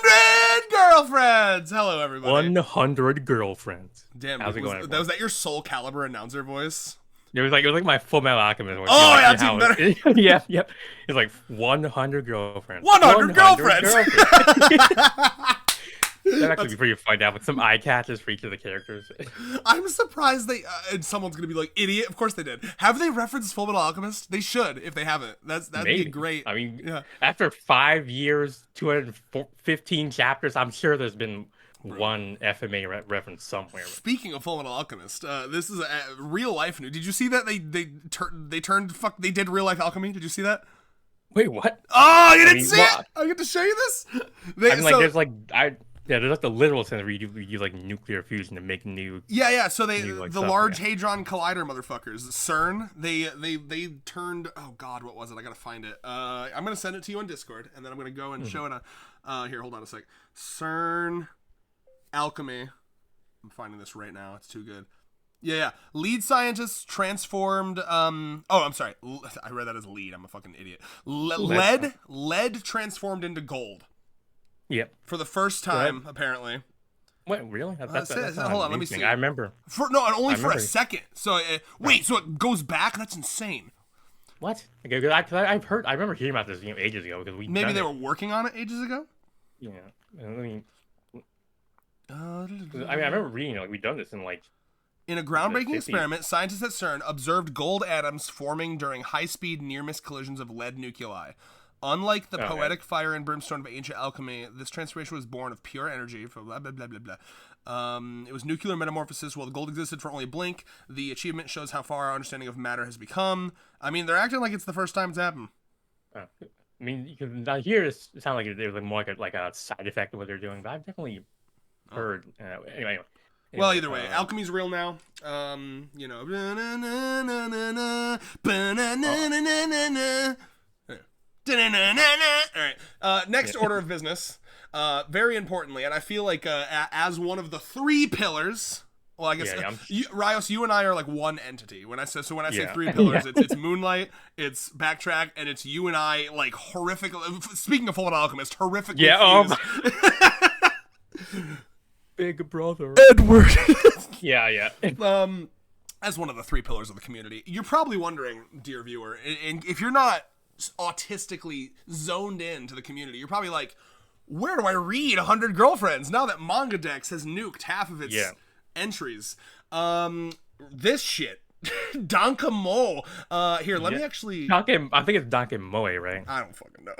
100 girlfriends. Hello, everybody. 100 girlfriends. Damn, How's it going? was that your Soul Calibur announcer voice? It was like my Full Metal Alchemist voice. Oh, like, yeah, that's even better. Yeah. It's like 100 girlfriends. 100 girlfriends. That'd actually be pretty fun to have with some eye catches for each of the characters. I'm surprised they and someone's gonna be like, idiot. Of course they did. Have they referenced Full Metal Alchemist? They should if they haven't. That'd be great. I mean, yeah. After 5 years, 215 chapters, I'm sure there's been one FMA reference somewhere. Speaking of Full Metal Alchemist, this is a real life news. Did you see that they did real life alchemy? Did you see that? Wait, what? Oh, you didn't see it? I get to show you this. There's like the literal sense where you use like nuclear fusion to make new. Yeah. So the stuff, Large Hadron Collider motherfuckers, CERN. They turned. Oh God, what was it? I gotta find it. I'm gonna send it to you on Discord, and then I'm gonna go and show it. Here, hold on a sec. CERN alchemy. I'm finding this right now. It's too good. Yeah. Lead scientists transformed. I'm sorry. I read that as lead. I'm a fucking idiot. Lead transformed into gold. Yep. For the first time, apparently. What, really? That's hold on, let me see. I remember. Only for a second. So so it goes back. That's insane. What? Okay, I remember hearing about this ages ago because maybe they were working on it ages ago. Yeah. I mean, I remember reading we've done this in a groundbreaking experiment, scientists at CERN observed gold atoms forming during high-speed near-miss collisions of lead nuclei. Unlike the poetic fire and brimstone of ancient alchemy, this transformation was born of pure energy. Blah, blah, blah, blah, blah. It was nuclear metamorphosis. While the gold existed for only a blink, the achievement shows how far our understanding of matter has become. I mean, they're acting like it's the first time it's happened. I mean, because down here it sounds like it was more like a side effect of what they're doing, but I've definitely heard. Anyway. Well, either way, alchemy's real now. All right. Next order of business. Very importantly, and I feel like as one of the three pillars. Well, I guess Rios, you and I are like one entity. When I say three pillars, it's Moonlight, it's Backtrack, and it's you and I like horrific. Speaking of Full Metal Alchemist, horrifically. Yeah. Big brother Edward. yeah. As one of the three pillars of the community, you're probably wondering, dear viewer, and if you're not autistically zoned in to the community, you're probably like, where do I read 100 girlfriends now that Manga Dex has nuked half of its entries? This shit. Dankamo. Here, let me actually. I think it's Dankamoe, right? I don't fucking know.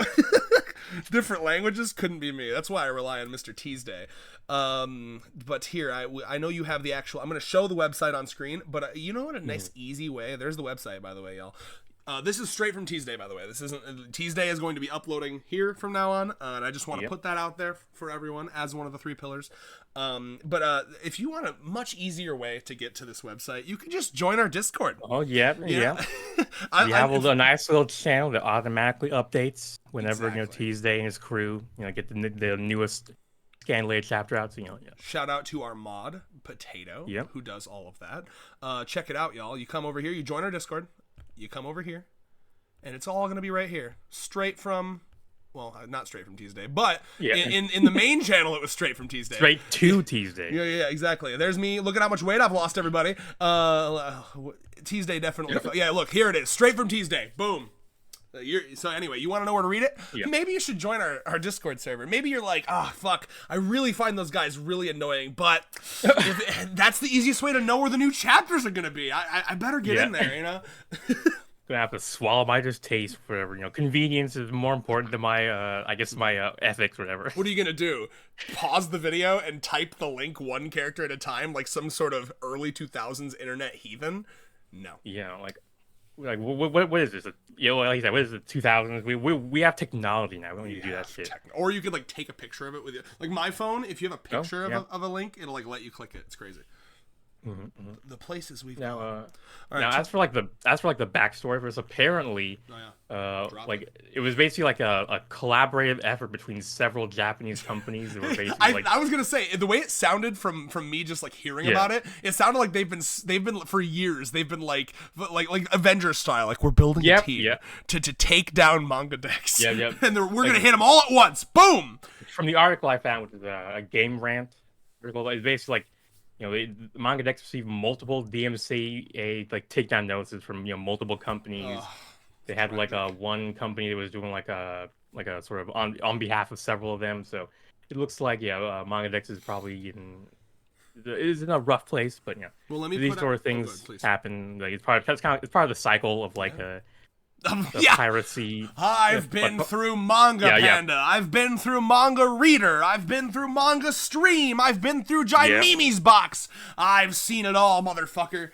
Different languages couldn't be me. That's why I rely on Mr. Teasday. But here, I know you have the actual. I'm going to show the website on screen, but you know what? A nice, easy way. There's the website, by the way, y'all. This is straight from Teasday, by the way. This isn't. Teasday is going to be uploading here from now on, and I just want to put that out there for everyone as one of the three pillars. But if you want a much easier way to get to this website, you can just join our Discord. Oh yeah. We have a nice little channel that automatically updates whenever Teasday and his crew get the newest scan-laid chapter out. So Shout out to our mod Potato, who does all of that. Check it out, y'all. You come over here, you join our Discord. You come over here, and it's all going to be right here. Straight from, well, not straight from Tuesday, but in the main channel, it was straight from Tuesday. Straight to Tuesday. Yeah, exactly. There's me. Look at how much weight I've lost, everybody. Tuesday definitely. Yeah, look, here it is. Straight from Tuesday. Boom. So anyway, you want to know where to read it? Yeah. Maybe you should join our Discord server. Maybe you're like, fuck, I really find those guys really annoying, but that's the easiest way to know where the new chapters are going to be. I better get in there, Gonna have to swallow my distaste for whatever. Convenience is more important than my, my ethics, or whatever. What are you gonna do? Pause the video and type the link one character at a time, like some sort of early 2000s internet heathen? No. Yeah, what is this? Like you said, what is it? 2000s? We have technology now. We don't need to do that shit. Or you could take a picture of it with you. Like my phone, if you have a picture of a link, it'll let you click it. It's crazy. The places we've now. As for the backstory for this, apparently, it was basically like a collaborative effort between several Japanese companies that were basically I was gonna say, the way it sounded from me just hearing about it, it sounded like they've been for years they've been like Avengers style, we're building a team to take down Manga Dex. and we're gonna hit them all at once. Boom. from the article I found, which is a Game Rant article, it's basically like, the manga decks receive multiple DMCA like takedown notices from multiple companies. They had like one company that was doing like a sort of on behalf of several of them. So it looks like manga decks is probably in a rough place, but well, let me these sort of things happen. Like it's part of the cycle of like piracy. I've been through Manga Panda. I've been through Manga Reader. I've been through Manga Stream. I've been through Mimi's box. I've seen it all, motherfucker.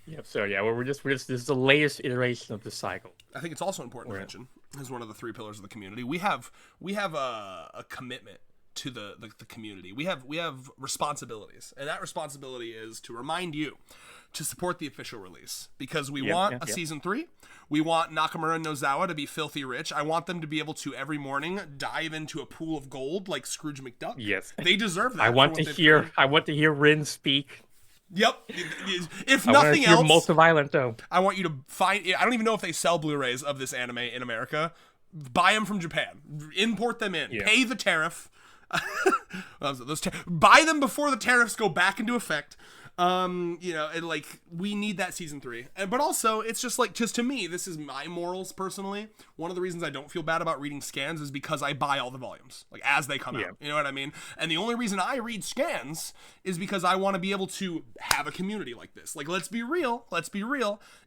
Yep. So we're just this is the latest iteration of the cycle. I think it's also important to mention, as one of the 3 pillars of the community, we have a commitment to the community. We have responsibilities, and that responsibility is to remind you to support the official release, because we want a season 3. We want Nakamura and Nozawa to be filthy rich. I want them to be able to every morning dive into a pool of gold like Scrooge McDuck. Yes, they deserve that. I want to hear Rin speak. Yep. If nothing else, Multiviolento. I want you to find. I don't even know if they sell Blu-rays of this anime in America. Buy them from Japan. Import them in. Pay the tariff. Buy them before the tariffs go back into effect. And like, we need that season 3. But also, it's just to me, this is my morals personally. One of the reasons I don't feel bad about reading scans is because I buy all the volumes, like, as they come out. You know what I mean? And the only reason I read scans is because I want to be able to have a community like this. Like, let's be real.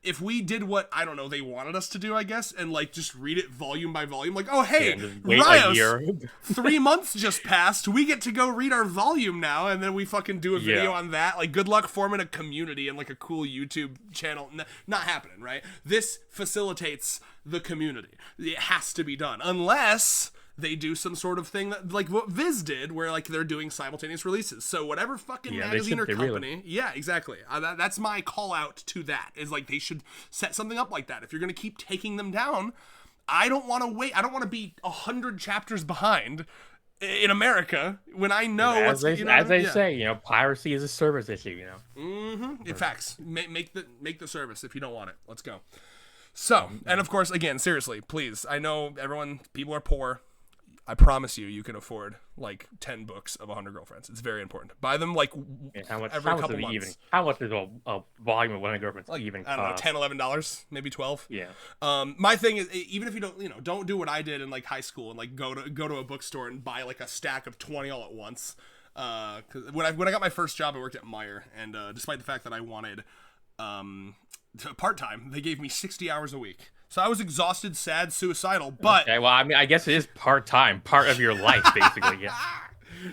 If we did what, I don't know, they wanted us to do, I guess, and like just read it volume by volume, like, oh, hey, Rios, 3 months just passed. We get to go read our volume now, and then we fucking do a video on that. Like, good luck forming a community and like a cool YouTube channel. Not happening, right? This facilitates the community. It has to be done, unless they do some sort of thing that, like what Viz did, where like they're doing simultaneous releases. So whatever fucking magazine or company, exactly. That's my call out to that, is like they should set something up like that. If you're gonna keep taking them down, I don't want to wait. I don't want to be 100 chapters behind in America when I know as they say, piracy is a service issue. In facts, make the service if you don't want it. Let's go. So, and of course, again, seriously, please. I know people are poor. I promise you can afford like 10 books of 100 Girlfriends. It's very important. Buy them like every couple months. How much does a volume of 100 Girlfriends even cost? I don't know, $10, $11, maybe 12. Yeah. My thing is, even if you don't do what I did in like high school and like go to a bookstore and buy like a stack of 20 all at once. Cause when I got my first job, I worked at Meijer, and despite the fact that I wanted part-time, they gave me 60 hours a week. So I was exhausted, sad, suicidal, but... Okay, well, I mean, I guess it is part-time, part of your life, basically, yeah.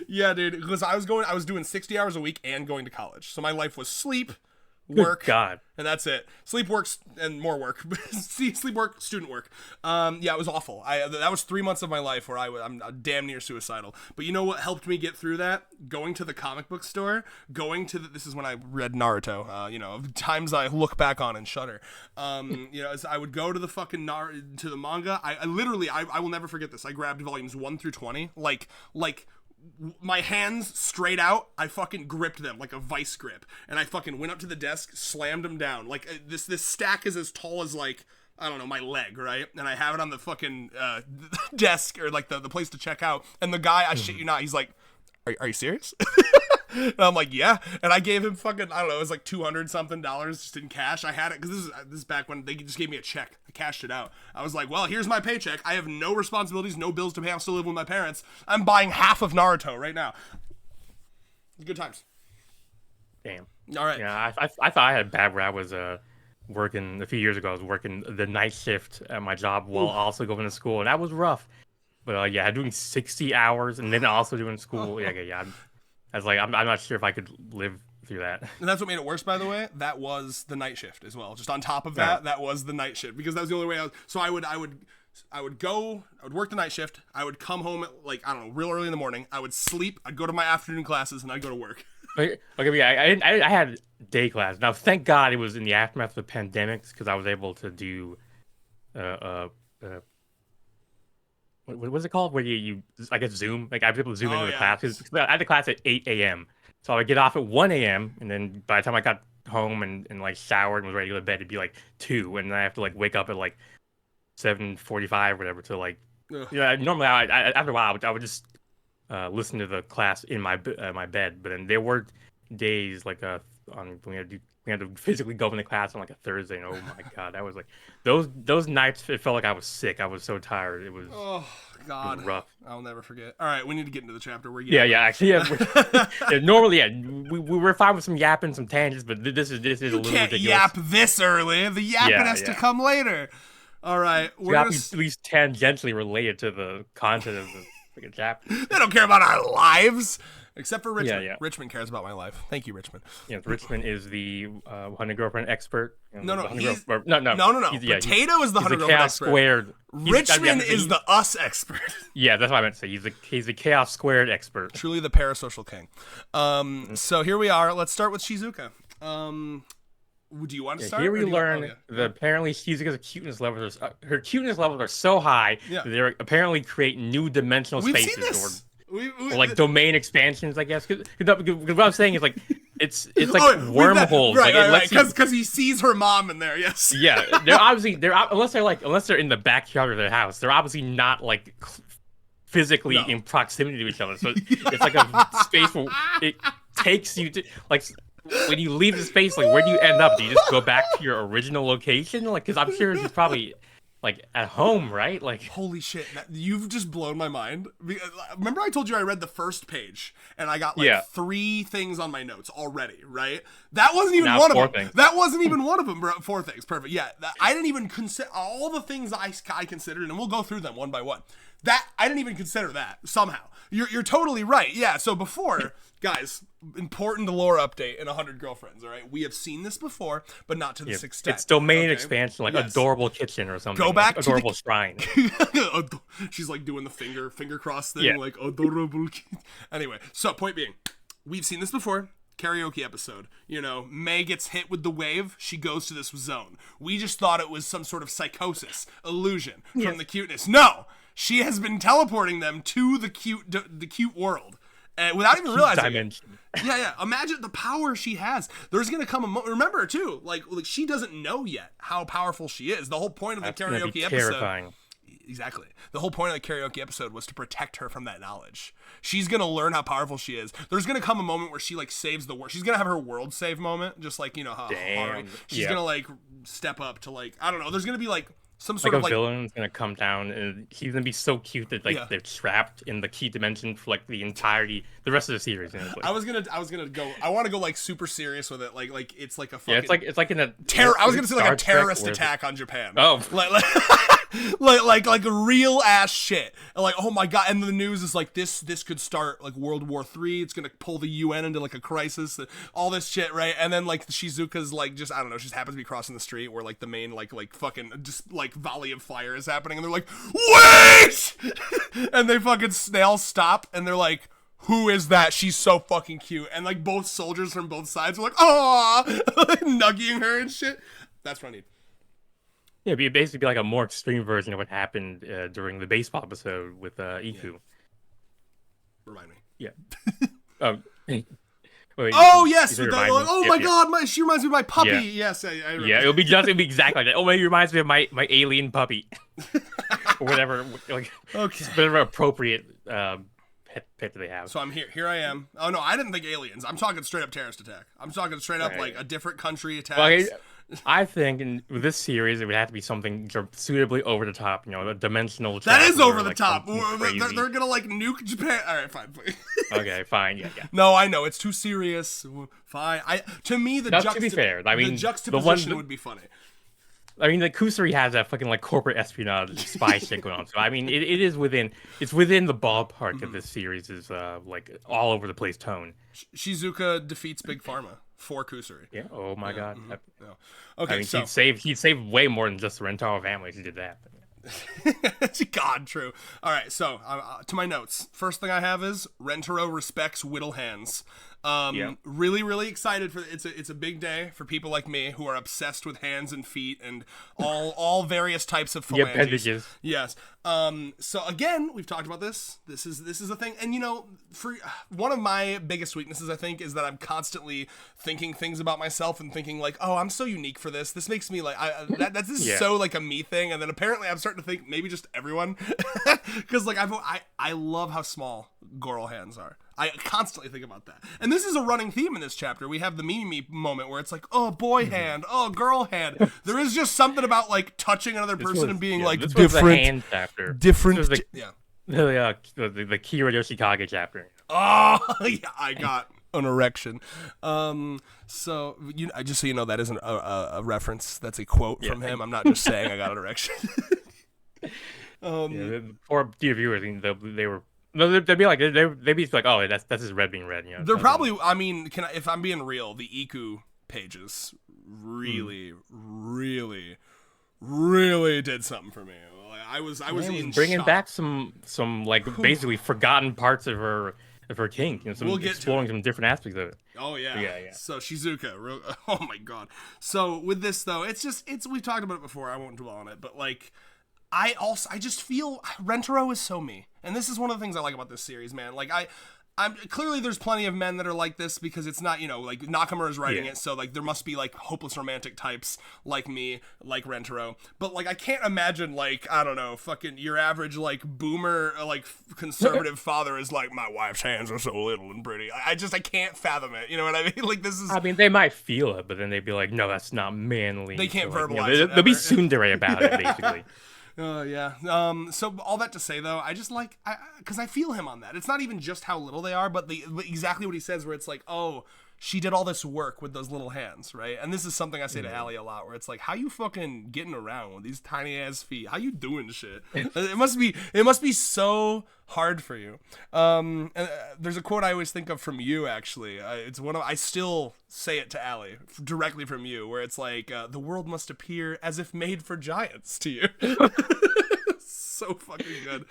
Yeah, dude, because I was doing 60 hours a week and going to college. So my life was sleep, work, God, and that's it. Sleep, work, and more work. Sleep, work, student work. Yeah, it was awful. That was 3 months of my life where I'm damn near suicidal. But you know what helped me get through that? Going to the comic book store. This is when I read Naruto. Times I look back on and shudder. As I would go to the fucking to the manga. I literally will never forget this. I grabbed volumes 1 through 20, like my hands straight out. I fucking gripped them like a vice grip, and I fucking went up to the desk, slammed them down. Like this stack is as tall as like, I don't know, my leg, right? And I have it on the fucking desk, or like the place to check out. And the guy, I shit you not, he's like, are you serious? And I'm like, yeah. And I gave him fucking, I don't know, it was like $200 something just in cash. I had it because this is back when they just gave me a check. I cashed it out. I was like, well, here's my paycheck. I have no responsibilities, no bills to pay. I'm still living with my parents. I'm buying half of Naruto right now. Good times. Damn. All right. Yeah, I thought I had a bad rap. Was working a few years ago. I was working the night shift at my job while also going to school, and that was rough. But doing 60 hours and then also doing school. Yeah. I was like, I'm not sure if I could live through that. And that's what made it worse, by the way. That was the night shift as well. Just on top of that, that was the night shift, because that was the only way So I would work the night shift. I would come home at like, I don't know, real early in the morning. I would sleep. I'd go to my afternoon classes, and I'd go to work. Okay, yeah, I had day class. Now, thank God it was in the aftermath of the pandemics, because I was able to do what was it called? Where you I guess Zoom. Like I was able to Zoom into the class. Because I had the class at 8 a.m. So I would get off at 1 a.m. and then by the time I got home and like showered and was ready to go to bed, it'd be like 2, and then I have to like wake up at like 7:45 or whatever to like. Normally I after a while I would just listen to the class in my bed. But then there were days like we had to physically go into class on like a Thursday, and oh my god, that was like those nights. It felt like I was sick. I was so tired. It was God, it was rough. I'll never forget. All right, we need to get into the chapter. Yeah, actually, normally, we're fine with some yapping, some tangents, but this is a little can't ridiculous. Yap this early. The yapping has to come later. All right, we're at least tangentially related to the content of the chapter. They don't care about our lives. Except for Richmond. Yeah. Richmond cares about my life. Thank you, Richmond. Yeah, Richmond is the 100-girlfriend expert. No. No. Potato is the 100-girlfriend expert. Squared. Richmond is the us expert. Yeah, that's what I meant to say. He's the chaos squared expert. Truly the parasocial king. So here we are. Let's start with Shizuka. Do you want to start? Here we learn that apparently Shizuka's cuteness levels are so high that they apparently create new dimensional spaces. Seen this. Or like domain expansions, I guess. Because what I'm saying is like it's like wormholes, right? Because he sees her mom in there. Yes. Yeah, unless they're in the backyard of their house, they're obviously not like physically in proximity to each other. So it's like a space where it takes you to like. When you leave the space, like where do you end up? Do you just go back to your original location? Like, because I'm sure it's probably like at home, right? Like, holy shit, you've just blown my mind. Remember I told you I read the first page and I got like 3 things on my notes already, right? That wasn't even one of them. Things. That wasn't even one of them, bro. 4 things, perfect. Yeah, I didn't even consider all the things I considered, and we'll go through them one by one. That I didn't even consider that somehow. You're totally right. Yeah. So before, guys, important lore update in 100 Girlfriends. All right, we have seen this before, but not to this extent. It's domain expansion, like adorable kitchen or something. Go back like to adorable shrine. She's like doing the finger cross thing, like adorable. Anyway, so point being, we've seen this before. Karaoke episode. You know, May gets hit with the wave. She goes to this zone. We just thought it was some sort of psychosis, illusion from the cuteness. No. She has been teleporting them to the cute world, without even realizing dimension. Yeah. Imagine the power she has. There's gonna come a moment. Remember too, like she doesn't know yet how powerful she is. The whole point of the karaoke episode. Terrifying. Exactly. The whole point of the karaoke episode was to protect her from that knowledge. She's gonna learn how powerful she is. There's gonna come a moment where she like saves the world. She's gonna have her world save moment, just like how she's gonna like step up to like I don't know. There's gonna be like. Some sort of villain's gonna come down and he's gonna be so cute that they're trapped in the key dimension for like the rest of the series. You know, I was gonna go. I want to go like super serious with it. Like it's like a fucking it's like in a terror. I was gonna say like a terrorist attack on Japan. Oh, like a real ass shit. Like oh my god, and the news is like this could start like World War III. It's gonna pull the UN into like a crisis. All this shit, right? And then like Shizuka's like just I don't know. She just happens to be crossing the street where like the main like fucking just like volley of fire is happening, and they're like wait, and they all stop, and they're like. Who is that? She's so fucking cute. And like both soldiers from both sides were like, "Aw," like, nugging her and shit. That's what I need. Yeah, it'd basically be like a more extreme version of what happened during the baseball episode with Iku. Yeah. Remind me. Yeah. Wait, yes. My God, she reminds me of my puppy. Yeah. Yes, I remember. Yeah, it'll be exactly like that. Oh, maybe reminds me of my alien puppy, or whatever. Like, whatever appropriate. Pet do they have? So I'm here. Here I am. Oh no, I didn't think aliens. I'm talking straight up terrorist attack. I'm talking straight up like a different country attacks. Well, I think with this series, it would have to be something suitably over the top. You know, a dimensional. That is over the top. They're gonna like nuke Japan. All right, fine. Okay, fine. Yeah. No, I know it's too serious. Fine. To me, to be fair, I mean, the juxtaposition would be funny. I mean, the Kusari has that fucking like corporate espionage spy shit going on. So I mean, it is within the ballpark of this series is like all over the place tone. Shizuka defeats Big Pharma for Kusari. Yeah. Oh my god. Mm-hmm. No. Okay. I mean, he'd save way more than just the Rentaro family if he did that. God, true. All right, so to my notes. First thing I have is Rentaro respects Whittle Hands. Really, really excited for it's a big day for people like me who are obsessed with hands and feet and all various types of phalanges. Yes. So again, we've talked about this. This is a thing, and you know, for one of my biggest weaknesses, I think, is that I'm constantly thinking things about myself and thinking like, oh, I'm so unique for this. This makes me like this is so like a me thing, and then apparently I'm starting to think maybe just everyone, because like I love how small girl hands are. I constantly think about that. And this is a running theme in this chapter. We have the Mimi moment where it's like, oh, boy hand, oh, girl hand. There is just something about like touching another person and being like this different. Was the hand chapter. Different. Yeah. The Kira Yoshikage chapter. Oh, yeah, I got an erection. So just so you know, that isn't a reference. That's a quote from him. I'm not just saying I got an erection. Or dear viewers, they'd be like, oh, that's his red being red. They're probably. I mean, if I'm being real, the Iku pages really did something for me. Like, I was in bringing shock. back some like basically forgotten parts of her kink. Exploring some different aspects of it. Oh yeah. So Shizuka, oh my god. So with this though, it's we've talked about it before. I won't dwell on it, but like. I just feel Rentaro is so me, and this is one of the things I like about this series, man. Like I'm clearly there's plenty of men that are like this because it's not, like Nakamura is writing it, so like there must be like hopeless romantic types like me, like Rentaro. But like I can't imagine like I don't know, fucking your average like boomer like conservative father is like my wife's hands are so little and pretty. I can't fathom it. You know what I mean? Like this is. I mean, they might feel it, but then they'd be like, no, that's not manly. They can't verbalize it. They'll be tsundere about it, basically. Yeah. So all that to say though, I just like because I feel him on that. It's not even just how little they are, but exactly what he says, where it's like, oh, she did all this work with those little hands, right? And this is something I say to Allie a lot, where it's like, how you fucking getting around with these tiny ass feet? How you doing shit? It must be so hard for you. And there's a quote I always think of from you, actually. It's I still say it to Allie directly from you, where it's like, the world must appear as if made for giants to you. So fucking good.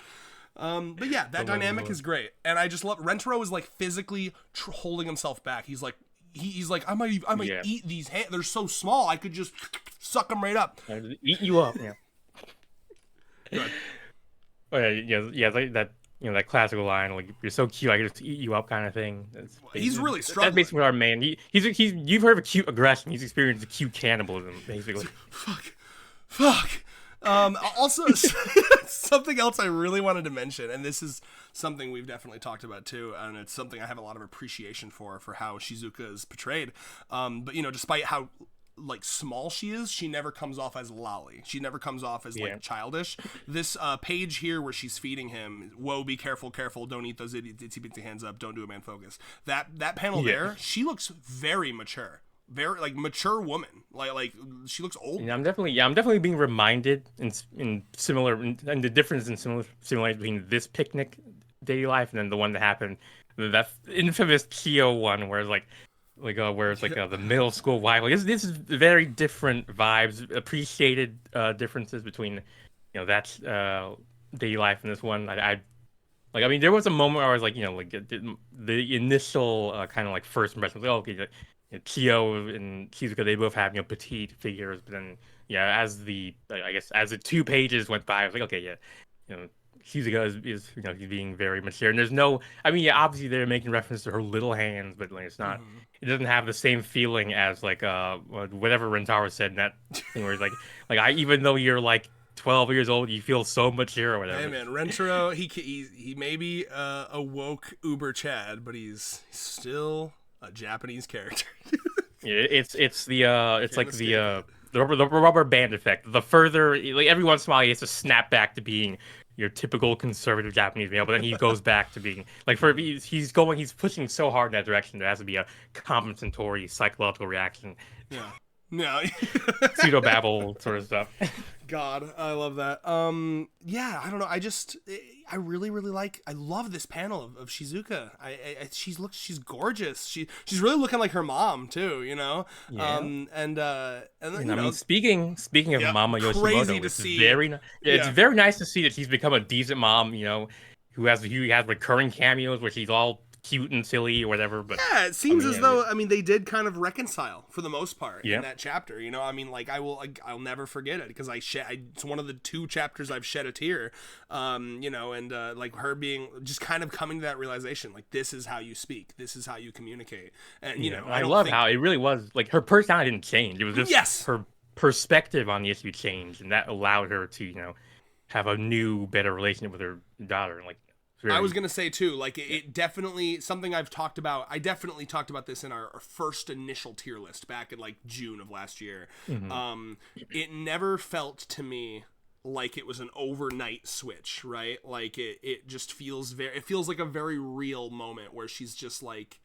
But yeah, that dynamic is great, and I just love Rentaro is like physically holding himself back. He's like, I might eat these hands. They're so small, I could just suck them right up. Eat you up, yeah. Good. Oh yeah, like that. That classical line, like "You're so cute, I could just eat you up," kind of thing. He's really struggling. That's basically our man. He's you've heard of acute aggression. He's experienced acute cannibalism, basically. Fuck. Also, something else I really wanted to mention, and this is something we've definitely talked about too, and it's something I have a lot of appreciation for how Shizuka is portrayed. But despite how like small she is, she never comes off as lolly. She never comes off as like childish. This page here where she's feeding him, whoa, be careful, don't eat those itsy bitsy hands up, don't do a man focus. That panel there, she looks very mature. Very like mature woman, like she looks old. Yeah, I'm definitely being reminded in the difference in similarities between this picnic daily life and then the one that happened, that infamous Kyo one, where it's the middle school wife. Like this is very different vibes, appreciated differences between that's daily life and this one. I mean, there was a moment where I was like, the initial kind of like first impression was like, oh, okay. Kyo and Shizuka, they both have petite figures, but then as the 2 pages went by, I was like, okay, Shizuka is he's being very mature, and there's no, I mean, obviously they're making reference to her little hands, but like it's not, it doesn't have the same feeling as like whatever Rentaro said in that thing where it's like even though you're like 12 years old, you feel so mature or whatever. Hey man, Rentaro, he may be a woke Uber Chad, but he's still a Japanese character. It's the rubber band effect. The further, like every once in a while, he has to snap back to being your typical conservative Japanese male, but then he goes back to being like he's pushing so hard in that direction. There has to be a compensatory psychological reaction. Yeah. No. Pseudo babble sort of stuff. God, I love that. Yeah, I don't know. I really I love this panel of Shizuka. She's gorgeous. She's really looking like her mom too, Yeah. Speaking of Mama Yoshimoto, it's very nice to see that she's become a decent mom, who has recurring cameos where she's all cute and silly or whatever, but yeah, it seems as though they did kind of reconcile for the most part in that chapter. I'll never forget it because it's one of the 2 chapters I've shed a tear. Like her being just kind of coming to that realization, like this is how you speak, this is how you communicate, and I love how it really was like her personality didn't change. It was just her perspective on the issue changed, and that allowed her to have a new, better relationship with her daughter. Like I was gonna say too, like it definitely something I've talked about. I definitely talked about this in our first initial tier list back in like June of last year. It never felt to me like it was an overnight switch, right? Like it just feels it feels like a very real moment where she's just like,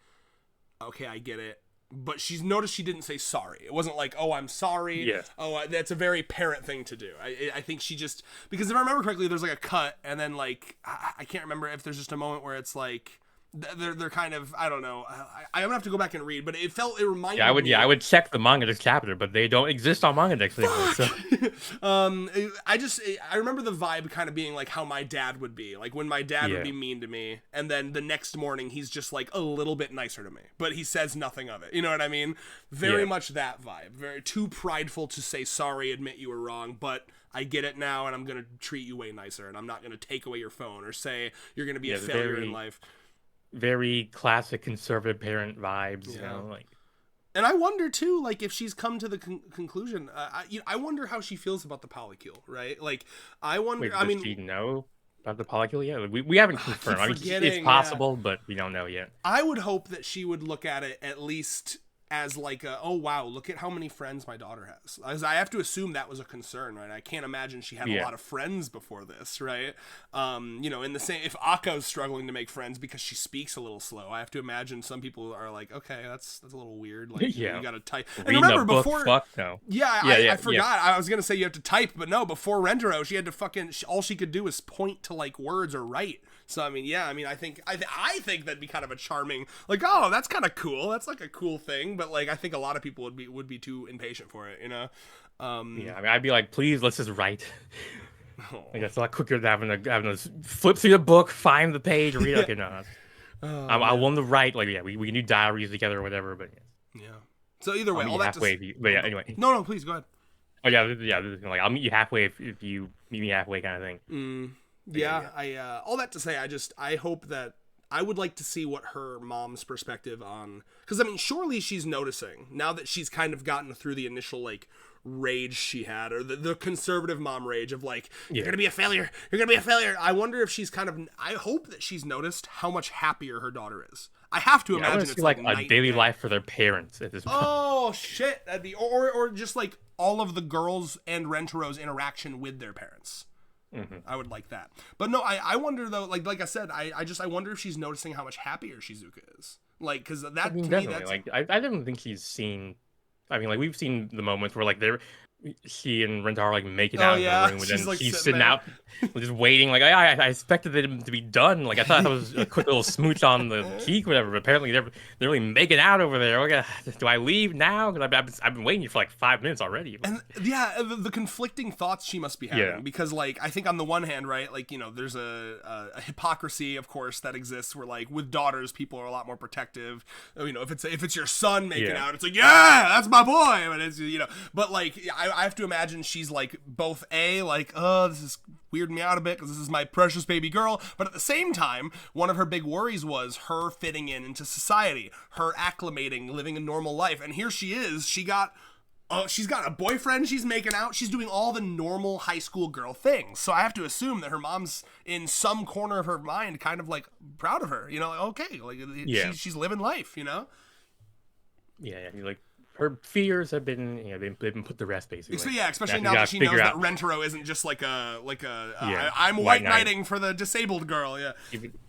okay, I get it. But she's noticed she didn't say sorry. It wasn't like, oh, I'm sorry. Yeah. Oh, that's a very parent thing to do. I think she just, because if I remember correctly, there's like a cut, and then like I can't remember if there's just a moment where it's like they're kind of, I don't know. I'm gonna have to go back and read, but it reminded me. I would check the manga dex chapter, but they don't exist on manga dex anymore. So. I remember the vibe kind of being like how my dad would be, like when my dad would be mean to me, and then the next morning he's just like a little bit nicer to me, but he says nothing of it. You know what I mean? Very much that vibe. Very too prideful to say sorry, admit you were wrong, but I get it now, and I'm gonna treat you way nicer, and I'm not gonna take away your phone or say you're gonna be a failure in life. Very classic conservative parent vibes, you know, like. And I wonder too, like if she's come to the conclusion. I wonder how she feels about the polycule, right? Like, I wonder. Does she know about the polycule yet? We haven't confirmed. I mean, it's possible, but we don't know yet. I would hope that she would look at it at least as like oh wow, look at how many friends my daughter has. As I have to assume that was a concern, right? I can't imagine she had a lot of friends before this, right? You know, in the same, if Akko's struggling to make friends because she speaks a little slow, I have to imagine some people are like, okay, that's a little weird. Like, you gotta type. And remember before, I forgot. I was gonna say you have to type, but no. Before Rentaro, she had to all she could do was point to like words or write. So I mean, I think that'd be kind of a charming, like, oh, that's kind of cool. That's like a cool thing. But like, I think a lot of people would be too impatient for it, you know. I mean, I'd be like, please, let's just write. Like, that's a lot quicker than having to flip through the book, find the page, read. Okay, no, I want to write. Like, we can do diaries together or whatever. But So either way, all that halfway. But anyway. No, please go ahead. Oh yeah. Like, I'll meet you halfway if you meet me halfway, kind of thing. All that to say, I hope that I would like to see what her mom's perspective on, because I mean, surely she's noticing now that she's kind of gotten through the initial like rage she had, or the conservative mom rage of like, you're gonna be a failure, I wonder if she's I hope that she's noticed how much happier her daughter is. I have to imagine it's like a daily life for their parents at this point. Oh shit, that'd be or just like all of the girls and Rentaro's interaction with their parents. I would like that. But no, I wonder though, like I said, I wonder if she's noticing how much happier Shizuka is. Like, because that, to me, that's... Like, I don't think she's seen... I mean, like, we've seen the moments where, like, she and Rentaro, like, making out in the room, and then like, she's sitting out, just waiting. Like, I expected it to be done. Like, I thought that was a quick little smooch on the cheek, whatever. But apparently, they're really making out over there. Okay, do I leave now? Because I've been waiting here for like 5 minutes already. And the conflicting thoughts she must be having, because like I think on the one hand, right, like, you know, there's a hypocrisy, of course, that exists where like with daughters, people are a lot more protective. You know, if it's your son making out, it's like, yeah, that's my boy. But it's, you know, but like I have to imagine she's like both like, oh, this is weirding me out a bit because this is my precious baby girl, but at the same time, one of her big worries was her fitting into society, her acclimating, living a normal life, and here she is. She's got a boyfriend, she's making out, she's doing all the normal high school girl things. So I have to assume that her mom's in some corner of her mind kind of like proud of her, you know, like, okay, like she's living life, you know. Like, her fears have been, they've been put to rest, basically. Yeah, especially now that she knows that Rentaro isn't just like I'm white knighting for the disabled girl. Yeah,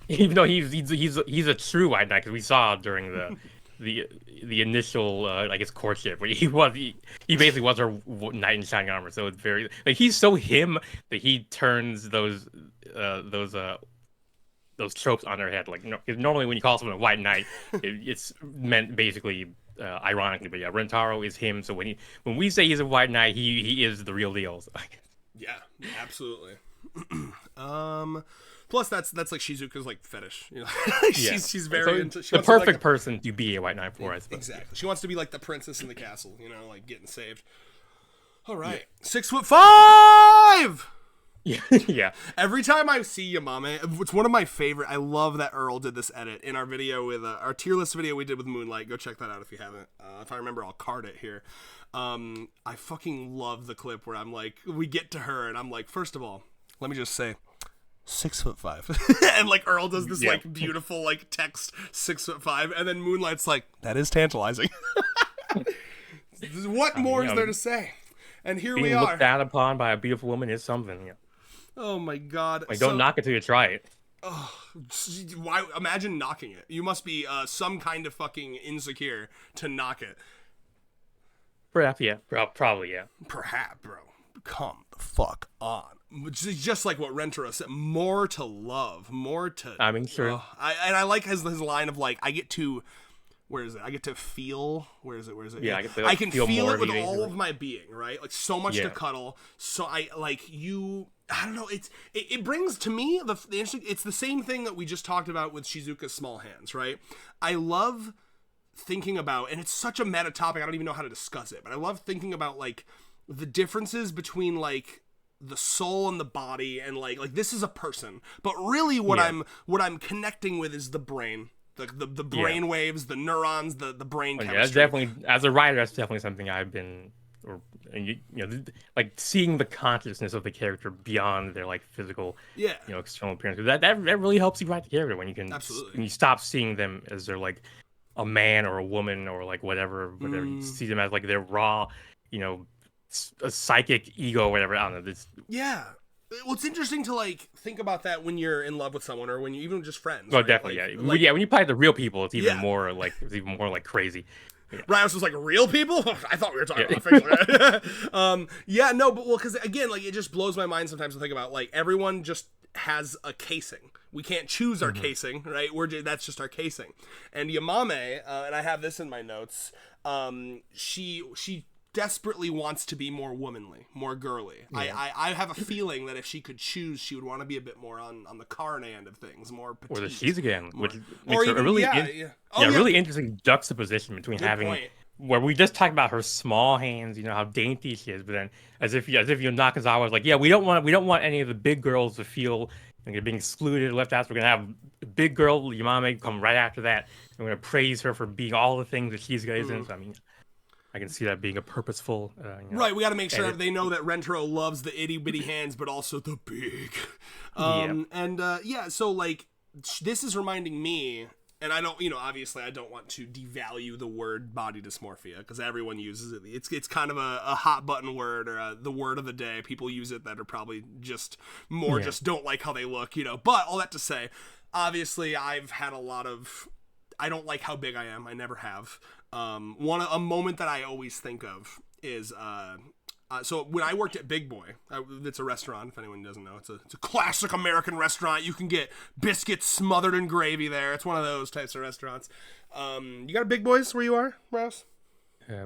even though he's a true white knight, because we saw during the initial I guess courtship where he basically was her knight in shining armor. So it's very like he's so him that he turns those tropes on her head. Like, normally when you call someone a white knight, it's meant basically. Ironically, but Rentaro is him. So when we say he's a white knight, he is the real deal. So. Yeah, absolutely. Plus that's like Shizuka's like fetish. You know? she's very into. She the perfect person to be a white knight for us. Exactly. She wants to be like the princess in the castle. You know, like getting saved. All right, 6'5". Yeah. Every time I see Yamame, it's one of my favorite. I love that Earl did this edit in our video with our tier list video we did with Moonlight. Go check that out if you haven't. If I remember, I'll card it here. I fucking love the clip where I'm like, we get to her and I'm like, first of all, let me just say, 6'5", and like Earl does this like beautiful like text 6'5", and then Moonlight's like, that is tantalizing. What more is there to say? And here we are. Being looked down upon by a beautiful woman is something. Oh my god! Like, don't knock it till you try it. Oh, why? Imagine knocking it. You must be some kind of fucking insecure to knock it. Perhaps, yeah. Probably, yeah. Perhaps, bro. Come the fuck on. Just like what Rentaro said, more to love, more to. I mean, sure. I like his line of like, I get to. Where is it? I get to feel. Where is it? Yeah, I can feel it with all of my being, right? Like so much to cuddle. So I like you. I don't know. It brings to me the interesting. It's the same thing that we just talked about with Shizuka's small hands, right? I love thinking about, and it's such a meta topic. I don't even know how to discuss it, but I love thinking about like the differences between like the soul and the body, and like this is a person, but really what I'm connecting with is the brain. The brain waves, the neurons, the brain chemistry. Yeah, that's definitely, as a writer, that's definitely something I've been, like seeing the consciousness of the character beyond their like physical, external appearance. That really helps you write the character when you can, when you stop seeing them as they're like a man or a woman or like whatever, you see them as like their raw, a psychic ego or whatever. I don't know. Well, it's interesting to like think about that when you're in love with someone or when you're even just friends. Oh, right? definitely, yeah. When you play the real people, it's even more like crazy. Yeah. Rios was like, real people? I thought we were talking about fiction. Because again, like it just blows my mind sometimes to think about like everyone just has a casing. We can't choose our casing, right? That's just our casing. And Yamame, and I have this in my notes. She desperately wants to be more womanly, more girly. Yeah. I have a feeling that if she could choose, she would want to be a bit more on the Karne end of things, more petite. Or the Shizuka, which makes her a really really interesting juxtaposition between where we just talked about her small hands, how dainty she is, but then as if Nakazawa was like, we don't want any of the big girls to feel like being excluded, left out. So we're gonna have a big girl Yamame come right after that. And we're gonna praise her for being all the things that Shizuka isn't. So, I mean, I can see that being a purposeful... right, we got to make sure that they know that Rentaro loves the itty-bitty hands, but also the big. So, like, this is reminding me, and I don't, obviously I don't want to devalue the word body dysmorphia, because everyone uses it. It's kind of a hot-button word, or the word of the day. People use it that are probably just don't like how they look, But all that to say, obviously I've had a lot of... I don't like how big I am. I never have. A moment that I always think of is so when I worked at Big Boy, it's a restaurant. If anyone doesn't know, it's a classic American restaurant. You can get biscuits smothered in gravy there. It's one of those types of restaurants. You got a Big Boys where you are, Rouse?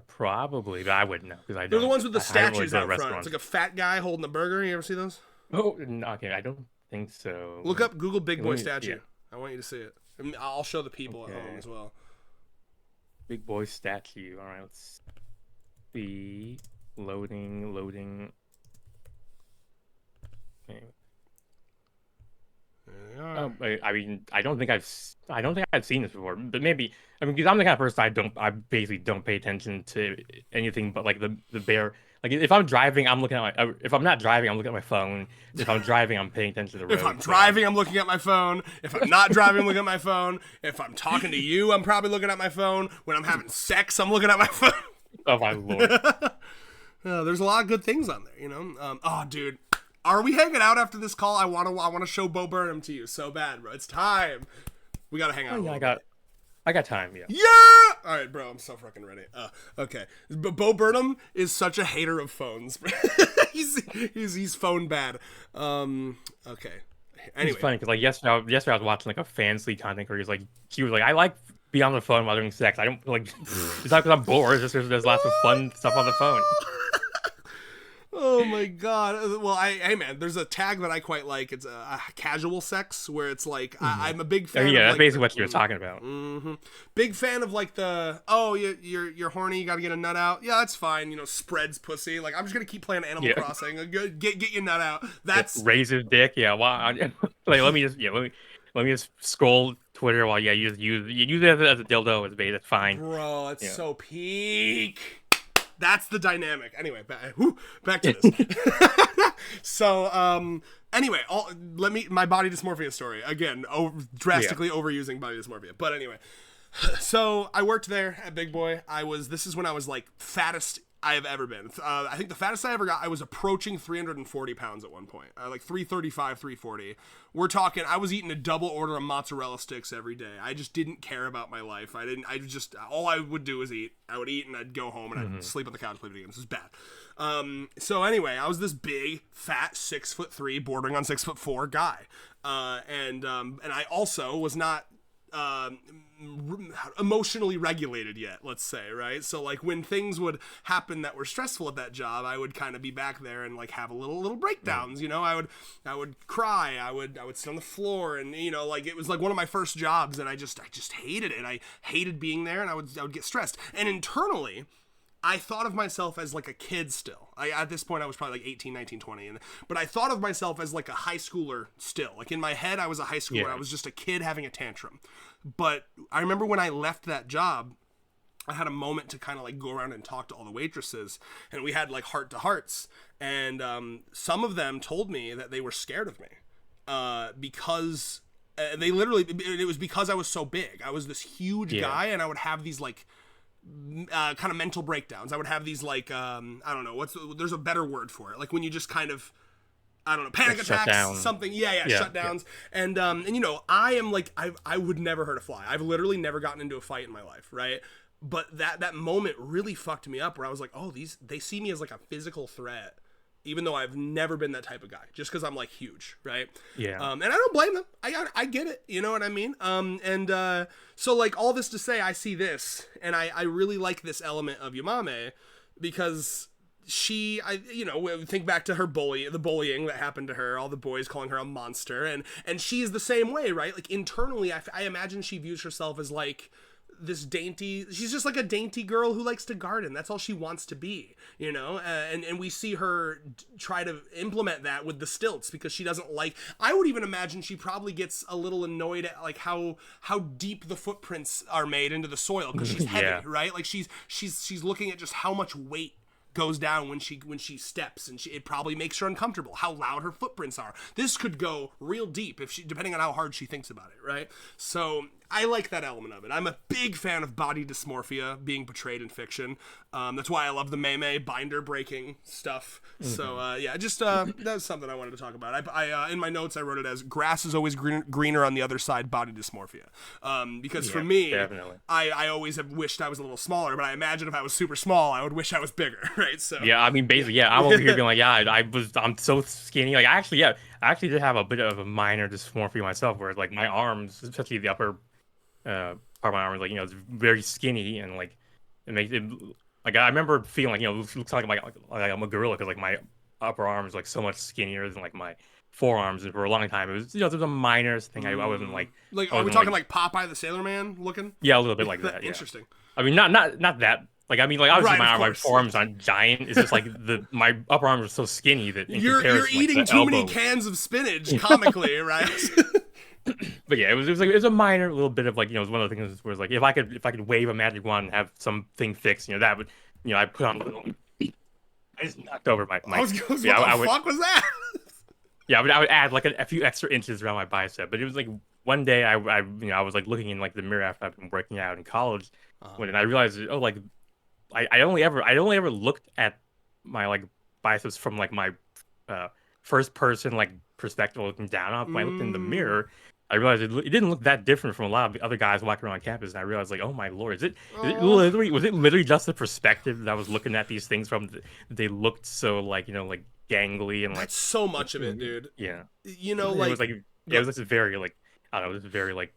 Probably, but I wouldn't know because I don't. They're the ones with the statues out front. It's like a fat guy holding a burger. You ever see those? Oh, okay. I don't think so. Look up Google Big Boy statue. Yeah. I want you to see it. I'll show the people at home as well. Big Boy statue. All right, let's see. Loading. Okay. I mean, I don't think I've seen this before, but maybe because I'm the kind of person I basically don't pay attention to anything but like the bare. Like if I'm driving, I'm looking at my. If I'm not driving, I'm looking at my phone. If I'm driving, I'm paying attention to the road. If I'm driving, I'm looking at my phone. If I'm not driving, I'm looking at my phone. If I'm talking to you, I'm probably looking at my phone. When I'm having sex, I'm looking at my phone. Oh my lord! There's a lot of good things on there, Oh, dude, are we hanging out after this call? I want to show Bo Burnham to you so bad, bro. It's time. We gotta hang out. Oh, yeah, I got time, yeah. Yeah! All right, bro, I'm so fucking ready. Okay. But Bo Burnham is such a hater of phones. he's phone bad. Okay. Anyway. It's funny because like yesterday I was watching like a fancy content where she was like, I like being on the phone while doing sex. I don't like. It's not because I'm bored. It's just there's lots of fun stuff on the phone. Oh my god. Well, hey man, there's a tag that I quite like. It's a casual sex, where it's like I'm a big fan. Yeah, of, that's like, basically what you were talking about. Big fan of like you're horny, you gotta get a nut out. Yeah, that's fine. Spreads pussy. Like I'm just gonna keep playing Animal Crossing. Get your nut out. That's raise his dick. Yeah. Well, like let me just scroll Twitter while use it as a dildo as bait. That's fine. Bro, it's so peak. That's the dynamic. Anyway, back to this. So, Anyway, my body dysmorphia story again. Drastically overusing body dysmorphia, but anyway. So I worked there at Big Boy. This is when I was like fattest I have ever been. I think the fattest I ever got, I was approaching 340 pounds at one point. Like 335, 340. We're talking, I was eating a double order of mozzarella sticks every day. I just didn't care about my life. All I would do was eat. I would eat and I'd go home and I'd sleep on the couch, play video games. It was bad. So anyway, I was this big, fat, 6'3", bordering on 6'4" guy. And I also was not, emotionally regulated yet, let's say, right? So like when things would happen that were stressful at that job, I would kind of be back there and like have a little breakdowns, you know. I would cry, I would sit on the floor, and you know, like it was like one of my first jobs, and I just hated it. I hated being there, and I would get stressed. And internally, I thought of myself as like a kid still. At this point, I was probably like 18, 19, 20. But I thought of myself as like a high schooler still. Like in my head, I was a high schooler. Yeah. I was just a kid having a tantrum. But I remember when I left that job, I had a moment to kind of like go around and talk to all the waitresses. And we had like heart to hearts. And some of them told me that they were scared of me because they literally, it was because I was so big. I was this huge guy, and I would have these like, kind of mental breakdowns. I would have these like I don't know there's a better word for it, like when you just kind of, I don't know, panic attacks, something. Shutdowns. And you know, I am like, I would never hurt a fly. I've literally never gotten into a fight in my life, right? But that moment really fucked me up, where I was like, oh, they see me as like a physical threat, even though I've never been that type of guy, just because I'm like huge, right? Yeah. And I don't blame them. I get it. You know what I mean? So like all this to say, I see this, and I really like this element of Yamame, because think back to her the bullying that happened to her, all the boys calling her a monster, and she's the same way, right? Like internally, I imagine she views herself as like this she's just like a dainty girl who likes to garden. That's all she wants to be, you know? And we see her try to implement that with the stilts, because she doesn't like, I would even imagine she probably gets a little annoyed at like how deep the footprints are made into the soil, because she's heavy, right? Like she's looking at just how much weight goes down when she steps, and it probably makes her uncomfortable how loud her footprints are. This could go real deep depending on how hard she thinks about it, right? So I like that element of it. I'm a big fan of body dysmorphia being portrayed in fiction. That's why I love the meme binder breaking stuff. So that's something I wanted to talk about. I in my notes I wrote it as grass is always greener on the other side, body dysmorphia. Because for me, definitely. I always have wished I was a little smaller, but I imagine if I was super small, I would wish I was bigger, right? So yeah, I mean basically, I'm over here being like, I'm so skinny. Like I actually did have a bit of a minor dysmorphia myself, where like my arms, especially the upper part of my arm, is like, you know, it's very skinny, and like it makes it like, I remember feeling like, you know, it looks like I'm a gorilla, because like my upper arm is like so much skinnier than like my forearms, and for a long time it was, you know, there's a minor thing. I wasn't like are we talking like Popeye the Sailor Man looking? Yeah, a little bit like that. Yeah. Interesting. I mean, not that. Like, I mean, like, obviously my forearms aren't giant. It's just like my upper arms are so skinny that you're eating too many cans of spinach comically, right? But yeah, it was a minor little bit of like, you know, it was one of the things where it's like, if I could wave a magic wand and have something fixed, you know, that would, you know, I put on a little. I just knocked over my. What the fuck was that? Yeah, I would add like a few extra inches around my bicep. But it was like one day I was like looking in like the mirror after I've been working out in college, and I realized, oh, like I only ever looked at my like biceps from like my first person like perspective, looking down on. When I looked in the mirror, I realized it didn't look that different from a lot of the other guys walking around campus, and I realized like, oh my lord, was it literally just the perspective that I was looking at these things from? They looked so like, you know, like gangly, and like that's so much of it, dude. Yeah, you know, like it was just very like, I don't know, it was very like,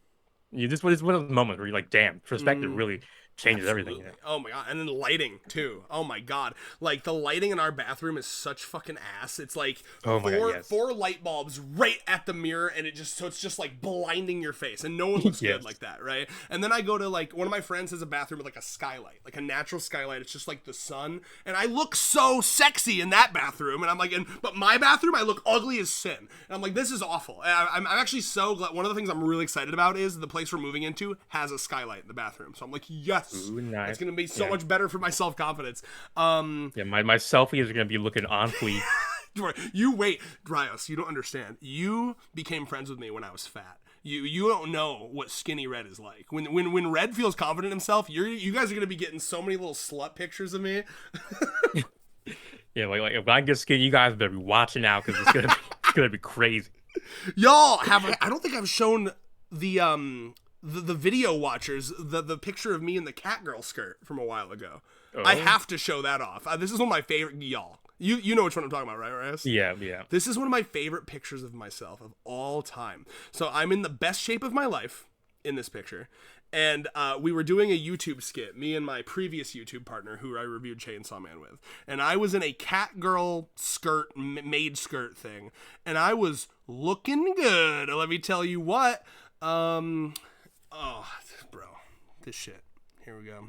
you just, it's one of those moments where you're like, damn, perspective really changes everything. You know? Oh my god. And then lighting too. Oh my god. Like the lighting in our bathroom is such fucking ass. It's like four light bulbs right at the mirror, and it's just like blinding your face, and no one looks good like that, right? And then I go to like, one of my friends has a bathroom with like a skylight, like a natural skylight. It's just like the sun, and I look so sexy in that bathroom, and I'm like, but my bathroom, I look ugly as sin, and I'm like, this is awful. And I'm actually so glad. One of the things I'm really excited about is the place we're moving into has a skylight in the bathroom, so I'm like, yes. Ooh, nice. It's gonna be so much better for my self-confidence. My selfies are gonna be looking on fleek. You wait, Dryos, you don't understand. You became friends with me when I was fat. You don't know what skinny Red is like. When Red feels confident in himself, you guys are gonna be getting so many little slut pictures of me. Yeah, like if I get skinny, you guys better be watching out because it's gonna be crazy. Y'all I don't think I've shown the video watchers the picture of me in the Catgirl skirt from a while ago. Oh. I have to show that off. This is one of my favorite, y'all. You know which one I'm talking about, right, Reyes? Yeah. This is one of my favorite pictures of myself of all time. So I'm in the best shape of my life in this picture. And we were doing a YouTube skit, me and my previous YouTube partner, who I reviewed Chainsaw Man with. And I was in a Catgirl skirt, maid skirt thing. And I was looking good. Let me tell you what. Oh, bro. This shit. Here we go.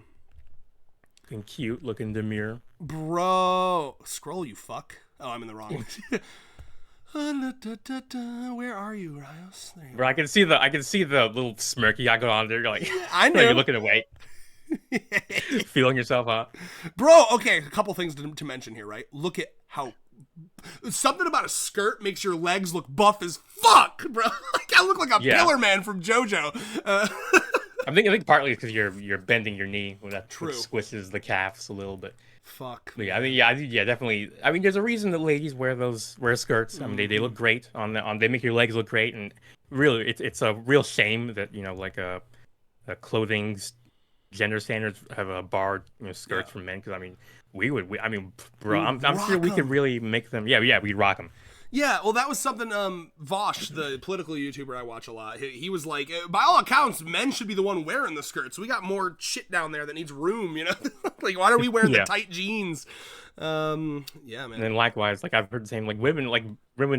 Looking cute, looking demure. Bro. Scroll, you fuck. Oh, I'm in the wrong. Where are you, Rios? Bro, I can see the little smirk you got on there. You're like, I know. You're looking away. Feeling yourself up. Bro, okay, a couple things to mention here, right? Look at how... Something about a skirt makes your legs look buff as fuck, bro. Like, I look like a Pillar Man from JoJo. I think partly because you're bending your knee when that squishes the calves a little bit. Fuck. But yeah, definitely. I mean, there's a reason that ladies wear skirts. I mean, they look great they make your legs look great, and really, it's a real shame that like a clothing's gender standards have a barred skirts for men, because I mean, I'm sure we could really make them. Yeah, we'd rock them. Yeah, well, that was something Vosh, the political YouTuber I watch a lot, he was like, by all accounts, men should be the one wearing the skirts. We got more shit down there that needs room, Like, why are we wearing the tight jeans? Yeah, man. And then likewise, like, I've heard the same, like, women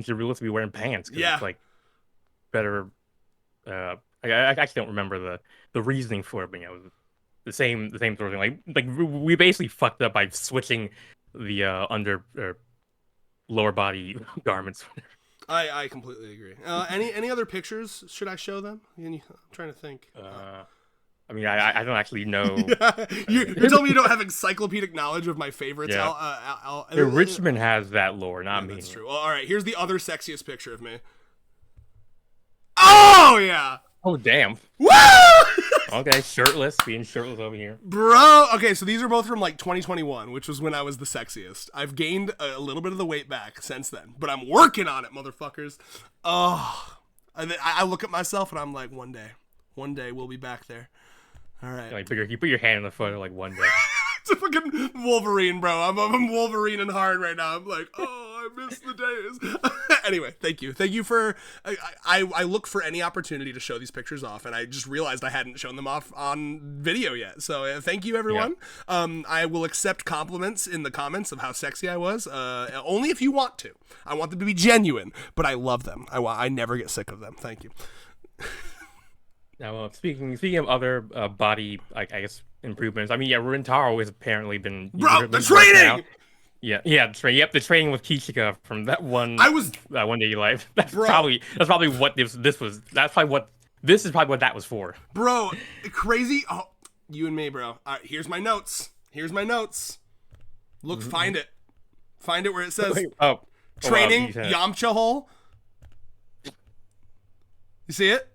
should really be wearing pants, because it's, like, better. I actually don't remember the reasoning for it, but, the same sort of thing. Like we basically fucked up by switching the lower body garments. I completely agree. Any other pictures? Should I show them? I'm trying to think. I mean, I don't actually know. You're telling me you don't have encyclopedic knowledge of my favorites? Yeah. Richmond has that lore, not me. That's true. Well, all right, here's the other sexiest picture of me. Oh, yeah! Oh, damn. Woo! Okay, being shirtless over here. Bro, okay, so these are both from, like, 2021, which was when I was the sexiest. I've gained a little bit of the weight back since then, but I'm working on it, motherfuckers. Oh, I look at myself and I'm like, one day we'll be back there. All right. Like, you put your hand on the photo, like, one day. It's a fucking Wolverine, bro. I'm Wolverine and hard right now. I'm like, oh, I miss the days. Anyway, thank you for. I look for any opportunity to show these pictures off, and I just realized I hadn't shown them off on video yet. So thank you, everyone. Yeah. I will accept compliments in the comments of how sexy I was. Only if you want to. I want them to be genuine, but I love them. I never get sick of them. Thank you. Now, speaking of other body, I guess, improvements. I mean, Rentaro has apparently been. Bro, the training. Yeah, the training with Kishika from that one. One Day You Life. That's probably what this was. This is probably what that was for. Bro, crazy. Oh, you and me, bro. All right, here's my notes. Look, find it where it says training Yamcha hole. You see it?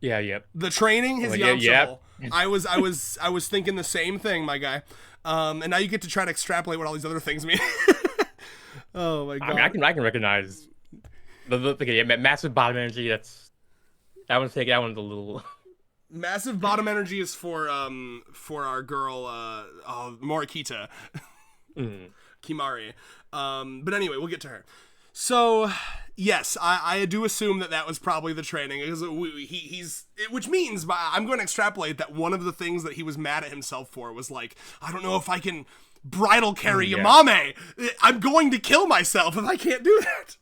Yeah, yep. The training his Yamcha hole. I was thinking the same thing, my guy. And now you get to try to extrapolate what all these other things mean. Oh my god! I mean, I can recognize the massive bottom energy. That one's a little. Massive bottom energy is for our girl Morikita, Kimari. But anyway, we'll get to her. So yes, I do assume that was probably the training, because which means I'm going to extrapolate that one of the things that he was mad at himself for was like, I don't know if I can bridal carry Yamame. I'm going to kill myself if I can't do that.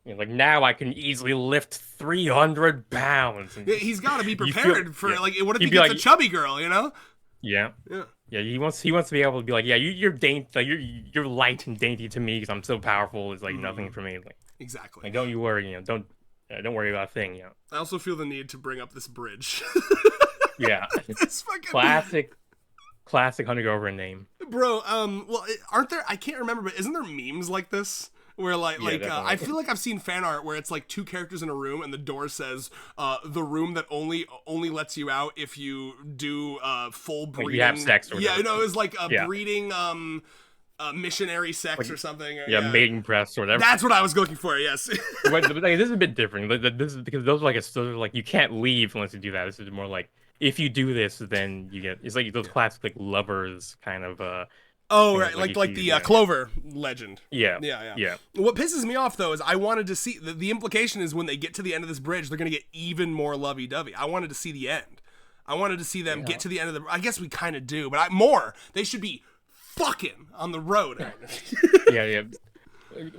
Yeah, like, now I can easily lift 300 pounds. And he's got to be prepared for like, what if he gets a chubby girl, Yeah. He wants to be able to be like, yeah, you're you're light and dainty to me because I'm so powerful. It's like nothing for me. Like, exactly. Like, don't you worry. Don't worry about a thing. I also feel the need to bring up this bridge. Yeah. This fucking classic Hunter name. Bro. Well, aren't there? I can't remember, but isn't there memes like this Where I definitely. feel like I've seen fan art where it's like two characters in a room and the door says the room that only lets you out if you do full breeding. Like you have sex or whatever. Yeah, no, it was like a breeding missionary sex or something. Mating breasts or whatever. That's what I was looking for. Yes. But this is a bit different. This is because those are like you can't leave unless you do that. This is more like if you do this, then you get. It's like those classic like lovers kind of. Oh right, like the Clover legend. Yeah. What pisses me off though is I wanted to see the implication is when they get to the end of this bridge, they're gonna get even more lovey-dovey. I wanted to see the end. I wanted to see them get to the end of the. I guess we kind of do, but more. They should be fucking on the road.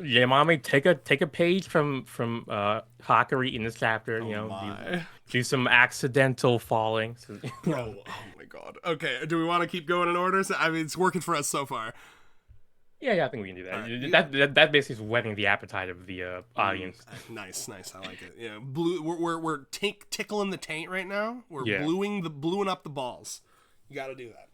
Yeah, mommy, take a page from Hakari in this chapter. Do some accidental falling. Bro, oh my god. Okay, do we want to keep going in order? I mean, it's working for us so far. Yeah, I think we can do that. Right. That basically is whetting the appetite of the audience. Nice. I like it. Yeah, we're tickling the taint right now. We're bluing up the balls. You got to do that.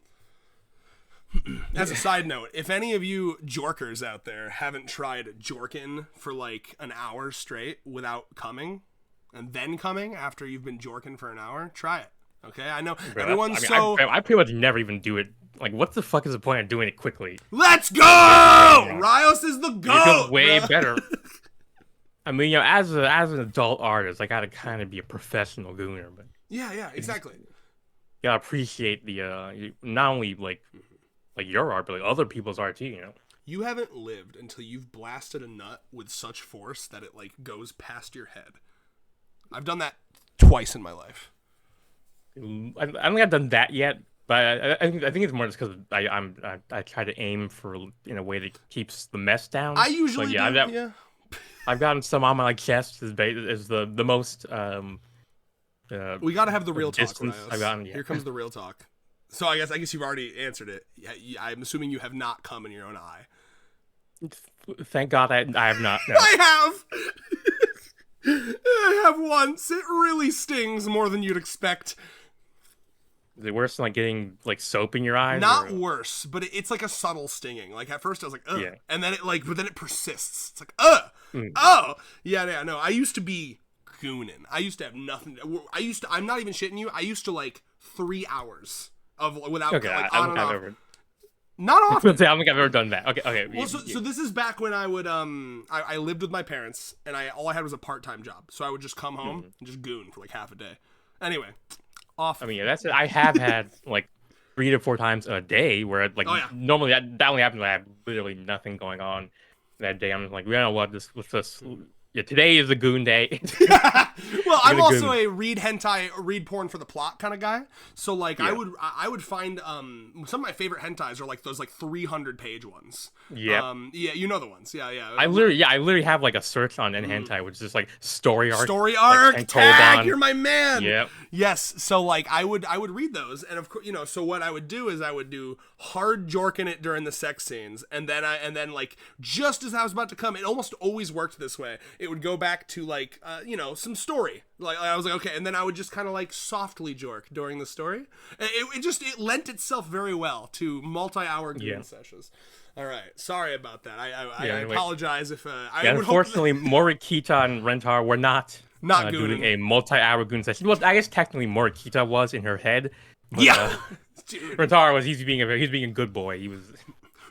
As a side note, if any of you jorkers out there haven't tried jorking for like an hour straight without coming, and then coming after you've been jorking for an hour, try it. Okay, I know everyone's I pretty much never even do it. Like, what the fuck is the point of doing it quickly? Let's go! Rios is the goat. It's way better. I mean, as an adult artist, I gotta kind of be a professional gooner, but yeah, exactly. You gotta appreciate the not only like your art, but like other people's art too. You haven't lived until you've blasted a nut with such force that it like goes past your head. I've done that twice in my life. I don't think I've done that yet, but I think it's more just because I try to aim for in a way that keeps the mess down. I usually do. I've gotten some on my chest is the most. We gotta have the real talk. Here comes the real talk. So I guess you've already answered it. I'm assuming you have not come in your own eye. Thank God I have not. No. I have once. It really stings more than you'd expect. Is it worse than like getting like soap in your eyes? Not worse, but it's like a subtle stinging. Like at first I was like, ugh. Yeah. And then but then it persists. It's like, ugh. Oh. Yeah, no. I used to be gooning. I used to have nothing. I'm not even shitting you. I used to like 3 hours without on and off. Not often. I don't think I've ever done that. Okay. Well, so this is back when I would I lived with my parents and all I had was a part-time job. So I would just come home and just goon for like half a day. Anyway, off. I mean, that's it. I have had like 3 to 4 times a day where like normally that only happens when I have literally nothing going on that day. I'm just like, you know what, let's just. Yeah, today is a goon day. Well, I'm also a read porn for the plot kind of guy. So like I would find some of my favorite hentais are like those like 300 page ones. Yeah. You know the ones. Yeah. I literally have like a search on hentai which is just like story arc. Like, tag, you're my man. Yeah. Yes. So like I would read those, and of course so what I would do is I would do hard jorking it during the sex scenes, and then like just as I was about to come, it almost always worked this way. It would go back to like some story. Like I was like, okay, and then I would just kind of like softly jork during the story. It lent itself very well to multi-hour goon sessions. All right, sorry about that. I apologize if unfortunately, Morikita and Rentaro were not doing a multi-hour goon session. Well, I guess technically Morikita was in her head. But, Rentaro was he's being a good boy. He was.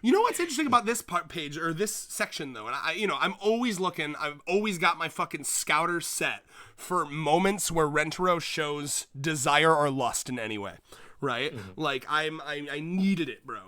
You know what's interesting about this page or this section though, and I'm always looking. I've always got my fucking scouter set for moments where Rentaro shows desire or lust in any way, right? Mm-hmm. Like I needed it, bro.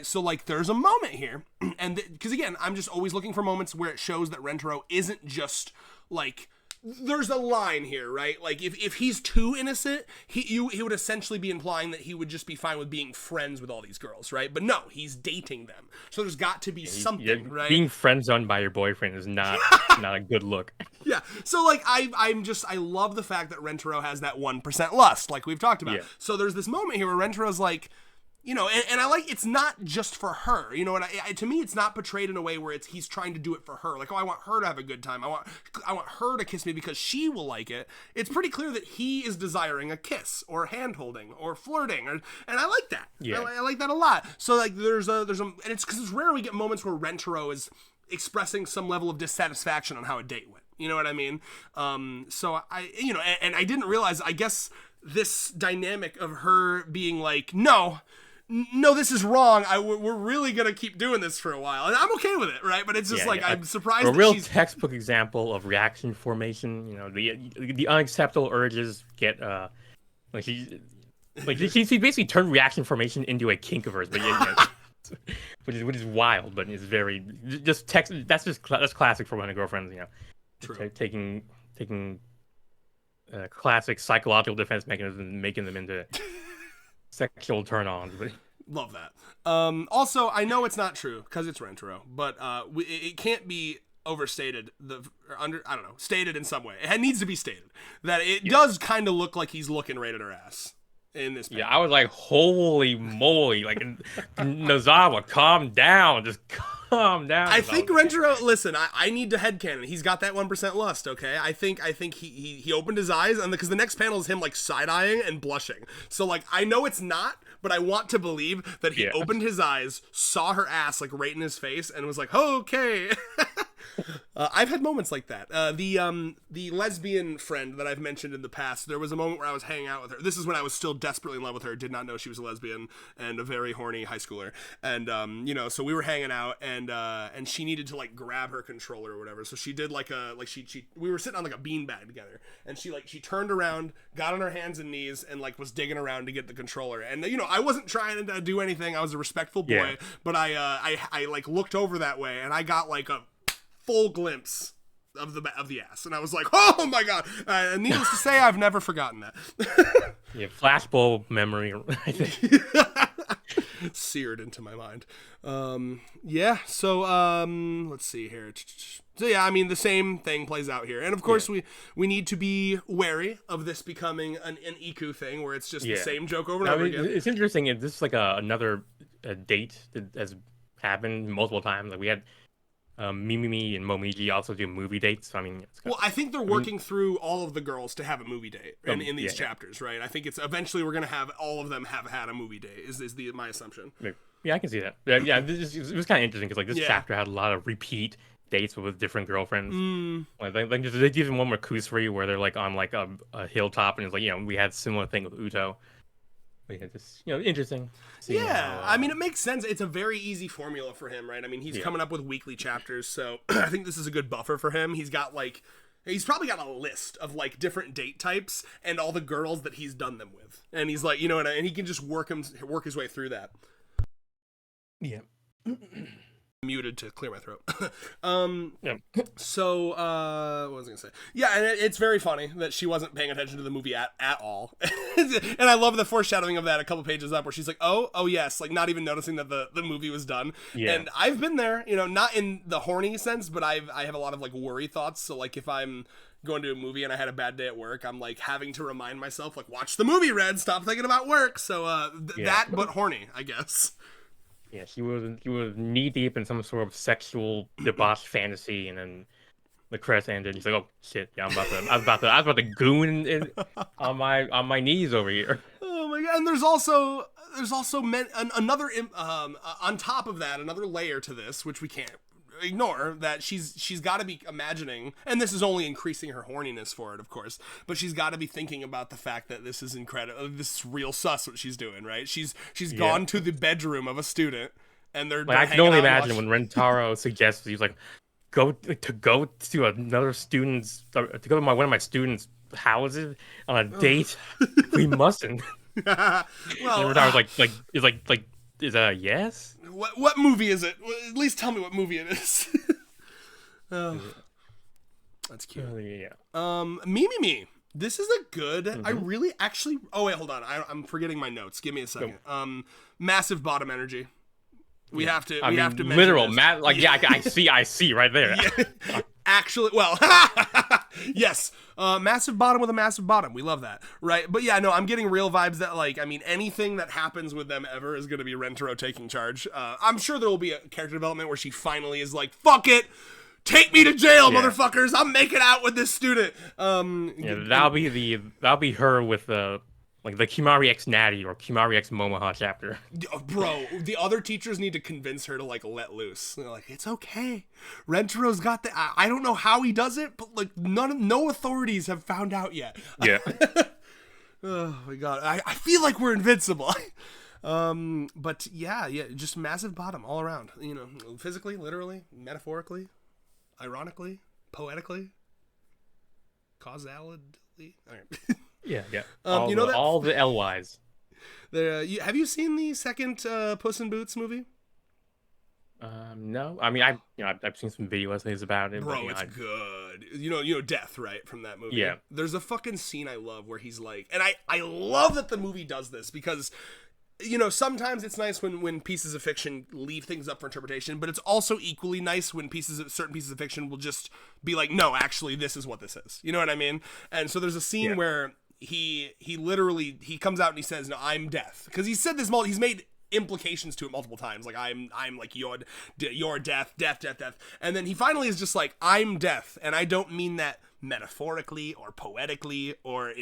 So there's a moment here, and because again, I'm just always looking for moments where it shows that Rentaro isn't just like. There's a line here, right? Like if he's too innocent, he would essentially be implying that he would just be fine with being friends with all these girls, right? But no, he's dating them. So there's got to be something, right? Being friend zoned by your boyfriend is not a good look. Yeah. So like I love the fact that Rentaro has that 1% lust, like we've talked about. Yeah. So there's this moment here where Rentaro's like, and I like it's not just for her, and to me it's not portrayed in a way where he's trying to do it for her. Like, oh, I want her to have a good time. I want her to kiss me because she will like it. It's pretty clear that he is desiring a kiss or hand holding or flirting, and I like that. Yeah, I like that a lot. So like there's a and it's because it's rare we get moments where Rentaro is expressing some level of dissatisfaction on how a date went. You know what I mean? So I, and I didn't realize, I guess this dynamic of her being like, no, this is wrong. We're really going to keep doing this for a while. And I'm okay with it, right? But it's just I'm surprised a that real textbook example of reaction formation. The unacceptable urges get, she basically turned reaction formation into a kink of hers, but which is wild, but it's very just text. That's classic for one of girlfriends, True. taking classic psychological defense mechanisms and making them into sexual turn-ons. But love that. Also, I know it's not true because it's Rentaro, but it can't be overstated. Stated in some way. It needs to be stated that it does kind of look like he's looking right at her ass in this. Yeah, I was like, holy moly! Like, Nozawa, calm down, just calm down. I think Rentaro. Listen, I need to headcanon. He's got that 1% lust. Okay, I think he opened his eyes, and because the next panel is him like side eyeing and blushing. So like I know it's not, but I want to believe that he opened his eyes, saw her ass like right in his face, and was like, oh, okay. I've had moments like that. The lesbian friend that I've mentioned in the past, there was a moment where I was hanging out with her. This is when I was still desperately in love with her, did not know she was a lesbian, and a very horny high schooler. And so we were hanging out, and she needed to like grab her controller or whatever. So she did we were sitting on like a beanbag together, and she turned around, got on her hands and knees, and like was digging around to get the controller. And I wasn't trying to do anything. I was a respectful boy, but I like looked over that way, and I got like a full glimpse of the ass, and I was like, oh my god. And needless to say, I've never forgotten that. Flashbulb memory, I think. Seared into my mind. So let's see here. So yeah, I mean, the same thing plays out here, and of course we need to be wary of this becoming an Iku thing where it's just the same joke over and over again. It's interesting. This is like another date that has happened multiple times. Like we had Mimimi and Momiji also do movie dates. So, I mean, I think they're working through all of the girls to have a movie date in these chapters, right? I think it's eventually we're gonna have all of them have had a movie date. Is my assumption? Yeah, I can see that. Yeah, it was kind of interesting because like this chapter had a lot of repeat dates with different girlfriends. Like there's even one with Kusri where they're like on like a hilltop, and it's like we had similar thing with Uto. We had this, interesting. I mean, it makes sense. It's a very easy formula for him, right? I mean, he's coming up with weekly chapters, so I think this is a good buffer for him. He's probably got a list of like different date types and all the girls that he's done them with, and he's like, and he can just work his way through that. Yeah. Muted to clear my throat. So what was I gonna say? Yeah, and it's very funny that she wasn't paying attention to the movie at all. And I love the foreshadowing of that a couple pages up where she's like, oh yes, like not even noticing that the movie was done. And I've been there, not in the horny sense, but I have a lot of like worry thoughts. So like if I'm going to a movie and I had a bad day at work, I'm like having to remind myself like, watch the movie, Red, stop thinking about work. So that, but horny, I guess. Yeah, he was knee deep in some sort of sexual debauched fantasy, and then the credits ended. He's like, "Oh shit, yeah, I was about to goon on my knees over here." Oh my god! And there's also another on top of that, another layer to this, which we can't ignore, that she's got to be imagining, and this is only increasing her horniness for it, of course, but she's got to be thinking about the fact that this is incredible, this is real sus what she's doing, right? She's gone to the bedroom of a student, and they're I can only imagine when Rentaro suggests, he's like, go to another student's, to go to one of my students' houses on a date. We mustn't. Well, Rentaro's is that a yes? What movie is it? At least tell me what movie it is. That's cute. Mimimi. This is a good. I really actually. Oh wait, hold on. I'm forgetting my notes. Give me a second. Massive bottom energy. We have to. We have to. Literal, I see right there. Yeah. Actually, well, yes, massive bottom with a massive bottom. We love that, right? But yeah, no, I'm getting real vibes that, like, I mean, anything that happens with them ever is going to be Rentaro taking charge. I'm sure there will be a character development where she finally is like, fuck it, take me to jail, motherfuckers. I'm making out with this student. That'll be her with like the Kimari X Natty or Kimari X Momoha chapter. Bro, the other teachers need to convince her to like let loose. They're like, it's okay. Rentaro's got the. I don't know how he does it, but like no authorities have found out yet. Yeah. Oh my god, I feel like we're invincible. But yeah, just massive bottom all around. You know, physically, literally, metaphorically, ironically, poetically, causality. All right. Yeah. You know that all the LYs. Have you seen the second Puss in Boots movie? No. I mean, I've seen some video essays about it. Bro, but, it's good. You know Death, right, from that movie? Yeah. There's a fucking scene I love where he's like, and I love that the movie does this because, you know, sometimes it's nice when pieces of fiction leave things up for interpretation, but it's also equally nice when certain pieces of fiction will just be like, no, actually, this is what this is. You know what I mean? And so there's a scene where he literally comes out and he says, no, I'm Death, because he said this he's made implications to it multiple times, like I'm like your death, and then he finally is just like, I'm Death, and I don't mean that metaphorically or poetically or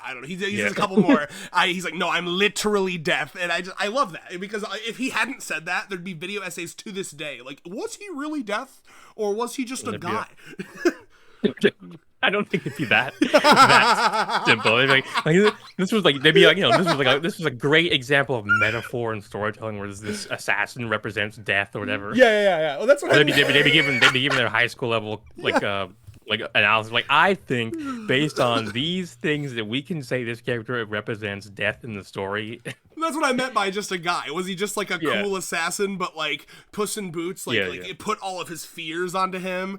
I don't know. He says a couple more. He's like, no, I'm literally Death, and I love that, because if he hadn't said that, there'd be video essays to this day like, was he really Death or was he just a guy? I don't think it'd be that simple. Like, this was like, they'd be like, you know, this was a great example of metaphor and storytelling where this assassin represents death or whatever. Yeah. Well, that's what they'd be given their high school level like analysis. Like, I think based on these things that we can say this character represents death in the story. That's what I meant by just a guy. Was he just like a cool assassin, but like Puss in Boots, it put all of his fears onto him?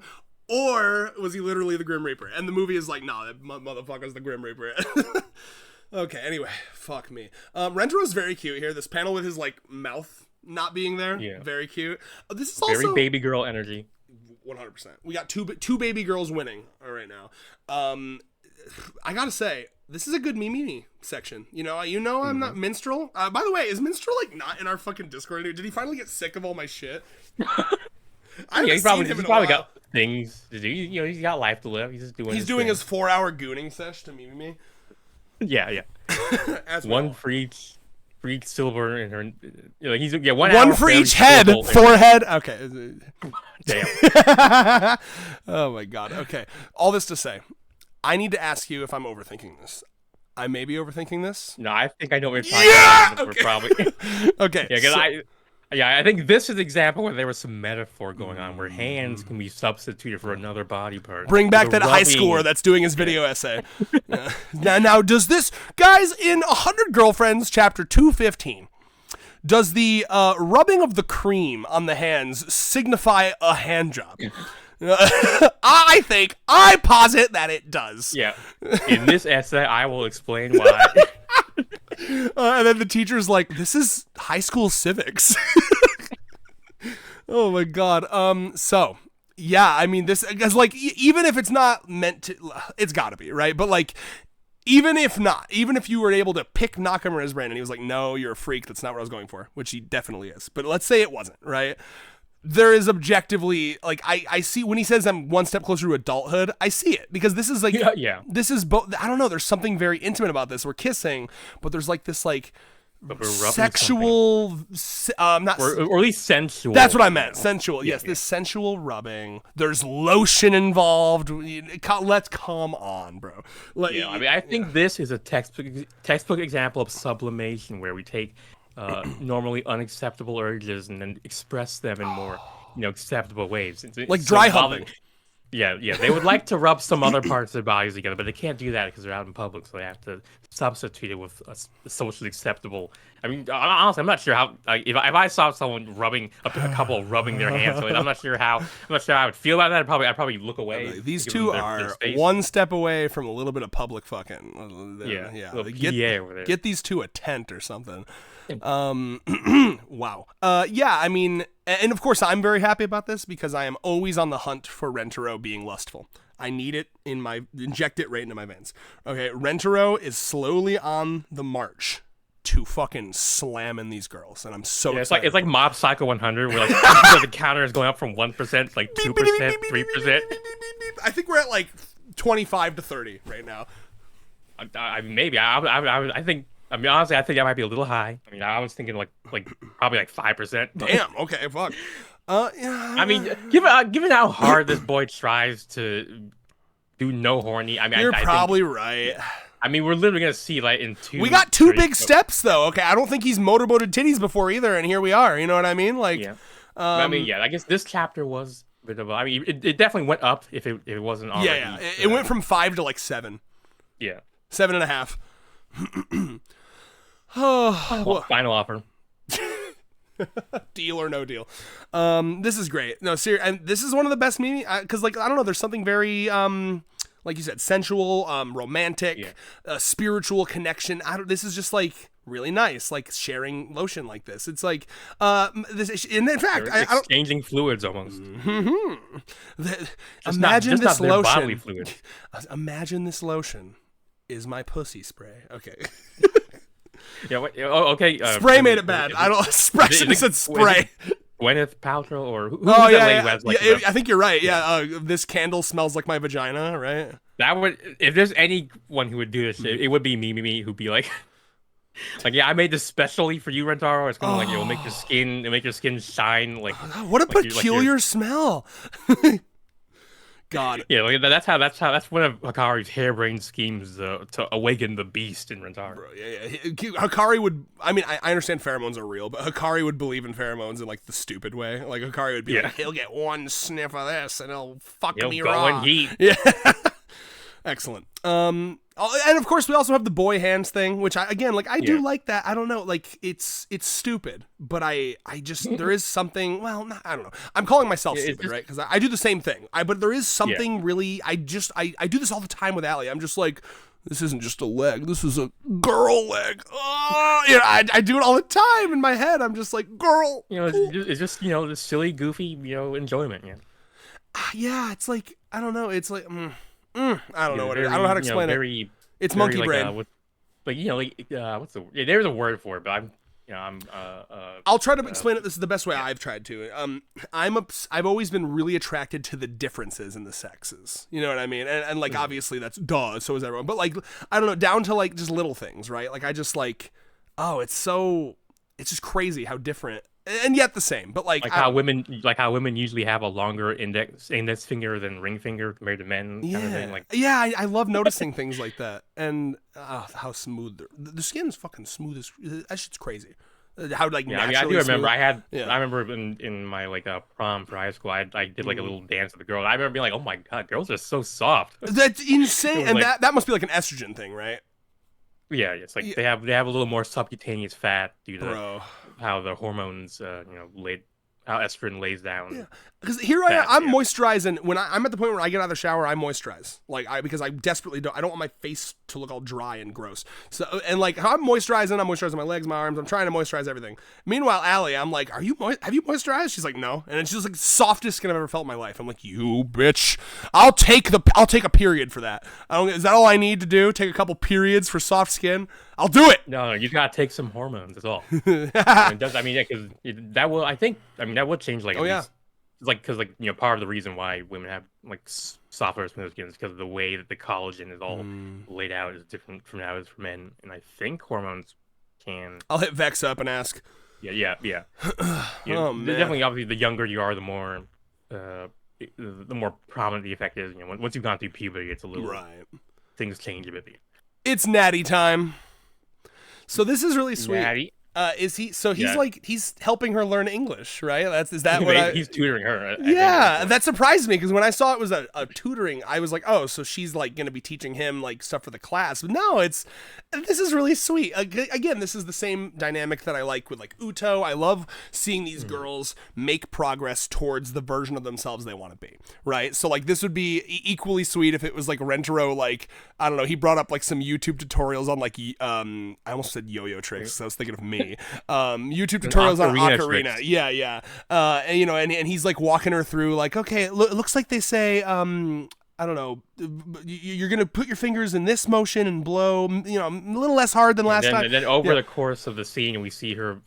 Or was he literally the Grim Reaper? And the movie is like, nah, that motherfucker's the Grim Reaper. Okay, anyway, fuck me. Rentaro's very cute here. This panel with his like mouth not being there, very cute. This is also very baby girl energy. 100%. We got two baby girls winning right now. I gotta say, this is a good Mimimi section. You know, I'm not Minstrel. By the way, is Minstrel like not in our fucking Discord anymore? Did he finally get sick of all my shit? He's probably got things to do. You know, he's got life to live. He's just doing. He's doing his 4-hour gooning sesh to Mimimi. Yeah. As one for each silver in her. You know, he's 1 one hour for each head, forehead. Okay. Damn. Oh my god. Okay. All this to say, I need to ask you if I'm overthinking this. I may be overthinking this. No, I think I know what you're talking about. Okay. We're probably. Okay. Yeah, I think this is an example where there was some metaphor going on, where hands can be substituted for another body part. Bring back that high schooler that's doing his video essay. Now, does this, guys, in 100 Girlfriends, chapter 215, does the rubbing of the cream on the hands signify a hand job? I posit that it does. Yeah. In this essay, I will explain why. And then the teacher's like, this is high school civics. Oh my god. So yeah, I mean, this, because like, even if it's not meant to, it's gotta be, right? But like, even if you were able to pick Nakamura's brain and he was like, no, you're a freak, that's not what I was going for, which he definitely is, but let's say it wasn't, right? There is objectively, like, I see when he says I'm one step closer to adulthood, I see it, because this is like, this is both, I don't know, there's something very intimate about this. We're kissing, but there's like this like sexual, not, or at least sensual. That's what I meant, sensual. Yes, this sensual rubbing. There's lotion involved. Let's come on, bro. Like, I mean, I think this is a textbook example of sublimation, where we take normally unacceptable urges and then express them in more, acceptable ways. Like dry humping. Yeah. They would like to rub some other parts of their bodies together, but they can't do that because they're out in public, so they have to substitute it with a socially acceptable. I mean, honestly, I'm not sure how. If I saw someone rubbing a couple rubbing their hands, I'm not sure how I would feel about that. I'd probably look away. These two are one step away from a little bit of public fucking. Get these two a tent or something. Wow. I mean, and of course I'm very happy about this because I am always on the hunt for Rentaro being lustful. I need it inject it right into my veins. Okay, Rentaro is slowly on the march to fucking slamming these girls, and I'm so excited. It's like Mob Psycho 100, where like the counter is going up from 1% to like 2%, 3%. I think we're at like 25 to 30 right now. Maybe I think. I mean, honestly, I think that might be a little high. I mean, I was thinking like probably like 5%. Damn. Okay. Fuck. Yeah. I mean, given how hard this boy tries to do no horny, I mean, You're I probably think, right. I mean, we're literally gonna see like in two. We got two big steps though. Okay, I don't think he's motorboated titties before either, and here we are. You know what I mean? Like, yeah. I mean, yeah. I guess this chapter was a bit of. I mean, it definitely went up if it wasn't already. Yeah. It went from 5 to like 7. Yeah. 7.5. Oh, final offer. Deal or no deal. This is great. No, seriously, and this is one of the best meme because, like, I don't know, there's something very like you said, sensual, romantic, spiritual connection. This is just like really nice, like sharing lotion like this. It's like this. And in fact, They're exchanging fluids almost. Imagine this not lotion. bodily fluid. Imagine this lotion is my pussy spray. Okay. Yeah. Okay. Spray made it bad. I don't. Spray should have said spray. Gwyneth Paltrow or who oh was yeah, that lady yeah, who has, like, yeah, I think you're right. Yeah, this candle smells like my vagina, right? That would, if there's anyone who would do this, it would be me who'd be like, yeah, I made this specially for you, Rentaro. It's gonna like it'll make your skin shine like. What a peculiar smell. God. Yeah, like, that's one of Hikari's harebrained schemes to awaken the beast in Rentaro. Bro, yeah. Hikari would. I mean, I understand pheromones are real, but Hikari would believe in pheromones in like the stupid way. Like Hikari would be like, he'll get one sniff of this and he'll fuck me raw. Yeah. Excellent. And of course we also have the boy hands thing, which I do like that. I don't know, like it's stupid, but I just there is something. Well, I don't know. I'm calling myself stupid, right? Because I do the same thing. But there is something really. I do this all the time with Allie. I'm just like, this isn't just a leg. This is a girl leg. Oh, I do it all the time in my head. I'm just like, girl. It's just this silly, goofy, enjoyment. Yeah. Yeah, it's like I don't know. It's like. I don't know what it is. I don't know how to explain it. It's monkey brain. What's the? Yeah, there's a word for it, but I'll try to explain it. This is the best way I've tried to. I've always been really attracted to the differences in the sexes. You know what I mean? And like obviously that's duh. So is everyone. But like I don't know, down to like just little things, right? Like I just like, it's just crazy how different. And yet the same, but like how women usually have a longer index finger than ring finger compared to men. Yeah, kind of thing. Like, yeah, I love noticing things like that, and how smooth the skin is fucking smooth as that shit's crazy. How like I do remember I remember in my like prom for high school I did like a little dance with a girl. And I remember being like, oh my god, girls are so soft. That's insane, and like, that must be like an estrogen thing, right? Yeah, it's like they have a little more subcutaneous fat due to how the hormones, how estrogen lays down. Yeah, because here I'm moisturizing. When I'm at the point where I get out of the shower, I moisturize. Because I desperately don't want my face to look all dry and gross. So and like how I'm moisturizing my legs, my arms. I'm trying to moisturize everything. Meanwhile, Allie, I'm like, have you moisturized? She's like, no, and it's just like softest skin I've ever felt in my life. I'm like, you bitch, I'll take a period for that. Is that all I need to do? Take a couple periods for soft skin? I'll do it. No, you gotta take some hormones. That's all. Because that will change like. Oh yeah. Because part of the reason why women have like softer skin is because of the way that the collagen is all laid out is different from how it is for men, and I think hormones can. I'll hit Vex up and ask. Yeah. Oh man. Definitely, obviously, the younger you are, the more prominent the effect is. Once you've gone through puberty, it's a little things change a bit. It's natty time. So this is really sweet. Natty. Is he? So he's like he's helping her learn English, right? Is that what he's tutoring her? Yeah, that surprised me because when I saw it was a tutoring, I was like, oh, so she's like going to be teaching him like stuff for the class. But no, this is really sweet. Again, this is the same dynamic that I like with like Uto. I love seeing these girls make progress towards the version of themselves they want to be, right? So like this would be equally sweet if it was like Rentaro, like I don't know, he brought up like some YouTube tutorials on like I almost said yo-yo tricks. So I was thinking of me. YouTube tutorials on Ocarina. Tricks. Yeah. And he's like walking her through like, okay, it looks like they say I don't know, you're gonna put your fingers in this motion and blow, you know, a little less hard than last time. And then over the course of the scene, we see her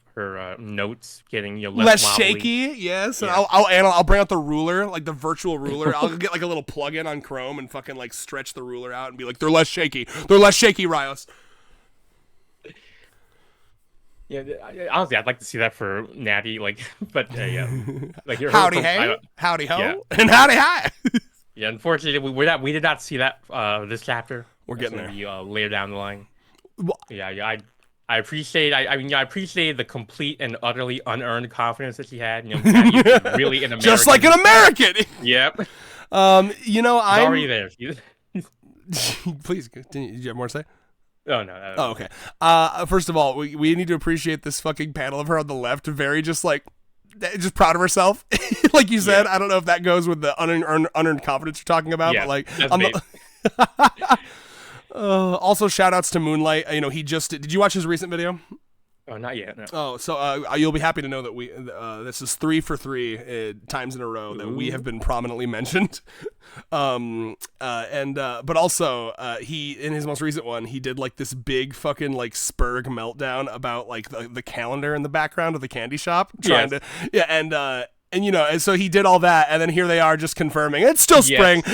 notes getting, you know, less shaky. Yes, and I'll bring out the ruler, like the virtual ruler. I'll get like a little plug-in on Chrome and fucking like stretch the ruler out and be like, they're less shaky. They're less shaky, Rios. Yeah, honestly, I'd like to see that for Natty, like, but yeah, like howdy hey, howdy ho, and howdy hi. Yeah, unfortunately, we did not see that this chapter. We're getting there. Later down the line. Well, I appreciate. I mean, I appreciate the complete and utterly unearned confidence that she had. You know, really an American. Just like an American. Yep. You know, I'm already there. Please continue. Did you have more to say? Oh no. Oh, okay. First of all, we need to appreciate this fucking panel of her on the left. Very just proud of herself. Like you said, I don't know if that goes with the unearned confidence you're talking about, but like also shout outs to Moonlight. You know, did you watch his recent video? Oh, not yet. No. Oh, so you'll be happy to know that this is 3 for 3 times in a row that we have been prominently mentioned. But also he, in his most recent one, he did like this big fucking like Spurg meltdown about like the calendar in the background of the candy shop and you know, and so he did all that, and then here they are just confirming it's still spring.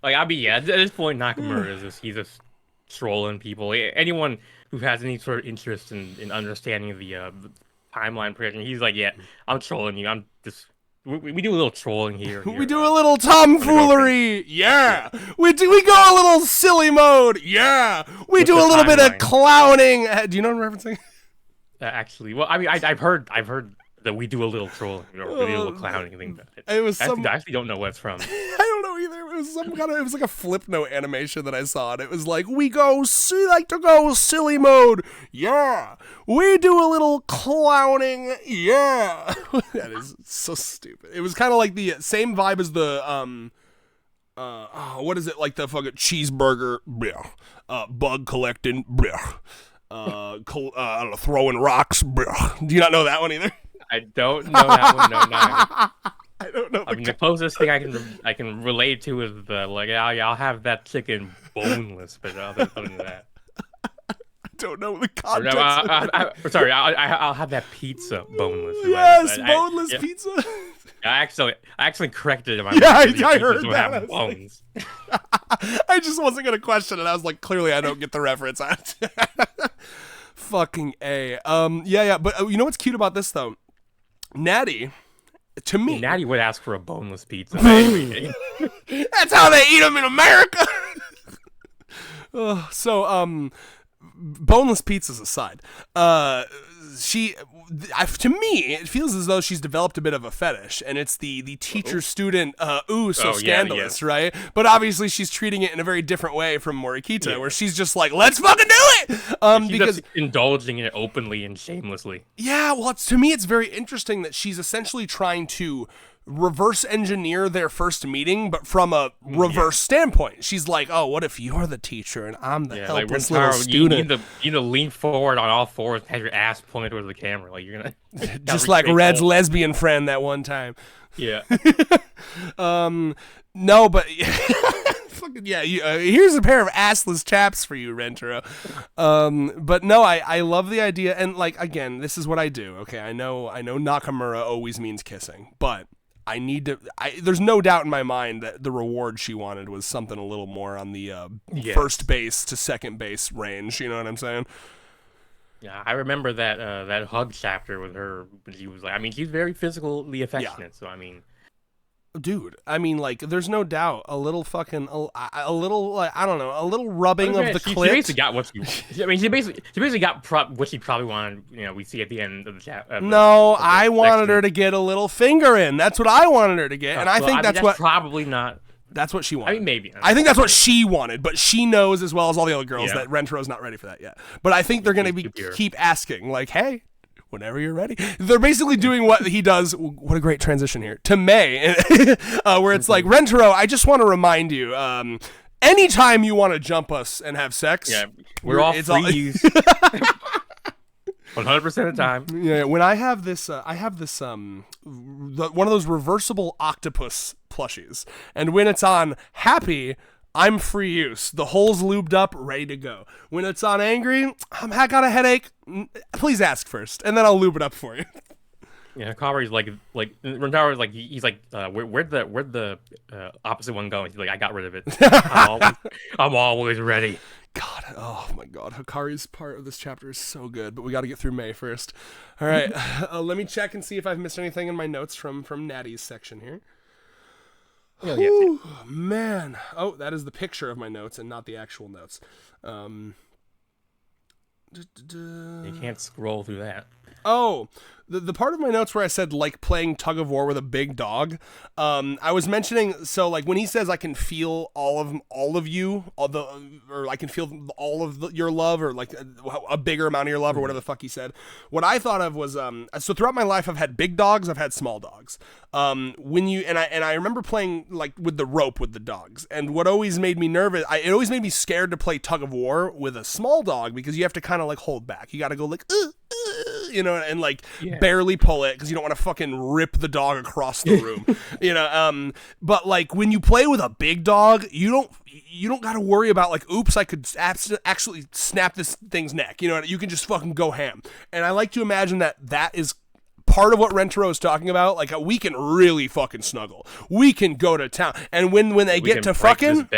Like, I mean, at this point, Nakamura he's just trolling people. Anyone who has any sort of interest in understanding the timeline progression, he's like, yeah, I'm trolling you. I'm just we do a little trolling here. We do a little tomfoolery. Yeah. We go a little silly mode. Yeah. We do a little bit of clowning. Do you know what I'm referencing? Actually, well, I mean, I've heard that we do a little trolling or we do a little clowning thing. It was I actually don't know what it's from. I don't know either. It was it was like a flip note animation that I saw, and it was like, we like to go silly mode. Yeah. We do a little clowning. Yeah. That is so stupid. It was kind of like the same vibe as the what is it, like the fucking cheeseburger, bug collecting, I don't know, throwing rocks. Do you not know that one either? I don't know that one. No. I don't know. I mean, the closest thing I can relate to is the like, I'll have that chicken boneless, but other than that, I don't know the context. Sorry, I'll have that pizza boneless. Yes, boneless pizza. I actually corrected him. I heard that. Bones. I just wasn't gonna question it. I was like, clearly I don't get the reference. Fucking A. But you know what's cute about this though? Natty, to me, Natty would ask for a boneless pizza. That's how they eat them in America. Boneless pizzas aside, to me, it feels as though she's developed a bit of a fetish, and it's the teacher-student, scandalous, right? But obviously she's treating it in a very different way from Morikita, where she's just like, let's fucking do it! Because indulging in it openly and shamelessly. Yeah, well, to me, it's very interesting that she's essentially trying to reverse engineer their first meeting, but from a reverse standpoint. She's like, oh, what if you're the teacher and I'm the helpless little student? You need to lean forward on all fours and have your ass pointed towards the camera. Like, you're gonna just like Red's lesbian friend that one time. Yeah. No, but fucking yeah. Here's a pair of assless chaps for you, Rentaro. But no, I love the idea, and like, again, this is what I do. Okay, I know Nakamura always means kissing, but there's no doubt in my mind that the reward she wanted was something a little more on the first base to second base range. You know what I'm saying? Yeah, I remember that hug chapter with her. She was like, I mean, she's very physically affectionate. Yeah. So I mean, dude, I mean, like, there's no doubt a little fucking a little like, I don't know, a little rubbing of the clit. She basically got what she basically got what she probably wanted. You know, we see at the end of the chapter. No, I wanted her to get a little finger in. That's what I wanted her to get, and I think that's what probably not. That's what she wanted. I mean, maybe. I think that's what she wanted, but she knows as well as all the other girls that Rentaro's not ready for that yet. But I think they're going to keep asking, like, hey, whenever you're ready. They're basically doing what he does. What a great transition here to May, where it's like, Rentaro, I just want to remind you, anytime you want to jump us and have sex, we're all free. 100% of the time. Yeah, when I have this one of those reversible octopus plushies, and when it's on happy, I'm free use. The hole's lubed up, ready to go. When it's on angry, I got a headache. Please ask first, and then I'll lube it up for you. Yeah, Hikari's like Rentaro's like he's like where'd the opposite one go? He's like, I got rid of it. I'm always ready. God, oh my God, Hikari's part of this chapter is so good, but we got to get through May first. All right, let me check and see if I've missed anything in my notes from Natty's section here. Oh, man. Oh, that is the picture of my notes and not the actual notes. You can't scroll through that. Oh, the part of my notes where I said like playing tug of war with a big dog, I was mentioning, so like when he says I can feel all of you, or I can feel all of your love, or like a bigger amount of your love, or whatever the fuck he said. What I thought of was so throughout my life I've had big dogs, I've had small dogs. When you and I remember playing like with the rope with the dogs, and what always made me nervous, it always made me scared to play tug of war with a small dog because you have to kind of like hold back. You got to go like you know, and like barely pull it because you don't want to fucking rip the dog across the room, you know. But like when you play with a big dog, you don't got to worry about like, oops, I could actually snap this thing's neck. You know, you can just fucking go ham. And I like to imagine that is part of what Rentaro is talking about. Like we can really fucking snuggle. We can go to town. And when they get to fucking,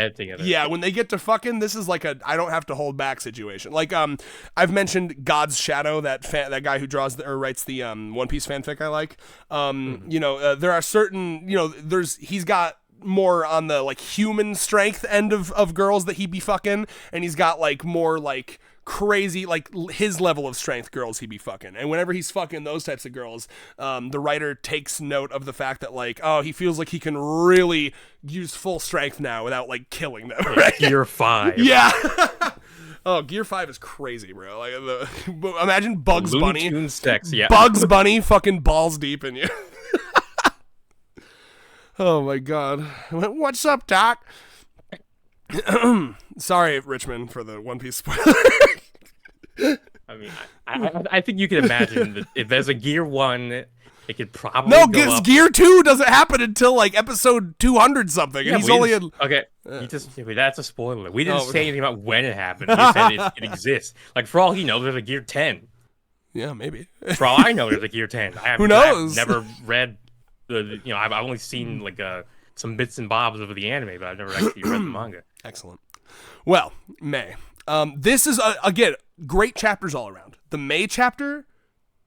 yeah, when they get to fucking, this is like a I don't have to hold back situation. Like I've mentioned God's Shadow, that guy who draws or writes the One Piece fanfic I like. You know, there are certain, you know, he's got more on the like human strength end of girls that he be fucking, and he's got like more like crazy, like his level of strength girls he be fucking. And whenever he's fucking those types of girls, the writer takes note of the fact that like, oh, he feels like he can really use full strength now without like killing them. Right? Gear 5. Yeah. Oh, Gear 5 is crazy, bro. Like imagine Bugs Bunny. Looney Tunes yeah. Bugs Bunny fucking balls deep in you. Oh my God. What's up, Doc? Sorry, Richmond, for the One Piece spoiler. I mean, I think you can imagine that if there's a Gear 1, it could probably go up. Gear 2 doesn't happen until like episode 200 something, and he's only in. Okay, that's a spoiler. We didn't say anything about when it happened. We said it exists. Like for all he knows, there's a Gear 10. Yeah, maybe. For all I know, there's a Gear 10. Who knows? I've never read I've only seen like some bits and bobs of the anime, but I've never actually read the manga. Excellent. Well, May. This is, again, great chapters all around. The May chapter,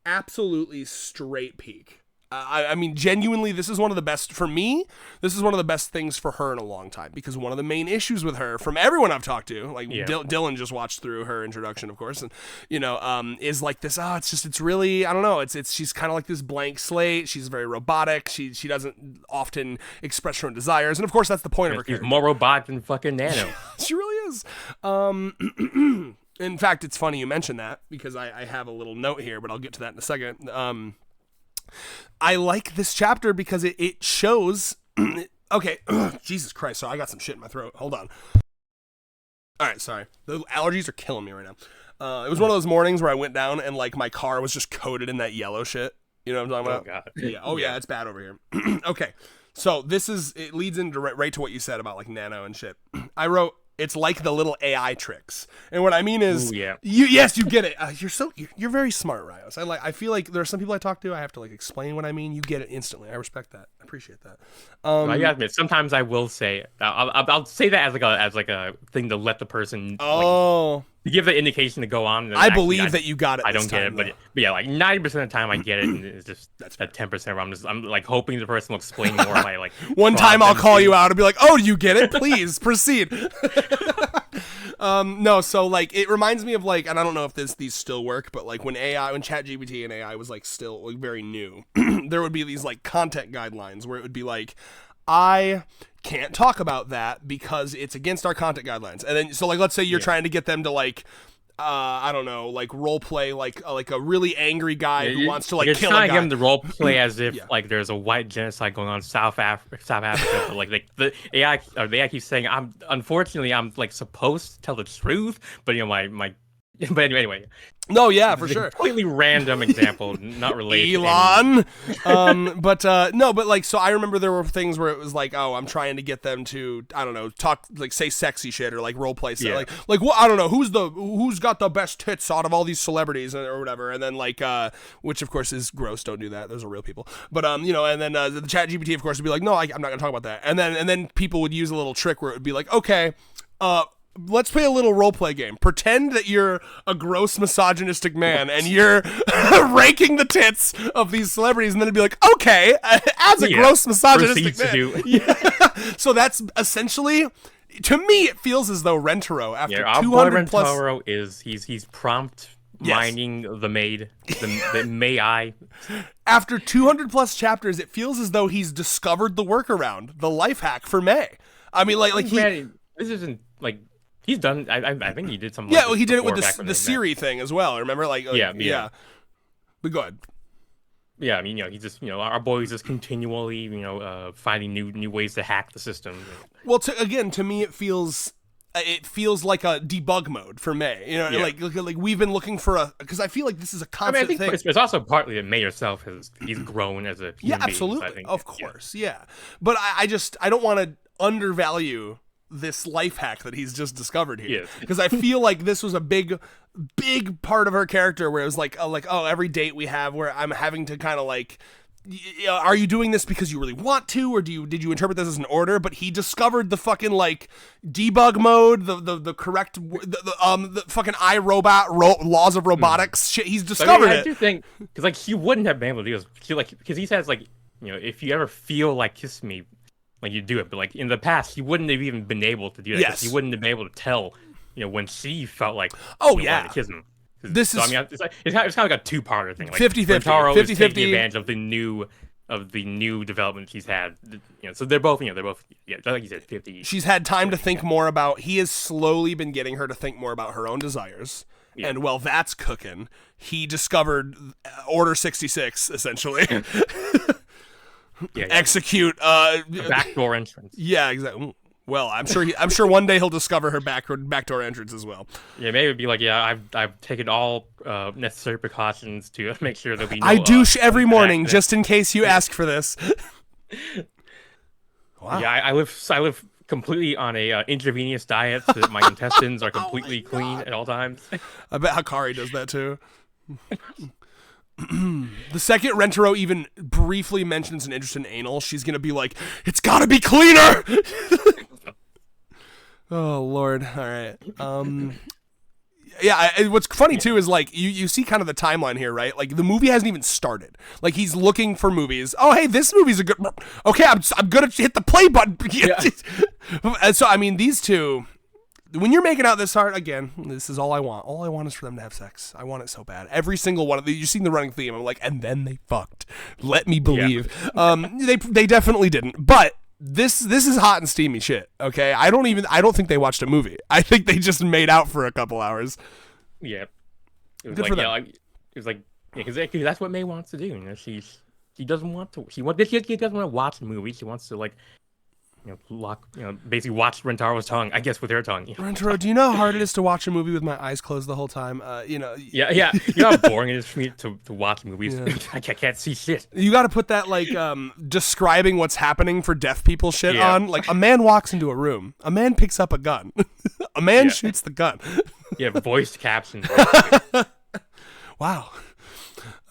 absolutely straight peak. I mean, genuinely, this is one of the best, for me, this is one of the best things for her in a long time, because one of the main issues with her, from everyone I've talked to, like Dylan just watched through her introduction, of course, and, you know, is like this, it's really, I don't know, she's kind of like this blank slate, she's very robotic, she doesn't often express her own desires, and of course, that's the point of her character. She's more robot than fucking Nano. She really is. In fact, it's funny you mention that, because I have a little note here, but I'll get to that in a second. I like this chapter because it shows. Okay, Jesus Christ! So I got some shit in my throat. Hold on. All right, sorry. The allergies are killing me right now. It was one of those mornings where I went down and like my car was just coated in that yellow shit. You know what I'm talking about? God. Yeah. Oh yeah, it's bad over here. Okay, so it leads into right to what you said about like Nano and shit. I wrote, it's like the little AI tricks, and what I mean is, you get it. You're very smart, Rios. I feel like there are some people I talk to, I have to like explain what I mean. You get it instantly. I respect that. I appreciate that. I gotta admit, sometimes I will say, I'll say that as like a thing to let the person. To give the indication to go on. I believe that you got it. I don't get it, but yeah, like 90% of the time I get it, and it's just that 10% where I'm like hoping the person will explain more of my like. One time I'll call you out and be like, "Oh, you get it? Please proceed." No, so like it reminds me of like, and I don't know if these still work, but like when ChatGPT and AI was like still like very new, there would be these like content guidelines where it would be like, I can't talk about that because it's against our content guidelines. And then, so like, let's say you're trying to get them to like, I don't know, like role play like a really angry guy who wants to like kill a guy. You're trying to get him to role play as if like there's a white genocide going on in South Africa, but like the AI keeps saying I'm like supposed to tell the truth, but you know my But anyway, No, yeah, for this is a sure. completely random example, not related. to Elon. But no, but like, so I remember there were things where it was like, oh, I'm trying to get them to, I don't know, talk, like say sexy shit or like role play stuff. Yeah. Like what, I don't know, who's got the best tits out of all these celebrities or whatever. And then like, which of course is gross. Don't do that. Those are real people. But, you know, and then the chat GPT of course would be like, no, I'm not gonna talk about that. And then people would use a little trick where it would be like, okay, let's play a little role play game. Pretend that you're a gross misogynistic man and you're ranking the tits of these celebrities, and then it'd be like, okay, as a gross misogynistic man. Yeah. So that's essentially, to me, it feels as though Rentaro, after our 200 boy plus, Rentaro he's prompt mining the maid, the may I. After 200 plus chapters, it feels as though he's discovered the workaround, the life hack for May. I mean, like this isn't like. He's done. I think he did something. Yeah, well, he did it with the Siri thing as well. Remember, like, yeah. But go ahead. Yeah, I mean, you know, he's just, you know, our boy's just continually, you know, finding new ways to hack the system. Well, to me, it feels like a debug mode for May. You know, like we've been looking for because I feel like this is a constant thing. It's also partly that May herself he's grown as a human absolutely, being, of course, yeah. But I don't want to undervalue this life hack that he's just discovered here, because I feel like this was a big part of her character where it was like oh, every date we have where I'm having to kind of like, are you doing this because you really want to, or did you interpret this as an order? But he discovered the fucking like debug mode, the correct the fucking iRobot laws of robotics shit. He's discovered it. I do think because like he wouldn't have been able to do this because he says like, you know, if you ever feel like kiss me, like you do it, but like in the past, he wouldn't have even been able to do that. Yes, he wouldn't have been able to tell, you know, when she felt like, wanted to kiss him. This is, I mean, it's kind of like a two-parter thing. Like 50-50. Rentaro is taking advantage of the new development he's had. You know, so they're both, like you said, 50. She's had time to think more about. He has slowly been getting her to think more about her own desires. Yeah. And while that's cooking, he discovered Order 66 essentially. Execute a backdoor entrance. Yeah, exactly. Well, I'm sure one day he'll discover her backdoor entrance as well. Yeah, maybe it'd be like, I've taken all necessary precautions to make sure there'll be no, I douche every morning just in case you ask for this. Wow. Yeah, I live completely on a intravenous diet so that my intestines are completely clean at all times. I bet Hakari does that too. The second Rentaro even briefly mentions an interest in anal, she's gonna be like, it's gotta be cleaner. Oh Lord. All right. Yeah, what's funny too is like you see kind of the timeline here, right? Like the movie hasn't even started. Like he's looking for movies. Oh, hey, this movie's a good. Okay, I'm gonna hit the play button. Yeah. And so I mean, these two, when you're making out this hard, again, this is all I want. All I want is for them to have sex. I want it so bad. Every single one of these, you've seen the running theme. I'm like, and then they fucked. Let me believe. Yeah. They definitely didn't. But this is hot and steamy shit. Okay, I don't think they watched a movie. I think they just made out for a couple hours. Yeah, it was good for them. It was like because that's what May wants to do. You know, she doesn't want to. She doesn't want to watch a movie. She wants to like. Basically watch Rentaro's tongue, I guess, with her tongue. Rentaro, do you know how hard it is to watch a movie with my eyes closed the whole time? Yeah. You know how boring it is for me to watch movies? Yeah. I can't see shit. You got to put that, like, describing what's happening for deaf people shit on. Like, a man walks into a room. A man picks up a gun. A man shoots the gun. Yeah, voiced captions. Wow.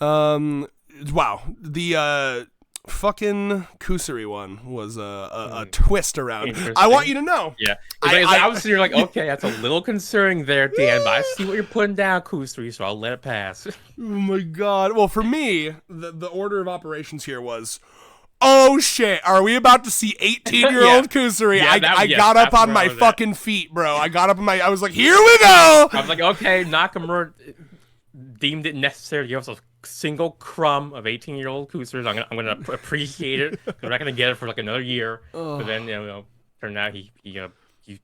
Wow. The, fucking Kusari one was a twist around. I want you to know. Yeah, I was sitting here like, okay, that's a little concerning there, Dan, but I see what you're putting down, Kusari, so I'll let it pass. Oh my god. Well, for me, the order of operations here was, oh shit, are we about to see 18-year-old Kusari? Yeah, I got up on my fucking feet, bro. I was like, here we go. I was like, okay, Nakamura deemed it necessary to give us a single crumb of 18-year-old Kusari. I'm gonna appreciate it because we're not gonna get it for like another year. But then turned out he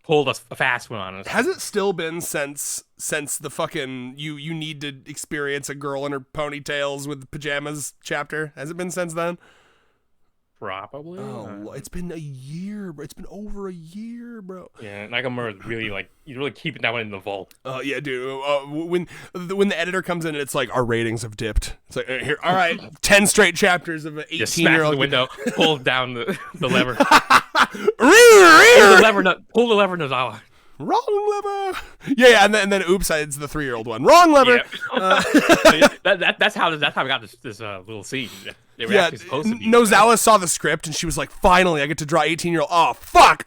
pulled a fast one on us. Has it still been since the fucking you need to experience a girl in her ponytails with pajamas chapter? Has it been since then? Probably. Oh, it's been a year, bro. It's been over a year, bro. Yeah, Nakamura is really he's really keeping that one in the vault. Yeah, dude. When the editor comes in, it's like our ratings have dipped. It's like here, all right, 10 straight chapters of an 18-year-old. The window, pull down the lever. Pull the lever, Nozawa. Wrong lever. Yeah, and then oops, it's the 3-year-old one. Wrong lever. Yeah. That's how we got this little scene. They were actually supposed to be. Nozawa saw the script and she was like, "Finally, I get to draw 18-year-old." Oh fuck.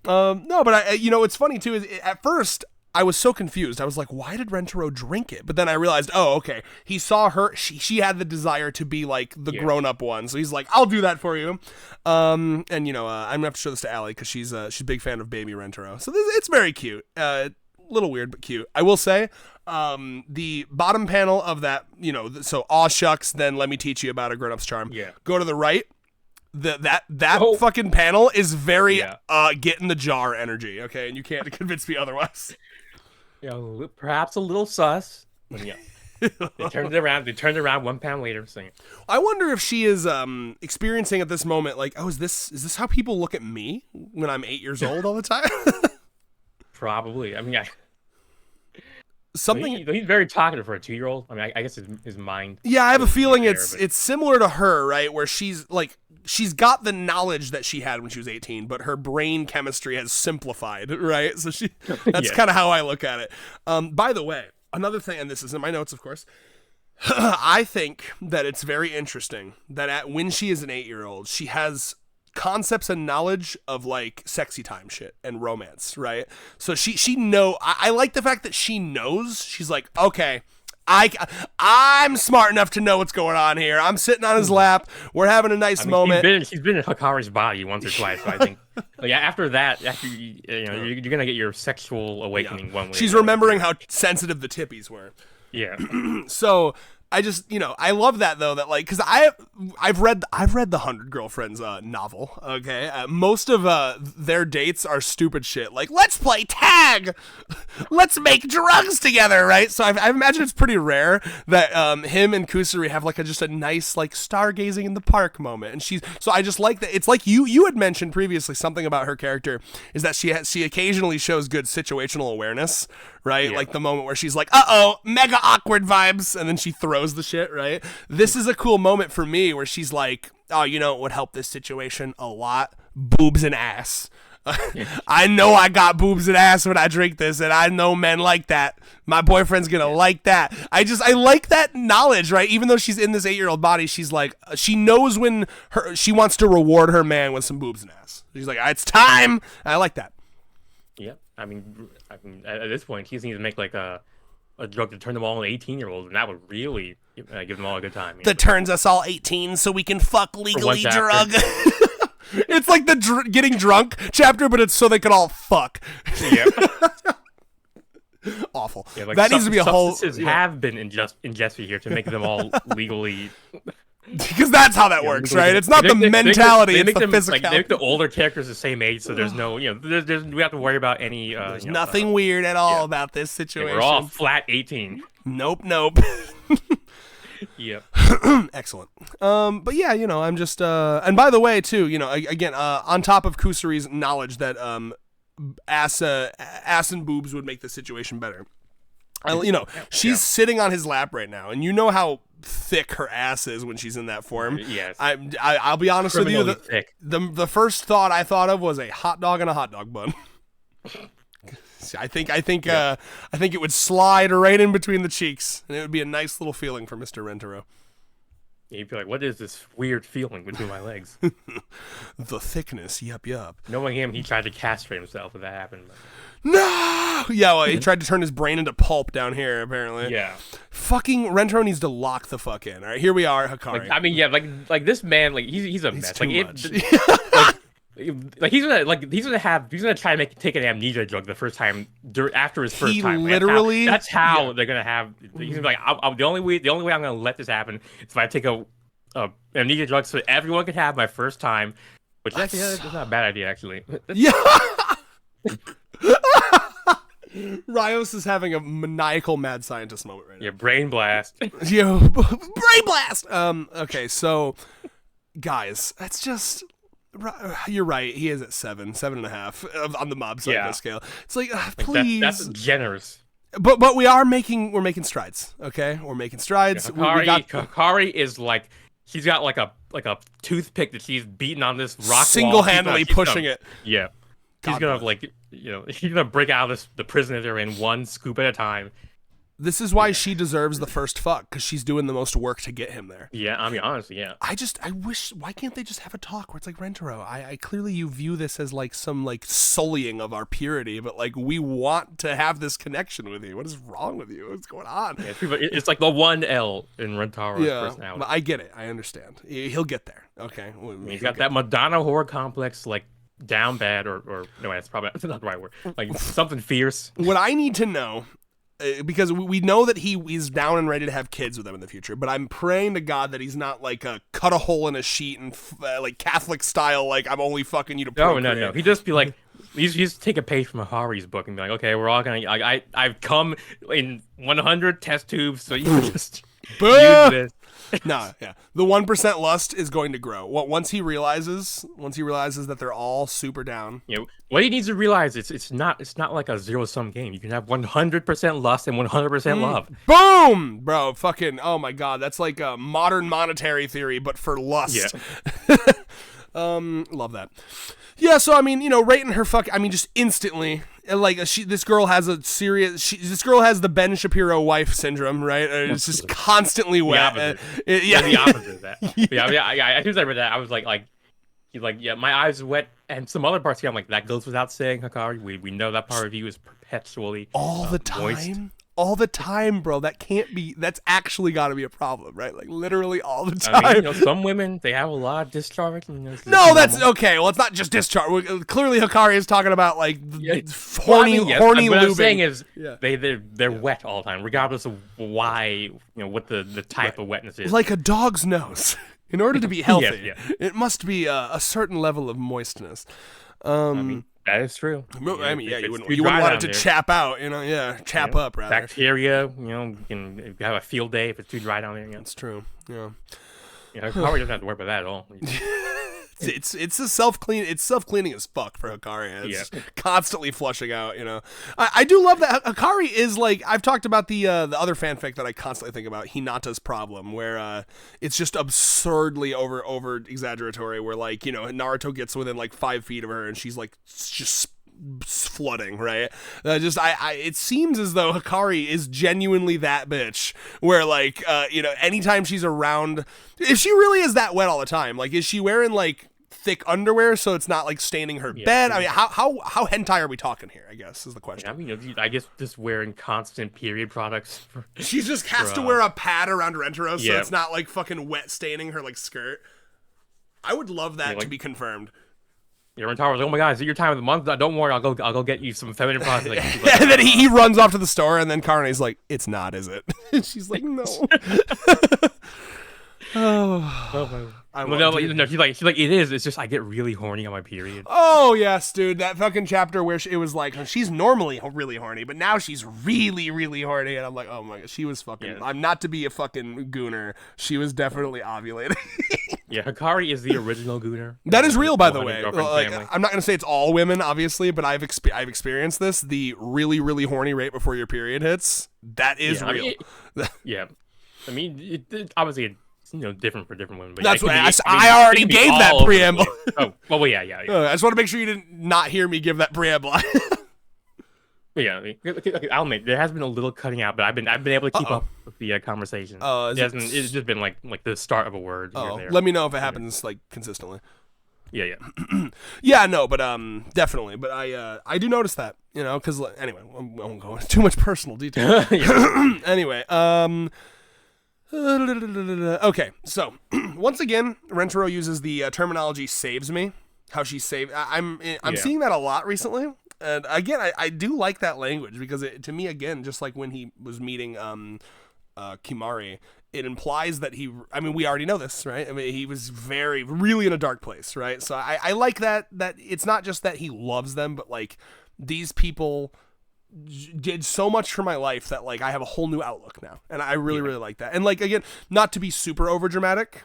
No, but it's funny too. Is at first I was so confused. I was like, "Why did Rentaro drink it?" But then I realized, oh, okay. He saw her. She had the desire to be like the grown-up one, so he's like, "I'll do that for you." And I'm gonna have to show this to Allie because she's a big fan of Baby Rentaro. So it's very cute. Little weird but cute. I will say, the bottom panel of that, so aw shucks, then let me teach you about a grown-up's charm. Yeah. Go to the right. That fucking panel is very get in the jar energy. Okay, and you can't convince me otherwise. Perhaps a little sus. Yeah. They turned it around one pound later. Saying, I wonder if she is experiencing at this moment like, oh, is this how people look at me when I'm 8 years old all the time? Probably. I mean, something. He's very talkative for a 2-year-old. I mean, I guess his mind. Yeah, I have a feeling it's similar to her, right? Where she's got the knowledge that she had when she was 18, but her brain chemistry has simplified, right? So that's kind of how I look at it. By the way, another thing, and this is in my notes, of course. I think that it's very interesting that when she is an 8-year-old, she has concepts and knowledge of like sexy time shit and romance, right? So she I like the fact that she knows. She's like, okay, I'm smart enough to know what's going on here. I'm sitting on his lap. We're having a nice moment. She's been in Hikari's body once or twice. So I think after you're gonna get your sexual awakening one way. She's remembering how sensitive the tippies were. Yeah. So I just, I love that though, that like, cause I've read the 100 Girlfriends novel. Okay. Most of their dates are stupid shit. Like, let's play tag. Let's make drugs together. Right. So I imagine it's pretty rare that him and Kusari have like just a nice like stargazing in the park moment. And so I just like that. It's like you had mentioned previously something about her character is that she occasionally shows good situational awareness. Right? Yeah. Like the moment where she's like, uh-oh, mega awkward vibes. And then she throws the shit, right? This is a cool moment for me where she's like, oh, you know what would help this situation a lot? Boobs and ass. I know I got boobs and ass when I drink this, and I know men like that. My boyfriend's gonna like that. I like that knowledge, right? Even though she's in this 8-year-old body, she's like, she knows when she wants to reward her man with some boobs and ass. She's like, it's time. I like that. Yeah. I mean, at this point, he just needs to make like a drug to turn them all into 18-year-olds, and that would really give them all a good time. That turns us all 18 so we can fuck legally drug. It's like the getting drunk chapter, but it's so they can all fuck. Yeah. Awful. Yeah, like that needs to be a whole. Have been ingested here to make them all legally. Because that's how that works, right? It's not the mentality, it's the physicality. Like, they make the older characters the same age, so there's no, we have to worry about any. There's nothing weird at all about this situation. We're all flat 18. Nope. Yep. Excellent. But yeah, I'm just. And by the way, too, again, on top of Kusari's knowledge that ass and boobs would make the situation better. She's sitting on his lap right now, and you know how thick her ass is when she's in that form. Yes. I'll be honest with you. The first thought I thought of was a hot dog and a hot dog bun. I think it would slide right in between the cheeks, and it would be a nice little feeling for Mr. Rentaro. Yeah, you'd be like, what is this weird feeling between my legs? The thickness, yup. Knowing him, he tried to castrate himself if that happened. No! Yeah, well, he tried to turn his brain into pulp down here, apparently. Yeah. Fucking Rentaro needs to lock the fuck in. All right, here we are, Hikari. Like this man, like he's a mess. Too much. He's gonna try to take an amnesia drug the first time after his first time. Literally. That's how they're gonna have. He's gonna be like, the only way I'm gonna let this happen is if I take a amnesia drug so everyone can have my first time. Which actually is not a bad idea, actually. Yeah. Rios is having a maniacal mad scientist moment right now. Yeah, brain blast. Brain blast. Okay, so guys, that's just. You're right. He is at 7.5 on the mob psycho scale. It's like, please. That's generous. But we're making strides. Okay, we're making strides. Hikari is like, she's got like a toothpick that she's beating on this rock single-handedly pushing it. Yeah, she's gonna she's gonna break out of the prison that they're in one scoop at a time. This is why she deserves the first fuck, because she's doing the most work to get him there. Yeah, I mean, honestly, yeah. I wish, why can't they just have a talk where it's like, Rentaro, I clearly you view this as like some like sullying of our purity, but like we want to have this connection with you. What is wrong with you? What's going on? Yeah, it's like the one L in Rentaro's personality. I get it. I understand. He'll get there. Okay. He's got that Madonna horror complex, like down bad, or no, that's not the right word. Like something fierce. What I need to know, because we know that he's down and ready to have kids with them in the future, but I'm praying to God that he's not like cut a hole in a sheet and like Catholic style, like I'm only fucking you to procreate. No. He'd just be like, he's take a page from Hikari's book and be like, okay, we're all gonna, I've come in 100 test tubes, so you can just use this. No, yeah. The 1% lust is going to grow. Once he realizes that they're all super down. You know, what he needs to realize it's not like a zero-sum game. You can have 100% lust and 100% love. Boom, bro. Fucking, oh my God, that's like a modern monetary theory, but for lust. Yeah. Love that. Yeah, so I mean, rating her just instantly. Like this girl has this girl has the Ben Shapiro wife syndrome, right? It's just constantly wet. The opposite of that. As soon as I read that, I was like, he's like, yeah, my eyes are wet, and some other parts here, I'm like, that goes without saying, Hikari. We know that part of you is perpetually all the time. Moist. All the time, bro. That can't be. That's actually got to be a problem, right? Like literally all the time. I mean, some women, they have a lot of discharge. No, that's okay. Well, it's not just discharge. Clearly, Hikari is talking about like horny lubing. What I'm saying is they're wet all the time, regardless of why. What the type of wetness is. Like a dog's nose. In order to be healthy, it must be a certain level of moistness. I mean, that is true. I mean, you wouldn't want it to chap out, chap up, rather. Bacteria, you can have a field day if it's too dry down there. That's true, yeah. Hikari doesn't have to worry about that at all. It's a self-cleaning as fuck for Hikari. It's constantly flushing out, I do love that Hikari is like, I've talked about the other fanfic that I constantly think about, Hinata's Problem, where it's just absurdly over exaggeratory, where like, Naruto gets within like 5 feet of her and she's like just flooding, right? It seems as though Hikari is genuinely that bitch, where like anytime she's around, if she really is that wet all the time, like is she wearing like thick underwear so it's not like staining her bed? I mean, how hentai are we talking here, I guess is the question. I mean, I guess just wearing constant period products. She just has to wear a pad around Rentaro so it's not like fucking wet staining her like skirt. I would love that to be confirmed. Rentaro was like, oh my God, is it your time of the month? Don't worry, I'll go get you some feminine products. And then he runs off to the store, and then Karene's like, it's not, is it? And she's like, no. She's like, it is. It's just I get really horny on my period. Oh yes, dude, that fucking chapter where it was like she's normally really horny, but now she's really, really horny, and I'm like, oh my God, she was fucking. I'm not to be a fucking gooner. She was definitely ovulating. Yeah, Hikari is the original gooner. That is real, by the way. Like, I'm not gonna say it's all women, obviously, but I've experienced this. The really, really horny rate before your period hits. That is real. I mean, it obviously. Different for different women. But that's what I already gave that preamble. Oh, well, yeah. I just want to make sure you didn't not hear me give that preamble. Yeah, I'll admit there has been a little cutting out, but I've been able to keep up with the conversation. It's just been like the start of a word. Here and there. Let me know if it happens like consistently. Yeah. Yeah, no, but definitely. But I do notice that, because anyway, I won't go into too much personal detail. Anyway, okay, so once again, Rentaro uses the terminology "saves me." How she saved. I'm seeing that a lot recently, and again, I do like that language because to me, again, just like when he was meeting Kimari, it implies that we already know this, right? I mean, he was really in a dark place, right? So I like that it's not just that he loves them, but like these people did so much for my life that like I have a whole new outlook now, and I really like that. And like again, not to be super over dramatic,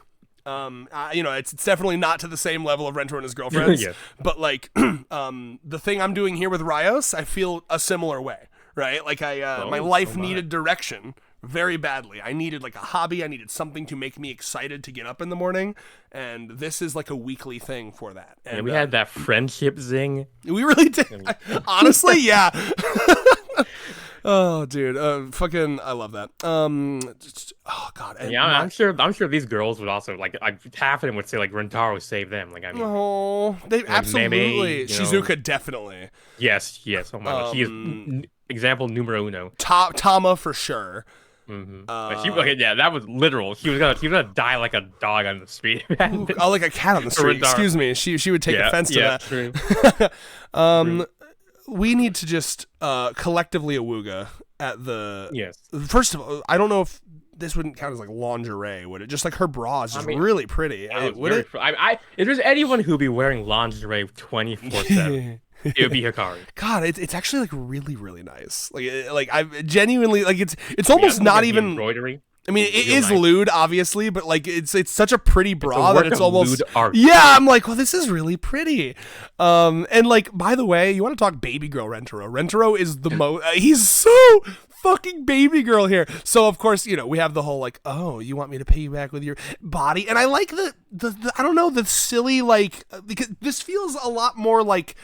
It's definitely not to the same level of Rentaro and his girlfriends. Yes. But like, the thing I'm doing here with Rios, I feel a similar way, right? Like my life needed direction very badly. I needed like a hobby. I needed something to make me excited to get up in the morning, and this is like a weekly thing for that. And yeah, we had that friendship zing. We really did. Honestly, yeah. Oh, dude, I love that. Oh God. And yeah, I'm sure these girls would also like. Half of them would say like Rentaro saved them. Like I mean, oh, they like, absolutely. Meme, Shizuka definitely. Yes. Oh my god, she is example numero uno. Tama for sure. Mm-hmm. Yeah, that was literal. She was gonna die like a dog on the street. Like a cat on the street. Excuse me. She would take offense to that. True. True. We need to just collectively awooga at the. Yes. First of all, I don't know if this wouldn't count as like lingerie, would it? Just like her bra is just really pretty. Would it? If there's anyone who'd be wearing lingerie 24/7. It would be Hikari. God, it's actually like really, really nice. Like I genuinely like it's almost not even embroidery. I mean, it is lewd, obviously, but like it's such a pretty bra that it's almost art. Yeah. I'm like, well, this is really pretty. And like, by the way, you want to talk baby girl Rentaro? Rentaro is the most. He's so fucking baby girl here. So of course, we have the whole like, oh, you want me to pay you back with your body, and I like the I don't know, the silly like, because this feels a lot more like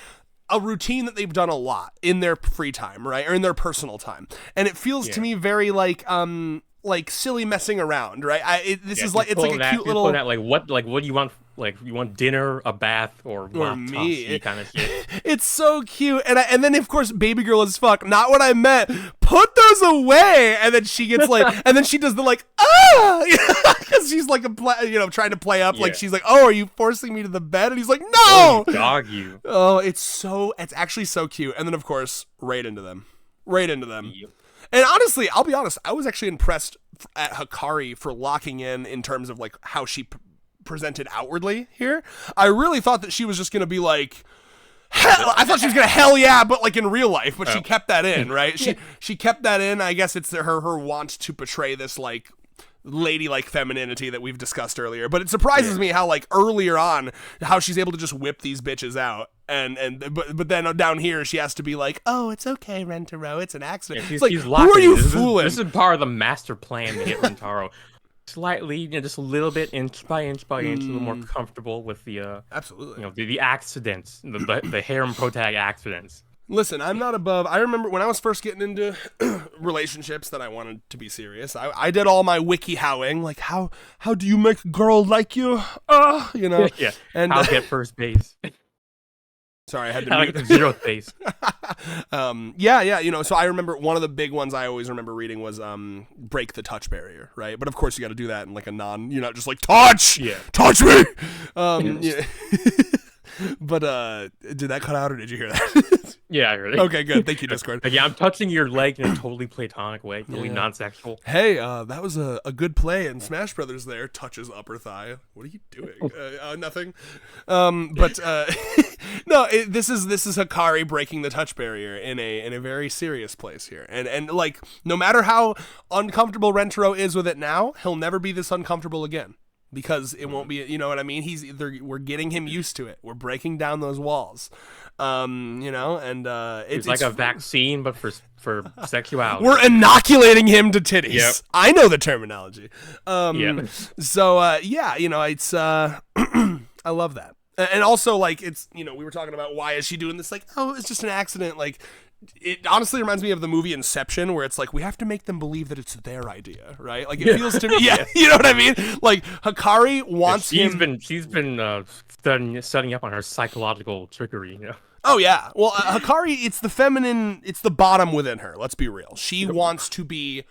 a routine that they've done a lot in their free time, right? Or in their personal time. And it feels to me very like silly messing around, right? This is like, it's like a cute little like what do you want? Like you want dinner, a bath, or me kind of shit. It's so cute, and then of course baby girl as fuck. Not what I meant. Put those away. And then she gets like, and then she does the like because she's like trying to play up like she's like, oh, are you forcing me to the bed? And he's like, no, dog you. Oh, it's actually so cute. And then of course right into them. Yep. And honestly, I'll be honest, I was actually impressed at Hikari for locking in terms of like how she presented outwardly here. I really thought that she was just gonna be like, I thought she was gonna hell yeah, but like in real life. But she kept that in, right? She kept that in. I guess it's her want to portray this like ladylike femininity that we've discussed earlier. But it surprises me how like earlier on how she's able to just whip these bitches out. But then down here she has to be like, oh, it's okay, Rentaro, it's an accident. Yeah, it's like, who are you fooling? This is part of the master plan to get Rentaro slightly, just a little bit, inch by inch, a little more comfortable with the absolutely, the accidents, the harem protag accidents. Listen, I'm not above. I remember when I was first getting into relationships that I wanted to be serious. I did all my wiki howing, like how do you make a girl like you? Yeah. And I'll get first base. Sorry, I had to mute. Zero face. Yeah. So I remember one of the big ones I always remember reading was break the touch barrier, right? But of course you got to do that in like a you're not just like touch me. Yeah. But did that cut out or did you hear that? Yeah, I heard it. Okay, good. Thank you, Discord. Like, yeah, I'm touching your leg in a totally platonic way, totally non-sexual. Hey, that was a good play in Smash Brothers there. Touches upper thigh. What are you doing? Nothing. But no, this is Hikari breaking the touch barrier in a very serious place here. And like, no matter how uncomfortable Rentaro is with it now, he'll never be this uncomfortable again. Because it won't be, you know what I mean? We're getting him used to it. We're breaking down those walls, and it's like a vaccine, but for sexuality. We're inoculating him to titties. Yep. I know the terminology. So it's I love that, and also like it's we were talking about why is she doing this? Like, oh, it's just an accident. Like, it honestly reminds me of the movie Inception, where it's like we have to make them believe that it's their idea, right? Like it feels to me, you know what I mean? Like Hikari wants him. She's been studying up on her psychological trickery. Oh yeah, well Hikari, it's the feminine, it's the bottom within her. Let's be real. She wants to be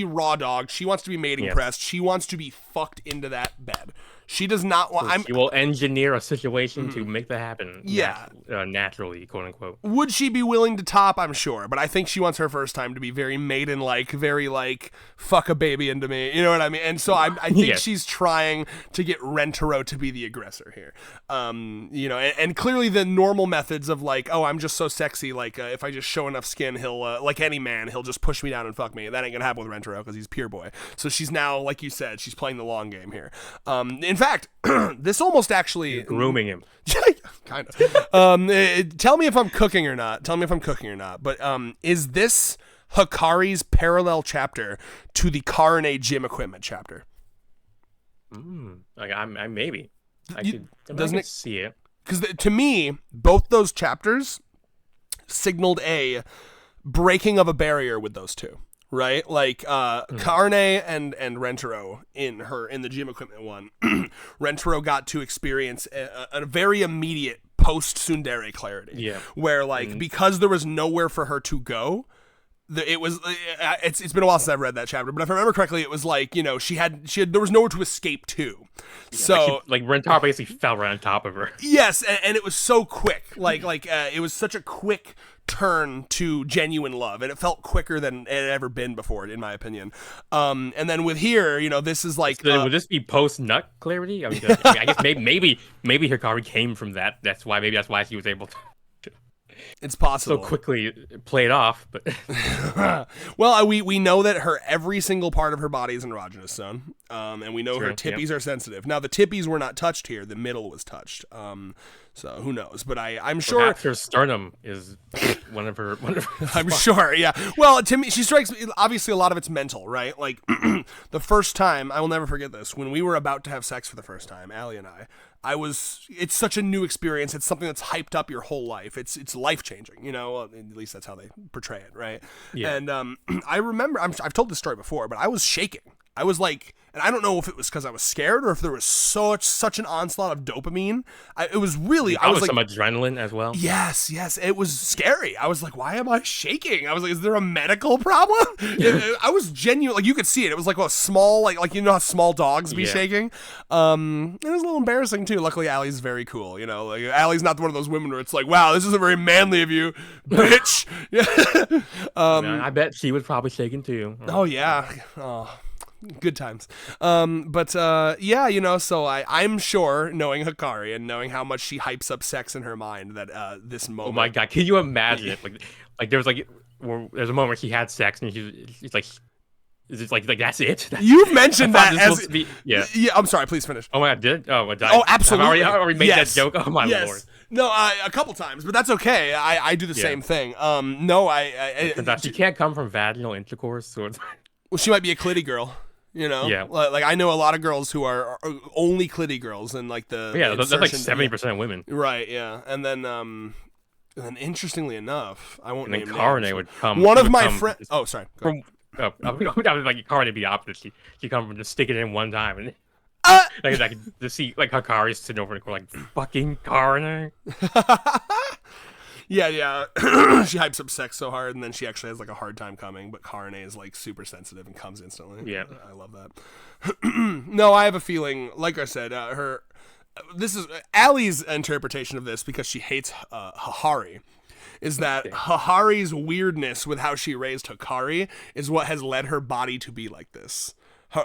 raw dog. She wants to be mating pressed. She wants to be fucked into that bed. She does not want. So she will engineer a situation to make that happen. Yeah. Naturally, quote unquote. Would she be willing to top? I'm sure, but I think she wants her first time to be very maiden-like, very like fuck a baby into me. You know what I mean? And so I think she's trying to get Rentaro to be the aggressor here. You know, and clearly the normal methods of like, oh, I'm just so sexy. Like if I just show enough skin, he'll like any man, he'll just push me down and fuck me. That ain't gonna happen with Rentaro because he's pure boy. So she's now, like you said, she's playing the long game here. In fact, this almost actually You're grooming him. kind of. Tell me if I'm cooking or not. But is this Hikari's parallel chapter to the Karane gym equipment chapter? Like I maybe. Doesn't it see it? Because to me, both those chapters signaled a breaking of a barrier with those two. Right, like Karane and Rentaro in the gym equipment one, Rentaro got to experience a very immediate post tsundere clarity. Yeah, where like because there was nowhere for her to go, it's been a while since I've read that chapter, but if I remember correctly, it was like, you know, she had there was nowhere to escape to. Yeah, so like Rentaro basically fell right on top of her. Yes, and it was so quick, like it was such a quick turn to genuine love, and it felt quicker than it had ever been before, in my opinion. And then with here, you know, this is like would this be post nut clarity? I mean, I guess maybe Hikari came from that. That's why she was able to. It's possible. So quickly played off, but well, we know that every single part of her body is an erogenous zone, and we know her tippies are sensitive. Now the tippies were not touched here; the middle was touched. So who knows? But I'm sure perhaps her sternum is one of her. I'm sure, yeah. Well, to me, she strikes me. Obviously, a lot of it's mental, right? Like the first time, I will never forget this. When we were about to have sex for the first time, Allie and I. It's such a new experience. It's something that's hyped up your whole life. It's life changing, you know. At least that's how they portray it, right? Yeah. And I remember I've told this story before, but I was shaking. I was like, and I don't know if it was because I was scared or if there was such an onslaught of dopamine. It was really, I was like, some adrenaline as well. Yes, it was scary. I was like, why am I shaking? I was like, is there a medical problem? I was genuine, like you could see it. It was like a small, like you know how small dogs be shaking. It was a little embarrassing too. Luckily, Allie's very cool. You know, like Allie's not one of those women where it's like, wow, this isn't very manly of you, bitch. I bet she was probably shaking too. Oh yeah. Oh. Good times. Yeah, you know, so I'm sure, knowing Hikari and knowing how much she hypes up sex in her mind, that this moment. Oh my god, can you imagine it? Like there's there's a moment where she had sex and she's like, is it like that's it? You've mentioned that as yeah. I'm sorry. Please finish. Oh my god, did oh absolutely. I've already made that joke. Oh my lord. No, a couple times, but that's okay. I do the same thing. No, she can't come from vaginal intercourse, so well, she might be a clitty girl. You know, like I know a lot of girls who are only clitty girls, and like that's like 70% of women, right? Yeah, and then interestingly enough, I won't. And then Karane would come. One of my friends. Oh, sorry. Like Karane be opposite. She come from just stick it in one time and. Like to see like Hikari's sitting over and go like fucking Karane. Yeah. She hypes up sex so hard, and then she actually has like a hard time coming. But Karane is like super sensitive and comes instantly. Yeah, I love that. No, I have a feeling. Like I said, this is Allie's interpretation of this because she hates Hikari. Is that Hikari's weirdness with how she raised Hikari is what has led her body to be like this. She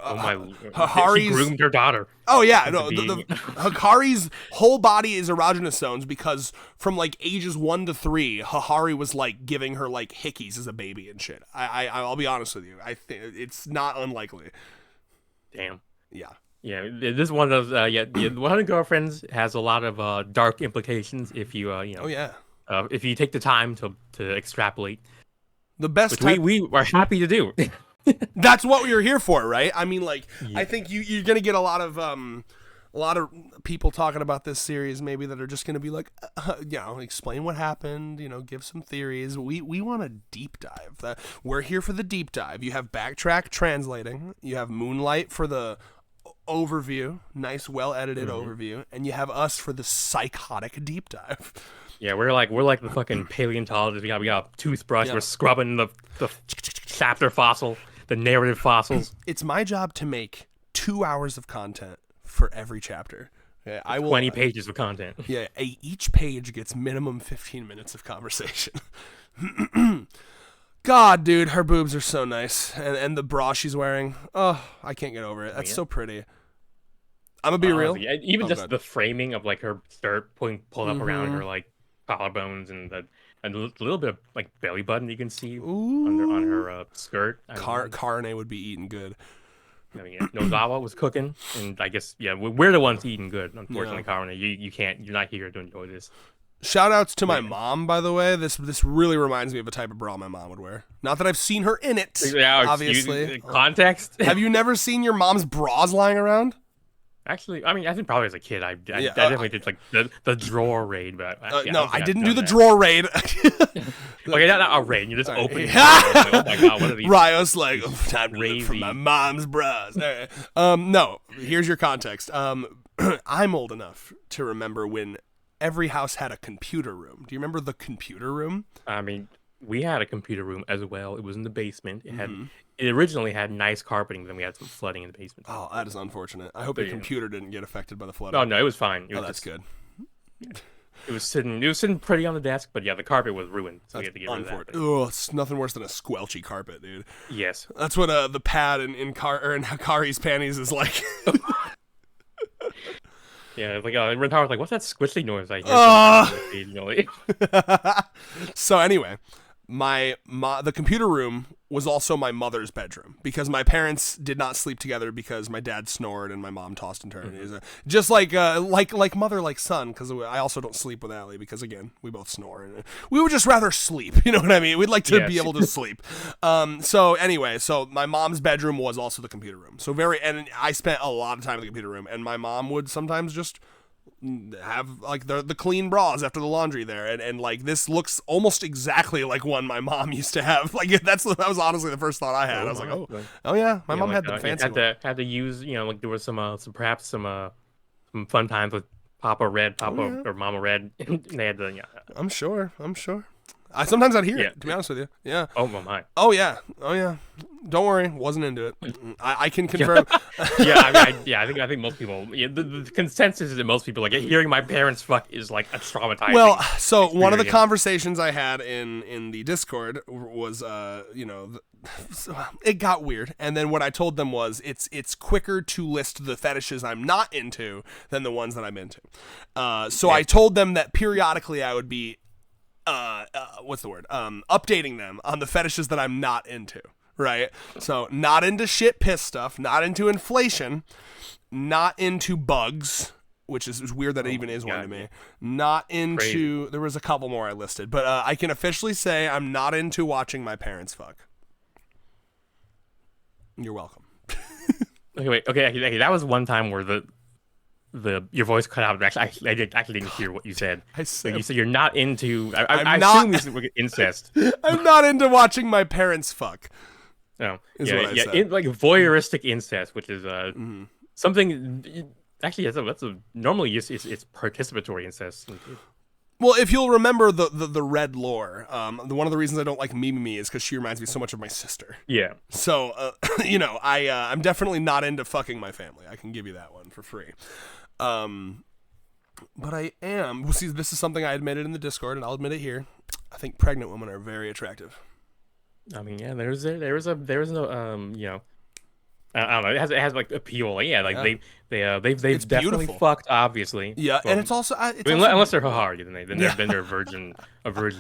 groomed her daughter. Oh yeah, no. Hikari's whole body is erogenous zones because from like ages 1 to 3, Hikari was like giving her like hickeys as a baby and shit. I'll be honest with you. I think it's not unlikely. Damn. Yeah. Yeah. This one of one of the girlfriends has a lot of dark implications if you Oh yeah. If you take the time to extrapolate. The best we are happy to do. That's what we were here for, right? I mean, like, I think you're gonna get a lot of people talking about this series, maybe that are just gonna be like, explain what happened, give some theories. We want a deep dive. We're here for the deep dive. You have Backtrack translating. You have Moonlight for the overview, nice, well edited overview, and you have us for the psychotic deep dive. Yeah, we're like the fucking paleontologists. We got a toothbrush. Yeah. We're scrubbing the chapter fossil, the narrative fossils. It's my job to make 2 hours of content for every chapter. Okay, I will 20 pages of content. Yeah, each page gets minimum 15 minutes of conversation. God, dude, her boobs are so nice, and the bra she's wearing. Oh, I can't get over it. That's so pretty. I'm gonna be real. Yeah, even just God. the framing of like her skirt pulled up around her like collarbones and a little bit of like belly button you can see on her skirt. Carne would be eating good. I mean, Nozawa was cooking, and I guess we're the ones eating good. Unfortunately, Carne, you're not here to enjoy this. Shout outs to my mom, by the way. This really reminds me of a type of bra my mom would wear. Not that I've seen her in it, obviously. Context. Have you never seen your mom's bras lying around? Actually, I mean, I think probably as a kid, I definitely did like the drawer raid, but no, I didn't do the drawer raid. Okay, not a raid. You just open it. Like, oh my god, what are these? Rio's like, time to look for my mom's bras. No, here's your context. I'm old enough to remember when every house had a computer room. Do you remember the computer room? I mean, we had a computer room as well. It was in the basement. It originally had nice carpeting, but then we had some flooding in the basement. Oh, that is unfortunate. I hope your computer didn't get affected by the flooding. Oh no, it was fine. That's good. It was sitting pretty on the desk, but yeah, the carpet was ruined, so we had to get rid of that. Oh, it's nothing worse than a squelchy carpet, dude. Yes, that's what the pad in Kari's panties is like. Yeah, it's like Rentaro was like, "What's that squishy noise I hear?" So anyway, the computer room was also my mother's bedroom because my parents did not sleep together because my dad snored and my mom tossed and turned. Just like mother like son, because I also don't sleep with Allie because again we both snore and we would just rather sleep. You know what I mean? We'd like to be able to sleep. So anyway, so my mom's bedroom was also the computer room. So and I spent a lot of time in the computer room, and my mom would sometimes just have like the clean bras after the laundry there, and like this looks almost exactly like one my mom used to have. Like that was honestly the first thought I had. I was like, oh yeah, my mom had the fancy one. Had to use, like there was some fun times with Papa or Mama Red. They had the I'm sure. Sometimes I'd hear it, to be honest with you. Yeah. Oh my. Oh yeah. Don't worry, wasn't into it. I can confirm. I think most people. Yeah, the consensus is that most people like hearing my parents fuck is like a traumatizing. Well, so one of the conversations I had in the Discord was, it got weird, and then what I told them was it's quicker to list the fetishes I'm not into than the ones that I'm into. I told them that periodically I would be. What's the word? Updating them on the fetishes that I'm not into, right? So not into shit piss stuff, not into inflation, not into bugs, which is weird that it even is one to me. Not into, there was a couple more I listed, but I can officially say I'm not into watching my parents fuck. You're welcome. Okay, that was one time where your voice cut out. Actually, I didn't hear what you said. You said you're not into. I assume you said incest. I'm not into watching my parents fuck. No, like voyeuristic incest, which is something. Actually, that's normally it's participatory incest. Well, if you'll remember the red lore, one of the reasons I don't like Mimi is because she reminds me so much of my sister. Yeah. So, I'm definitely not into fucking my family. I can give you that one for free. But I am. Well, see, this is something I admitted in the Discord, and I'll admit it here. I think pregnant women are very attractive. I mean, yeah, there is no, I don't know. It has like appeal. They've definitely beautiful. Fucked, obviously. Yeah, well, and it's also unless they're Hahari, then they're a virgin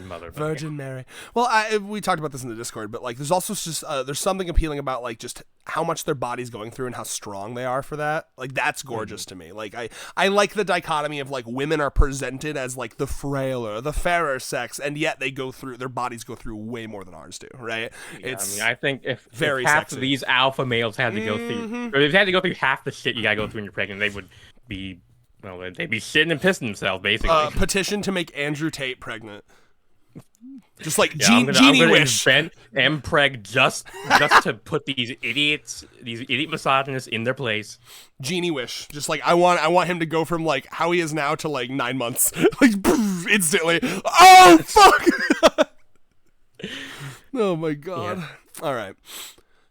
mother. Virgin Mary. Well, we talked about this in the Discord, but like, there's also just there's something appealing about like just how much their body's going through and how strong they are for that. Like that's gorgeous to me. Like I like the dichotomy of like women are presented as like the frailer, the fairer sex, and yet their bodies go through way more than ours do. Right? Yeah, I think if half of these alpha males had to go through, or if they had to go through half the shit you gotta go through when you're pregnant, they would be. Well, they'd be shitting and pissing themselves, basically. Petition to make Andrew Tate pregnant. Just like I'm Genie Wish. Invent Mpreg just to put these idiot misogynists in their place. Genie Wish. Just like I want him to go from like how he is now to like 9 months. Like instantly. Oh fuck. Oh my god. Yeah. All right.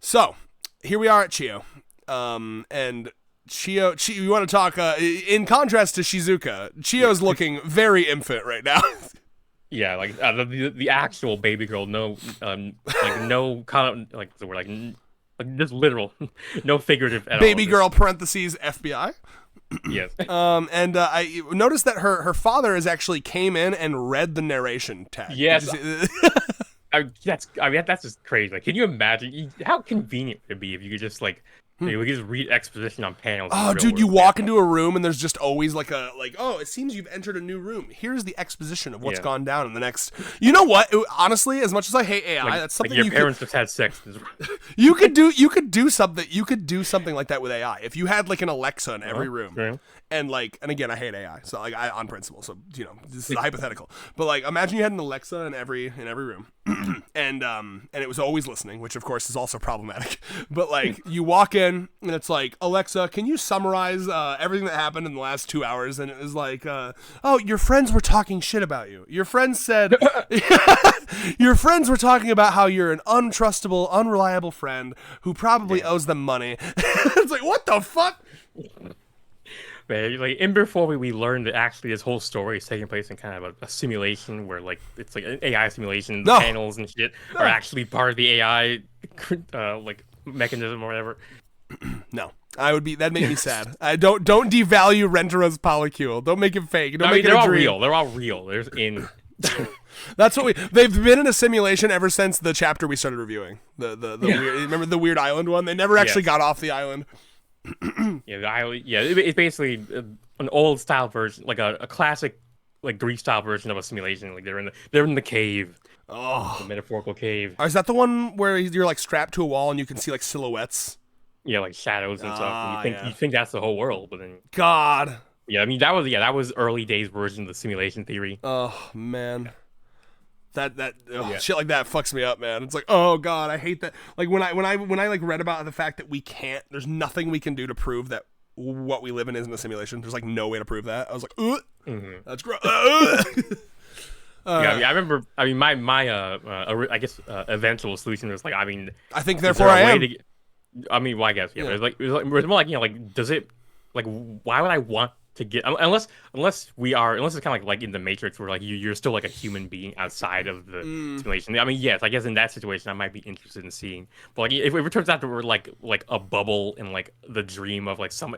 So here we are at Chio. And Chio, you want to talk? In contrast to Shizuka, Chio's looking very infant right now. Yeah, like the actual baby girl, no, like no comment, like the word, like just literal, no figurative at all. Baby girl parentheses FBI. Yes. And I noticed that her father has actually came in and read the narration tag. Yes. That's just crazy. Like, can you imagine how convenient it would be if you could just like we could just read exposition on panels. Oh, dude, you walk into a room and there's just always like oh, it seems you've entered a new room. Here's the exposition of what's gone down in the next. You know what? Honestly, as much as I hate AI, that's something your parents just had sex. You could do something. You could do something like that with AI. If you had like an Alexa in every room, and again, I hate AI, so like on principle. So this is hypothetical, but like imagine you had an Alexa in every room, and it was always listening, which of course is also problematic. But like you walk in. And it's like, Alexa, can you summarize everything that happened in the last 2 hours? And it was like, oh, your friends were talking shit about you. Your friends said, your friends were talking about how you're an untrustable, unreliable friend who probably owes them money. It's like, what the fuck? Man, like, and before we learned that actually this whole story is taking place in kind of a simulation where like it's like an AI simulation, the panels and shit are actually part of the AI like mechanism or whatever. No, that'd make me sad. I don't devalue Rentaro's polycule. Don't make it fake. Don't make it a dream. They're all real. There's in. That's what they've been in a simulation ever since the chapter we started reviewing. The weird, remember the weird island one? They never actually got off the island. The island. Yeah, it's basically an old style version, like a classic like Greek style version of a simulation. Like they're in the cave. Oh, the metaphorical cave. Is that the one where you're like strapped to a wall and you can see like silhouettes? Yeah, like shadows and stuff. And you think that's the whole world, but then God. Yeah, I mean that was early days version of the simulation theory. Oh man, shit like that fucks me up, man. It's like, oh God, I hate that. Like when I like read about the fact that there's nothing we can do to prove that what we live in isn't a simulation. There's like no way to prove that. I was like, that's gross. Yeah, I remember. I mean, I guess eventual solution was like, I mean, I think therefore I am. Well, I guess, yeah. But it was more like, does it, like, why would I want to get, unless it's kind of like in the Matrix where like you're still like a human being outside of the simulation. I mean, yes, I guess in that situation I might be interested in seeing, but like if it turns out that we're like a bubble in like the dream of like some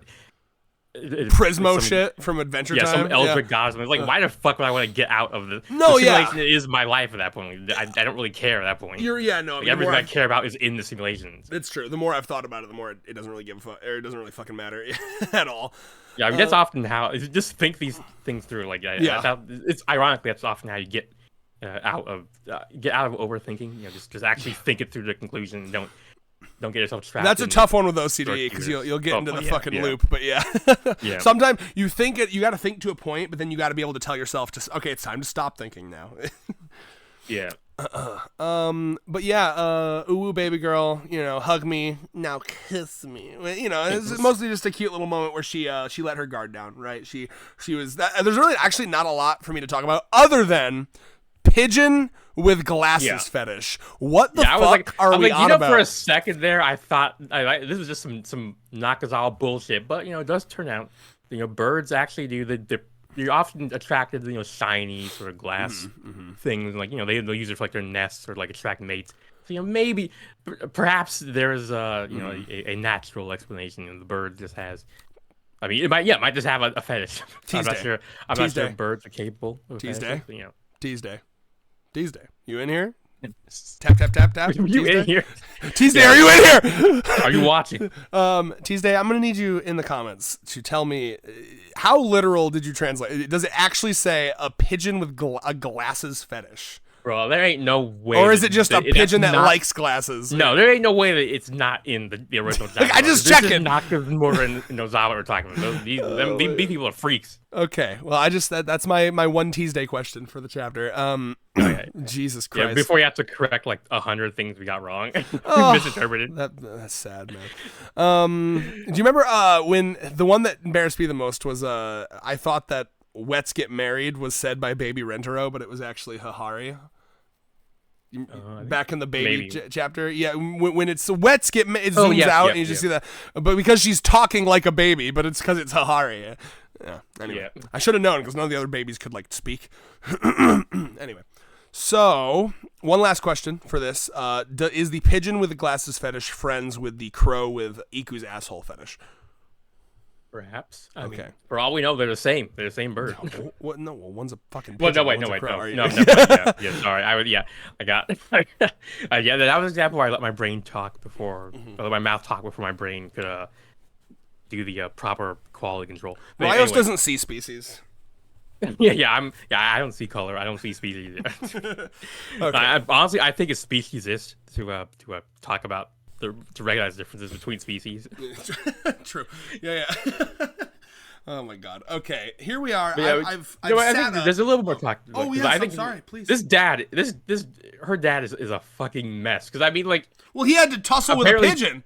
Prismo shit from Adventure Time. Some Eldritch gods. Like, why the fuck would I want to get out of the simulation? It is my life at that point. I don't really care at that point. Everything I care about is in the simulations. It's true. The more I've thought about it, the more it doesn't really give a fuck, or it doesn't really fucking matter at all. Yeah, I mean, that's often how just think these things through. Like, it's ironically that's often how you get out of overthinking. Just actually think it through the conclusion. And don't get yourself trapped. That's a tough one with OCD because you'll get into the fucking loop. But sometimes you think it. You got to think to a point, but then you got to be able to tell yourself, okay, it's time to stop thinking now. Yeah. But yeah, ooh, baby girl, hug me now, kiss me. It's mostly just a cute little moment where she let her guard down, right? She was. There's really actually not a lot for me to talk about other than pigeon with glasses fetish. What the fuck are we on about? For a second there, I thought this was just some Nakazawa bullshit, but it does turn out birds actually do you're often attracted to shiny sort of glass things, like they'll use it for like their nests or like attract mates. So maybe perhaps there's a natural explanation, the bird just has. I mean, it might just have a fetish. I'm not sure if birds are capable of Tuesday. Tuesday. Tuesday, you in here? Tap tap tap tap. You in here? Tuesday, are you in here? Are you watching? Tuesday, I'm gonna need you in the comments to tell me how literal did you translate? Does it actually say a pigeon with a glasses fetish? Bro, there ain't no way. Or is it just a pigeon that likes glasses? No, there ain't no way that it's not in the original. Like, I just checked it. Not more in Nozawa we're talking about. These people are freaks. Okay, well, that's my one Tuesday question for the chapter. Jesus Christ! Yeah, before you have to correct like 100 things we got wrong, misinterpreted. That's sad, man. Do you remember when the one that embarrassed me the most was I thought that "Let's get married" was said by Baby Rentaro, but it was actually Hahari. Back in the baby maybe. chapter, yeah, when it's wets it zooms out and you just see that, but because she's talking like a baby, but it's because it's Hahari. Yeah. Anyway, I should have known because none of the other babies could like speak. Anyway, so one last question for this: is the pigeon with the glasses fetish friends with the crow with Iku's asshole fetish? Perhaps. I mean, for all we know, they're the same. They're the same bird. No, what? No, well, one's a fucking pigeon. Well, no, sorry. I got. Yeah, that was an example where I let my brain talk before, or let my mouth talk before my brain could do the proper quality control. But Rios doesn't see species. I don't see color. I don't see species either. Okay. Honestly, I think a species is to talk about. To recognize differences between species. True. Yeah. Oh my god. Okay, here we are. I think there's a little more talk. Oh yes, I'm sorry. Please. Her dad is a fucking mess. Because I mean, like, well, he had to tussle with a pigeon.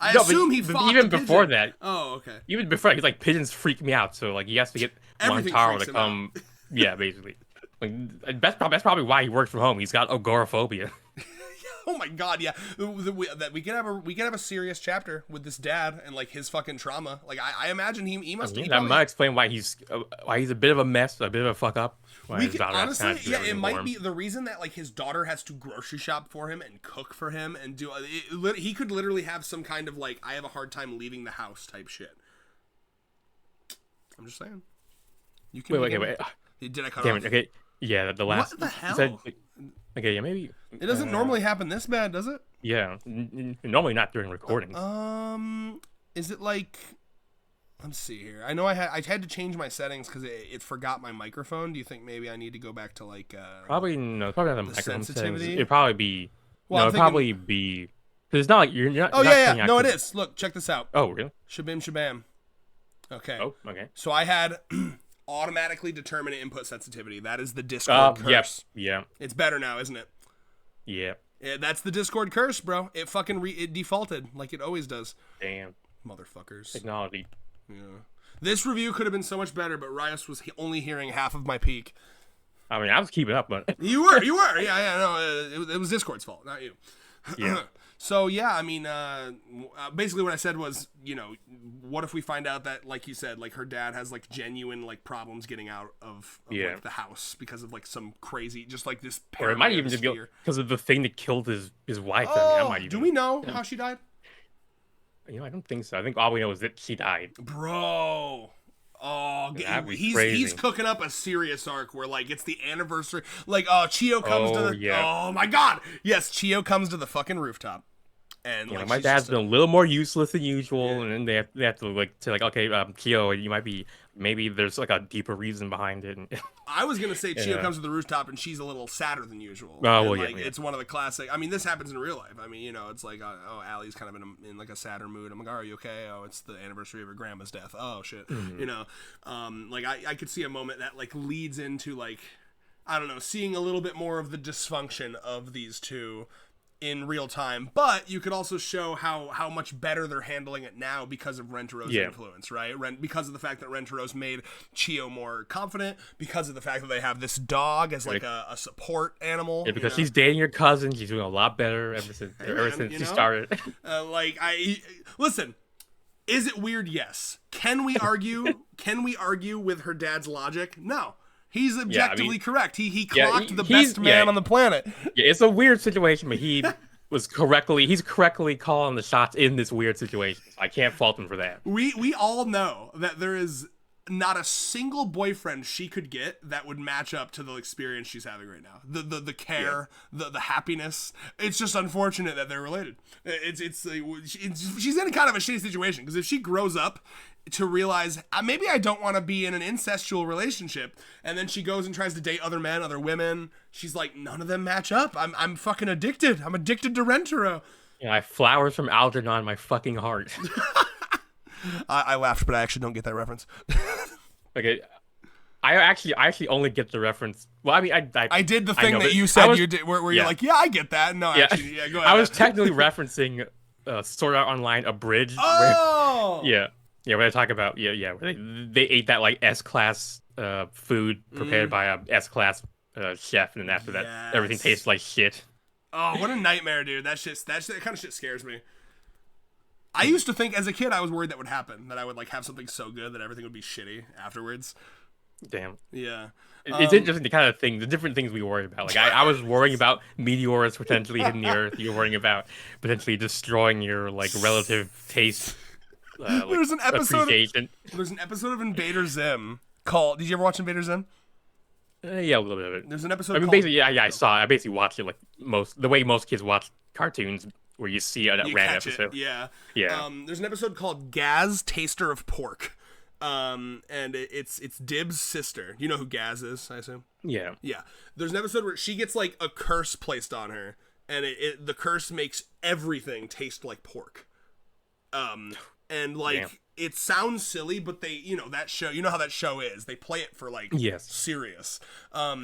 I assume he fought even before that. Oh, okay. Even before, he's like, pigeons freak me out. So like, he has to get Rentaro to come. Yeah, basically. Like, that's probably why he works from home. He's got agoraphobia. Oh my god, yeah. That we could have a serious chapter with this dad and like his fucking trauma. Like I imagine he must. That might explain why he's a bit of a mess, a bit of a fuck up. Honestly, yeah, it might be the reason that like his daughter has to grocery shop for him and cook for him and do. He could literally have some kind of like I have a hard time leaving the house type shit. I'm just saying. You can wait. Did I cut Damn off? it. Okay. Yeah, the last. What the hell? Said, okay, yeah, maybe. It doesn't normally happen this bad, does it? Yeah, normally not during recordings. Is it like? Let's see here. I know I had to change my settings because it forgot my microphone. Do you think maybe I need to go back to like? Probably not the microphone sensitivity. It'd probably be. Well, it'd probably be. Because it's not like you're not. Oh yeah. No, it is. Look, check this out. Oh really? Shabam. Okay. Oh okay. So I had. Automatically determine input sensitivity. That is the Discord curse. Yeah. It's better now, isn't it? Yeah. That's the Discord curse, bro. It fucking it defaulted like it always does. Damn. Motherfuckers. Technology. Yeah. This review could have been so much better, but Rios was only hearing half of my peak. I mean, I was keeping up, but you were. Yeah. No, it was Discord's fault, not you. Yeah. So yeah, I mean, basically what I said was, what if we find out that, like you said, like her dad has like genuine like problems getting out of like the house because of like some crazy, just like this. Or it might even just be because of the thing that killed his wife. Oh, I mean, that might even, do we know how she died? I don't think so. I think all we know is that she died. Bro. Oh, he's cooking up a serious arc where like it's the anniversary. Like, Chio comes to the. Yeah. Oh my god! Yes, Chio comes to the fucking rooftop, and like my dad's been a little more useless than usual, and then they have to say okay, Chio, you might be maybe there's like a deeper reason behind it. I was gonna say Chio comes to the rooftop and she's a little sadder than usual. Oh, well, it's one of the classic. I mean, this happens in real life. I mean, it's like, Allie's kind of in like a sadder mood. I'm like, are you okay? Oh, it's the anniversary of her grandma's death. Oh shit. Mm-hmm. Like I could see a moment that like leads into like, I don't know, seeing a little bit more of the dysfunction of these two in real time, but you could also show how much better they're handling it now because of Rentaro's influence, right? Because of the fact that Rentaro's made Chio more confident, because of the fact that they have this dog as like a support animal. Yeah, because she's dating your cousin, she's doing a lot better ever since she started. Listen, is it weird? Yes. Can we argue? Can we argue with her dad's logic? No. He's objectively correct. He clocked the best man on the planet. Yeah, it's a weird situation, but he's correctly calling the shots in this weird situation. So I can't fault him for that. We all know that there is not a single boyfriend she could get that would match up to the experience she's having right now. The care, the happiness. It's just unfortunate that they're related. She's in kind of a shitty situation because if she grows up to realize maybe I don't want to be in an incestual relationship, and then she goes and tries to date other men, other women, she's like, none of them match up. I'm fucking addicted. I'm addicted to Rentaro. Yeah, I have flowers from Algernon in my fucking heart. I laughed, but I actually don't get that reference. Okay, I actually only get the reference. Well, I mean, I did the thing that you said you did, where you're like, yeah, I get that. No, actually, go ahead. I was technically referencing Sword Art Online Abridged. Oh, where they talk about where they ate that like S-class food prepared by a S-class chef, and then after that, everything Yes. tastes like shit. Oh, what a nightmare, dude. That kind of shit scares me. I used to think as a kid I was worried that would happen, that I would like have something so good that everything would be shitty afterwards. Damn. Yeah. It's interesting the kind of thing, the different things we worry about. Like I was worrying about meteors potentially hitting the Earth. You're worrying about potentially destroying your like relative taste. Like, There's an episode. Appreciation. There's an episode of Invader Zim called. Did you ever watch Invader Zim? Yeah, a little bit of it. There's an episode. I mean, called, basically, yeah, I saw it. I basically watched it like the way most kids watch cartoons, where you see a you random catch episode. It, yeah. Yeah. There's an episode called Gaz, Taster of Pork. And it's Dib's sister. You know who Gaz is, I assume? Yeah. Yeah. There's an episode where she gets like a curse placed on her, and the curse makes everything taste like pork. And like Damn. it sounds silly, but they, that show, you know how that show is. They play it for like serious. I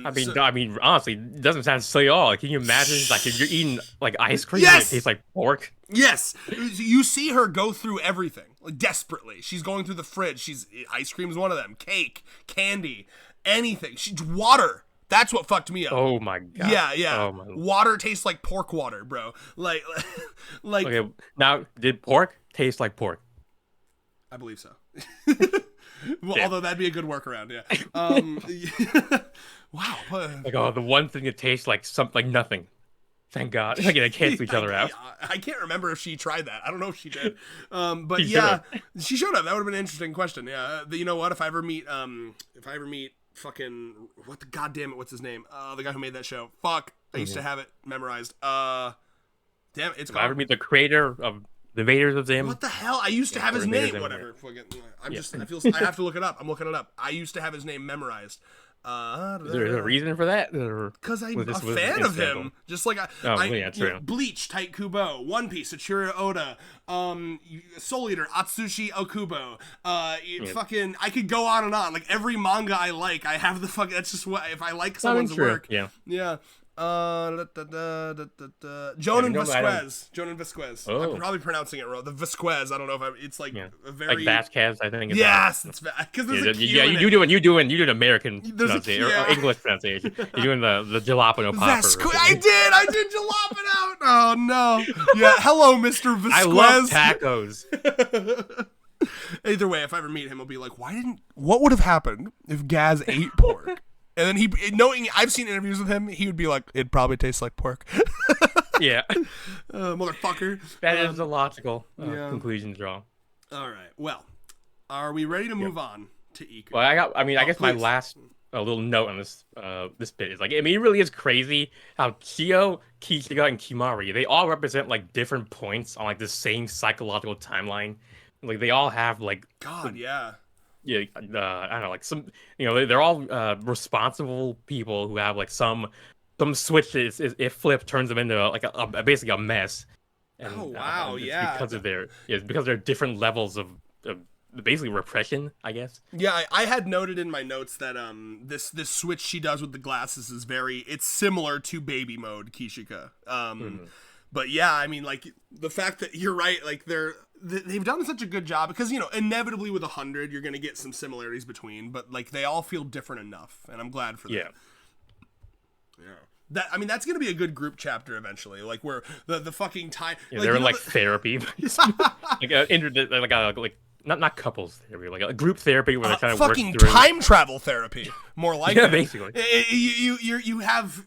mean, honestly, it doesn't sound silly at all. Like, can you imagine, like, if you're eating like ice cream and it tastes like pork? Yes, you see her go through everything like desperately. She's going through the fridge. Ice cream is one of them. Cake, candy, anything. Water. That's what fucked me up. Oh my god. Yeah. Oh my. Water tastes like pork water, bro. Like. Okay, now did pork taste like pork? I believe so. Well, yeah. Although that'd be a good workaround, yeah. Wow. Like, oh, the one thing that tastes like something, like nothing. Thank God. Like, they cancel each other out. I can't remember if she tried that. I don't know if she did. But yeah, she showed up. That would have been an interesting question. Yeah. You know what? If I ever meet fucking, what the goddamn it? What's his name? The guy who made that show. Fuck. I used to have it memorized. Damn, it's. If I ever meet the creator of the Invaders of Zim. What the hell? I used to have his name. Whatever. I have to look it up. I'm looking it up. I used to have his name memorized. Is there a reason for that? Because I'm a fan of him. Just like true. Bleach, Tight Kubo, One Piece, Ichiro Oda, Soul Eater, Atsushi Okubo. Fucking, I could go on and on. Like every manga I like, I have the fucking. That's just what if I like someone's work. Yeah. Jonan Vasquez. Oh. I'm probably pronouncing it wrong. The Vasquez. I don't know if it's like a very like Vasquez. I think. Yes, it's because there's a Q in it. You doing American pronunciation or English pronunciation. You're doing the jalapeno popper. I did jalapeno. Oh no. Yeah. Hello, Mr. Vasquez. I love tacos. Either way, if I ever meet him, I'll be like, what would have happened if Gaz ate pork? And then knowing I've seen interviews with him, he would be like, "It probably tastes like pork." Yeah, motherfucker. That is a logical conclusion draw. All right. Well, are we ready to move on to Iku? Well, I guess my last little note on this bit is like, it really is crazy how Chio, Kishiga, and Kimari, they all represent like different points on like the same psychological timeline. Like they all have like I don't know, like some, they're all responsible people who have like some switches. If flip turns them into like basically a mess. And, because of their different levels of basically repression, I guess. Yeah, I had noted in my notes that this switch she does with the glasses is it's similar to baby mode Kishika. But yeah, I mean, like the fact that you're right, like they've done such a good job because inevitably with 100 you're gonna get some similarities between, but like they all feel different enough, and I'm glad for that. Yeah. That's gonna be a good group chapter eventually, like where the fucking time. Yeah, they're in like therapy, like not couples therapy, like a group therapy where they're trying to work through time travel therapy, more like basically. You have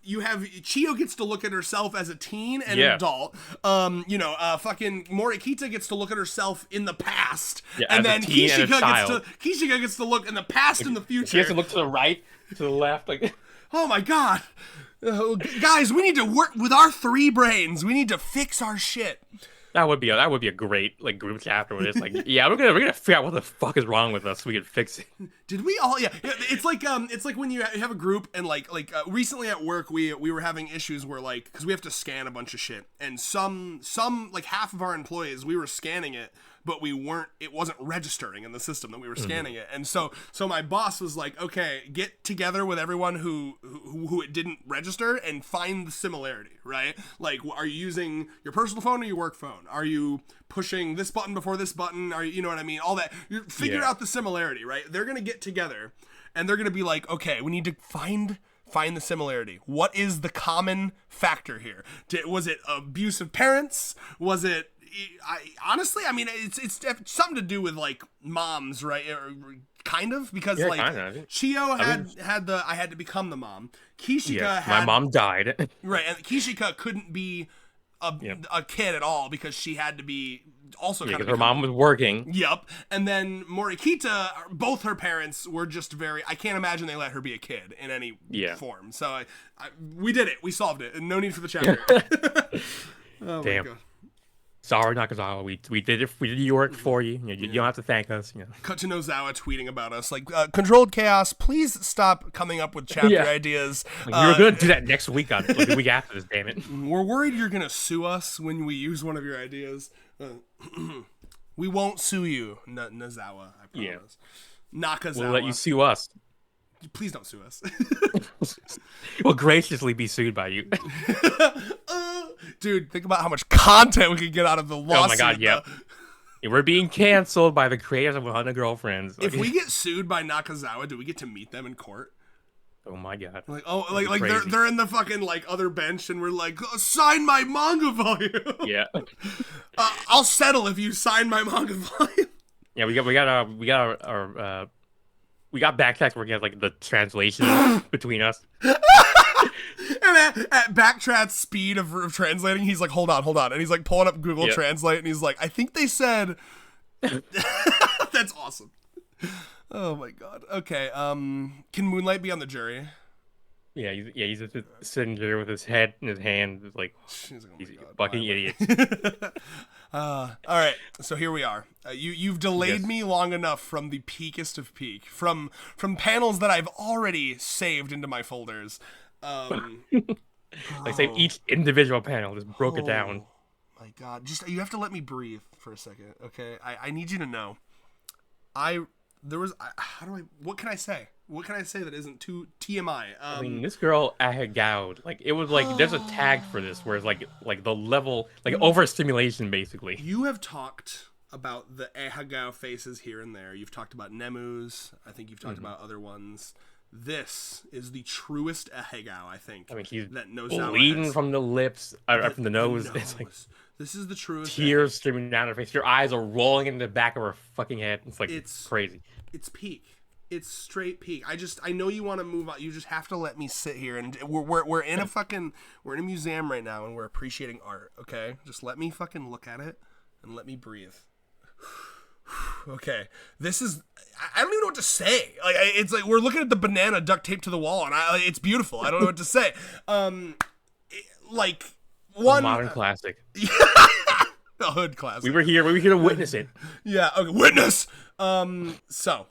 Chio gets to look at herself as a teen and an adult. Fucking Morikita gets to look at herself in the past, and then Kishika gets to look in the past and the future. She has to look to the right, to the left, like. Oh my god, guys, we need to work with our 3 brains. We need to fix our shit. That would be a great like group chapter where it's like, we're gonna figure out what the fuck is wrong with us so we can fix it. Did we all? Yeah. It's like when you have a group and like recently at work we were having issues where like because we have to scan a bunch of shit and some like half of our employees we were scanning it but it wasn't registering in the system that we were scanning it, and so my boss was like, okay, get together with everyone who it didn't register and find the similarity, right? Like, are you using your personal phone or your work phone? Are you pushing this button before this button? Are you know what I mean? All that. You figure out the similarity, right? They're gonna get together and they're gonna be like, okay, we need to find Find the similarity. What is the common factor here? Was it abuse of parents? Was it? Honestly, I mean, it's something to do with like moms, right? Kind of, because like Chio had the I had to become the mom. Kishika had my mom died. Right, and Kishika couldn't be a kid at all because she had to be also kind of her mom was working. Yep. And then Morikita, both her parents were just very, I can't imagine they let her be a kid in any form. So we did it. We solved it. And no need for the chapter. Oh Damn. my god. Sorry, Nakazawa. We did it. We did your work for you. You don't have to thank us. Cut to Nozawa tweeting about us like, Controlled Chaos, please stop coming up with chapter ideas. Like, you were gonna do that next week like the week after this. Damn it. We're worried you're gonna sue us when we use one of your ideas. We won't sue you, Nozawa. I promise. Nakazawa. We'll let you sue us. Please don't sue us. We'll graciously be sued by you. Dude, think about how much content we could get out of the lawsuit. Oh my god, yeah. We're being canceled by the creators of 100 Girlfriends. If we get sued by Nakazawa, do we get to meet them in court? Oh my god. Like they're in the fucking like other bench and we're like, sign my manga volume. Yeah. I'll settle if you sign my manga volume. Yeah, we got backtracks where we had like the translation between us. And at Backtrack's speed of translating, he's like, hold on. And he's like pulling up Google Translate and he's like, I think they said... That's awesome. Oh my god. Okay, can Moonlight be on the jury? Yeah, he's just sitting there with his head in his hand, like, he's a fucking idiot. All right, so here we are. You've delayed me long enough from the peakest of peak, from panels that I've already saved into my folders. Like, save each individual panel, just broke it down. My god, you have to let me breathe for a second, okay? I need you to know. What can I say? What can I say that isn't too TMI? I mean, this girl Ahegao, like, it was like, there's a tag for this, where it's like the level, like, overstimulation, basically. You have talked about the Ahegao faces here and there. You've talked about Nemu's. I think you've talked about other ones. This is the truest Ahegao, I think. I mean, he's that bleeding from the lips, from the nose. It's like, this is the truest. Tears streaming down her face. Your eyes are rolling in the back of her fucking head. It's like, it's crazy. It's peak. It's straight peak. I know you want to move on. You just have to let me sit here, and we're in a museum right now, and we're appreciating art. Okay, just let me fucking look at it and let me breathe. Okay, this is. I don't even know what to say. Like, it's like we're looking at the banana duct taped to the wall, and it's beautiful. I don't know what to say. Like one a modern classic. A hood classic. We were here to witness it. Yeah. Okay. Witness. So.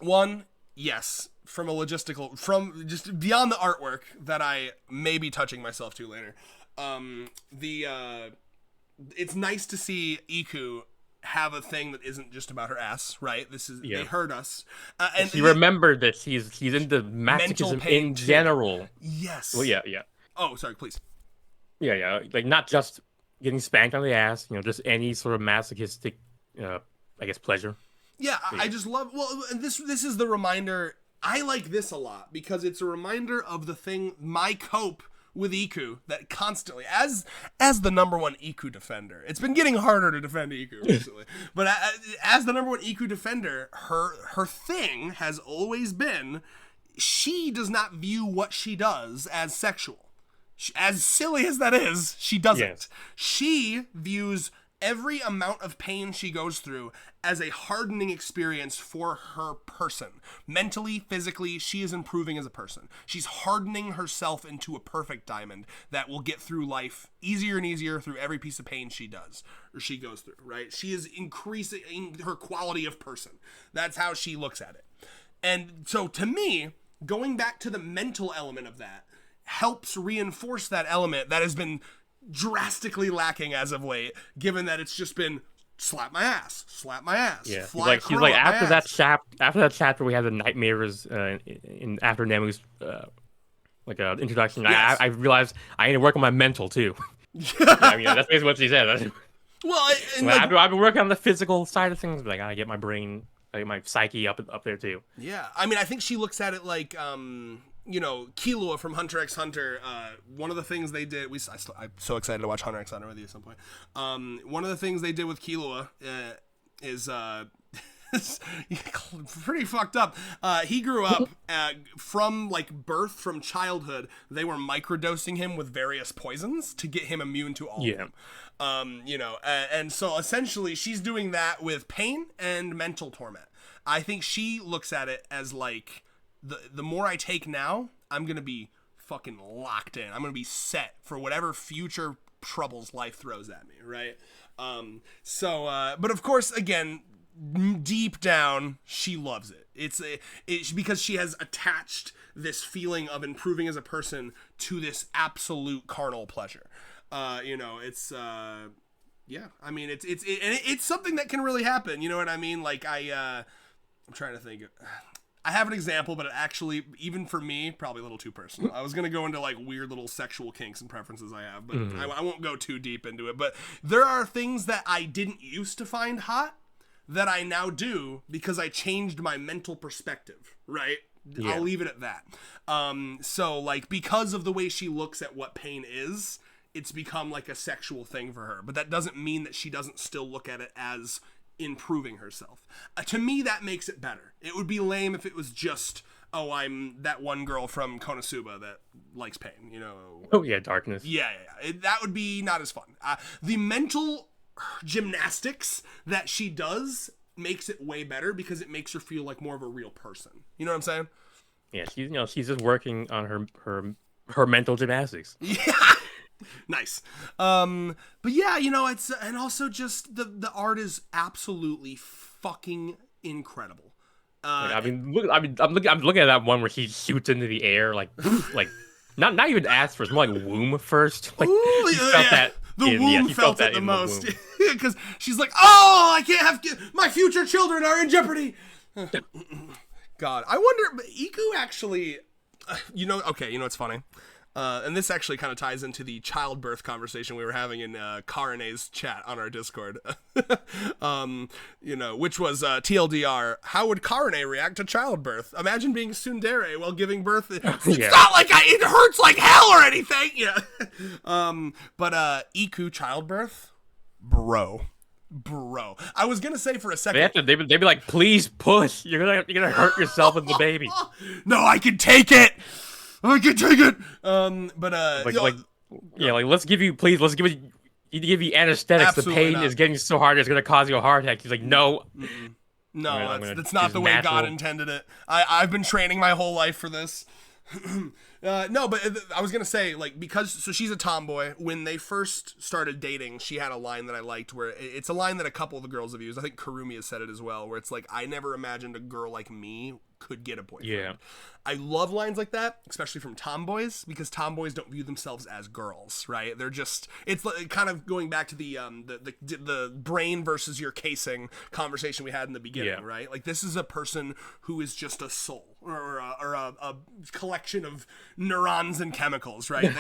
One, yes, from just beyond the artwork that I may be touching myself to later. It's nice to see Iku have a thing that isn't just about her ass, right? They hurt us, and she remembered that he's into masochism in general. Yes. Well, yeah. Oh, sorry, please. Yeah, like not just getting spanked on the ass, just any sort of masochistic, I guess, pleasure. Yeah, I just love. Well, this is the reminder. I like this a lot because it's a reminder of the thing. My cope with Iku that constantly, as the number one Iku defender, it's been getting harder to defend Iku recently. But as the number one Iku defender, her thing has always been she does not view what she does as sexual. As silly as that is, she doesn't. Yes. She views every amount of pain she goes through as a hardening experience for her person. Mentally, physically, she is improving as a person. She's hardening herself into a perfect diamond that will get through life easier and easier through every piece of pain she does or she goes through, right? She is increasing her quality of person. That's how she looks at it. And so to me, going back to the mental element of that helps reinforce that element that has been drastically lacking as of late, given that it's just been slap my ass. Yeah, he's like after that chapter we had the nightmares after Nemu's introduction. Yes. I realized I need to work on my mental too. I mean, that's basically what she said. Well, I've been working on the physical side of things, but I gotta get my brain, my psyche up there too. Yeah, I mean, I think she looks at it like Killua from Hunter x Hunter, one of the things they did, I'm so excited to watch Hunter x Hunter with you at some point. One of the things they did with Killua is pretty fucked up. He grew up from like birth, from childhood. They were microdosing him with various poisons to get him immune to all of them. And so essentially she's doing that with pain and mental torment. I think she looks at it as like, the more I take now, I'm going to be fucking locked in. I'm going to be set for whatever future troubles life throws at me, right? But of course, again, deep down, she loves it. It's because she has attached this feeling of improving as a person to this absolute carnal pleasure. It's something that can really happen. You know what I mean? Like I'm trying to think. I have an example, but it actually, even for me, probably a little too personal. I was going to go into like weird little sexual kinks and preferences I have, but I won't go too deep into it. But there are things that I didn't used to find hot that I now do because I changed my mental perspective, right? Yeah. I'll leave it at that. So like, because of the way she looks at what pain is, it's become like a sexual thing for her. But that doesn't mean that she doesn't still look at it as improving herself. To me, that makes it better. It would be lame if it was just, I'm that one girl from Konosuba that likes pain, Oh yeah, darkness. Yeah. That would be not as fun. The mental gymnastics that she does makes it way better because it makes her feel like more of a real person. You know what I'm saying? Yeah, she's just working on her mental gymnastics. Yeah. Nice. But yeah, it's, and also just the art is absolutely fucking incredible. I'm looking at that one where he shoots into the air, like not even ass first, more like womb first. Like, ooh, that. The womb felt it the most. Because she's like, I can't have, my future children are in jeopardy. God, I wonder, Iku actually, it's funny. And this actually kind of ties into the childbirth conversation we were having in Karane's chat on our Discord. Which was TLDR. How would Karane react to childbirth? Imagine being tsundere while giving birth. It's not like it hurts like hell or anything. Yeah. But Iku childbirth, bro. I was gonna say for a second, they'd be like, please push. You're gonna hurt yourself and the baby. No, I can take it. I can take it. Let's give you anesthetics. The pain is getting so hard it's gonna cause you a heart attack. He's like, no. No, that's not the way natural. God intended it. I've been training my whole life for this. No, but I was gonna say, so she's a tomboy. When they first started dating, she had a line that I liked, where it's a line that a couple of the girls have used. I think Karumi has said it as well, where it's like, I never imagined a girl like me could get a boyfriend. Yeah. I love lines like that, especially from tomboys, because tomboys don't view themselves as girls, right? They're just, it's kind of going back to the brain versus your casing conversation we had in the beginning, right? Like, this is a person who is just a soul or a collection of neurons and chemicals, right?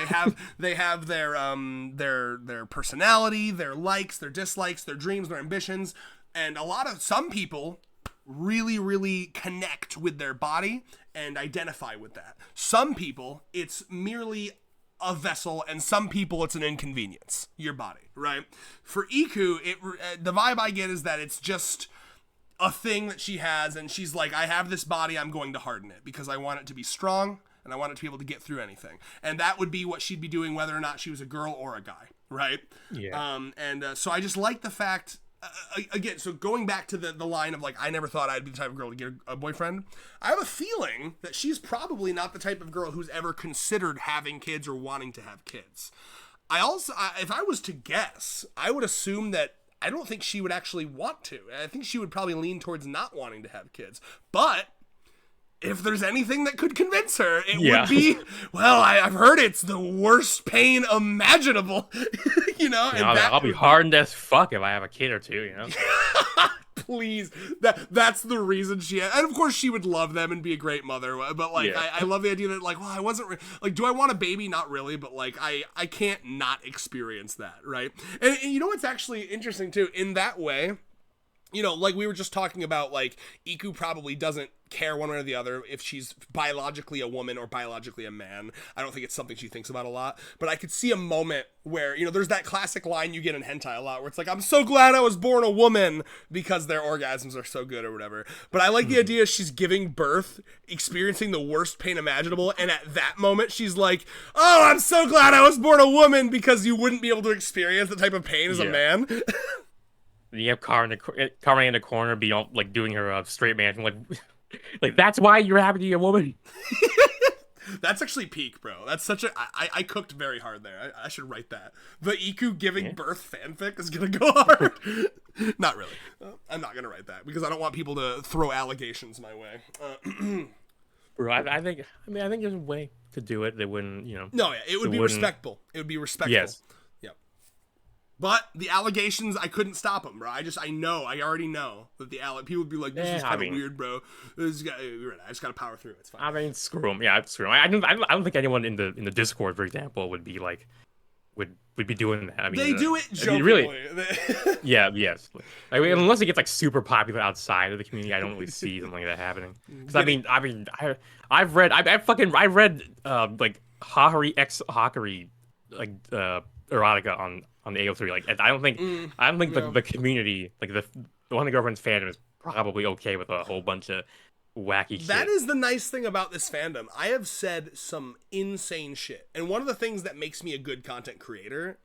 They have their personality, their likes, their dislikes, their dreams, their ambitions, and some people really, really connect with their body and identify with that. Some people, it's merely a vessel, and some people, it's an inconvenience, your body, right? For Iku, the vibe I get is that it's just a thing that she has, and she's like, I have this body, I'm going to harden it, because I want it to be strong, and I want it to be able to get through anything. And that would be what she'd be doing whether or not she was a girl or a guy, right? Yeah. So I just like the fact... again, so going back to the line of, like, I never thought I'd be the type of girl to get a boyfriend, I have a feeling that she's probably not the type of girl who's ever considered having kids or wanting to have kids. If I was to guess, I would assume that I don't think she would actually want to. I think she would probably lean towards not wanting to have kids. But if there's anything that could convince her, it would be, I've heard it's the worst pain imaginable, I'll be hardened as fuck if I have a kid or two, Please. That's the reason she had, and of course she would love them and be a great mother, but I love the idea that I wasn't do I want a baby? Not really, but I can't not experience that, right? And you know what's actually interesting too, in that way, you know, like we were just talking about, like, Iku probably doesn't care one way or the other if she's biologically a woman or biologically a man. I don't think it's something she thinks about a lot. But I could see a moment where, you know, there's that classic line you get in hentai a lot where it's like, I'm so glad I was born a woman because their orgasms are so good or whatever. But I like the idea she's giving birth, experiencing the worst pain imaginable, and at that moment she's like, oh, I'm so glad I was born a woman because you wouldn't be able to experience the type of pain as a man. You have Carmen in the corner, be all, like, doing her straight man, like that's why you're happy to be a woman. That's actually peak, bro. That's such a I cooked very hard there. I should write that. The Iku giving birth fanfic is gonna go hard. Not really. I'm not gonna write that because I don't want people to throw allegations my way. Bro, I think there's a way to do it that wouldn't, you know. No, yeah, it would be respectable. It would be respectful. Yes. But the allegations, I couldn't stop them, bro. I already know that people would be like, this is kind of weird, bro. I just gotta power through it. It's fine. I mean, screw them. Yeah, screw them. I don't think anyone in the Discord, for example, would be like, would be doing that. I mean, they do it jokingly. Really, yes. I mean, unless it gets like super popular outside of the community, I don't really see something like that happening. Because I've read like Hahari x Hakari like erotica on the AO3. Like I don't think the community, like the one of the girlfriend's fandom is probably okay with a whole bunch of wacky shit. That is the nice thing about this fandom. I have said some insane shit. And one of the things that makes me a good content creator,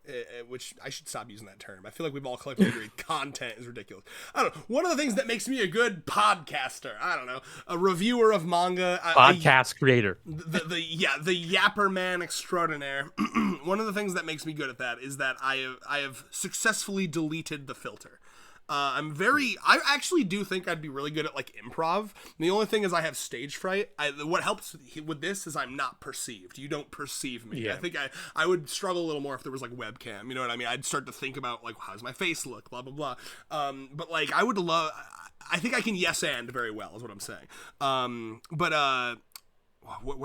which I should stop using that term. I feel like we've all collectively agreed content is ridiculous. I don't know. One of the things that makes me a good podcaster, I don't know, a reviewer of manga. Podcast creator. The yapper man extraordinaire. One of the things that makes me good at that is that I have successfully deleted the filter. I actually do think I'd be really good at like improv. The only thing is I have stage fright. What helps with this is I'm not perceived. You don't perceive me. Yeah. I think I would struggle a little more if there was like webcam. You know what I mean? I'd start to think about like, how does my face look? Blah, blah, blah. But like I think I can yes and very well is what I'm saying. Where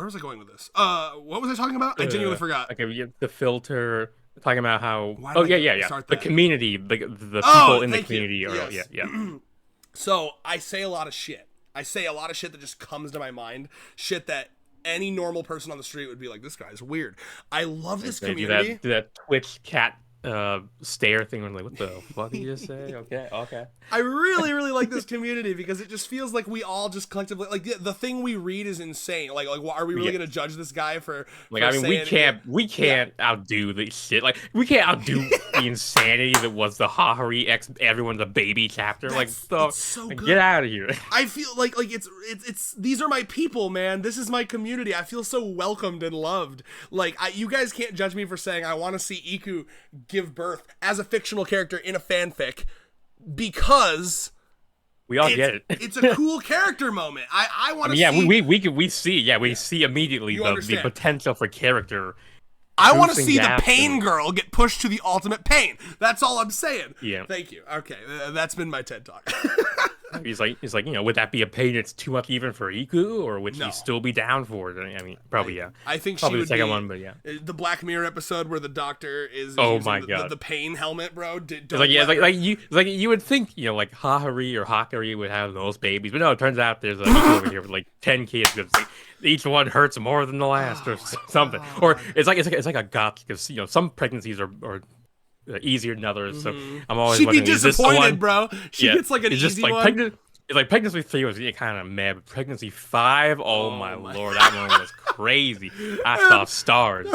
was I going with this? What was I talking about? I genuinely forgot. Okay, we get the filter. Talking about how the community, the people in the community are So I say a lot of shit. That just comes to my mind. Shit that any normal person on the street would be like, this guy's weird. I love this community. Do that Twitch cat stare thing. I'm like, what the fuck did you just say? Okay. I really, really like this community because it just feels like we all just collectively like the thing we read is insane. Like, are we really gonna judge this guy for? Like, I mean, we can't outdo the shit. Like, we can't outdo the insanity that was the Hahari X Everyone's a Baby chapter. It's so good. Get out of here. I feel like it's these are my people, man. This is my community. I feel so welcomed and loved. Like, you guys can't judge me for saying I want to see Iku give birth as a fictional character in a fanfic because we all get it. It's a cool character moment. I want to see. Yeah, we see immediately the potential for character. I want to see the pain girl get pushed to the ultimate pain. That's all I'm saying. Yeah. Thank you. Okay, that's been my TED Talk. He's like, would that be a pain that's too much even for Iku, or would she still be down for it? I mean, probably yeah. I think probably she would the second be, one, but yeah. The Black Mirror episode where the doctor is the pain helmet, bro. You would think, like Hahari or Hakari would have those babies, but no, it turns out there's a Iku over here with like 10 kids. Each one hurts more than the last, or something. God. Or it's like a gotcha because some pregnancies are easier than others. So I'm always she'd wondering, be disappointed, bro. She gets like an it's just easy like one. It's like pregnancy 3 was kind of mad, but pregnancy 5, oh my lord, that one was crazy. I saw stars.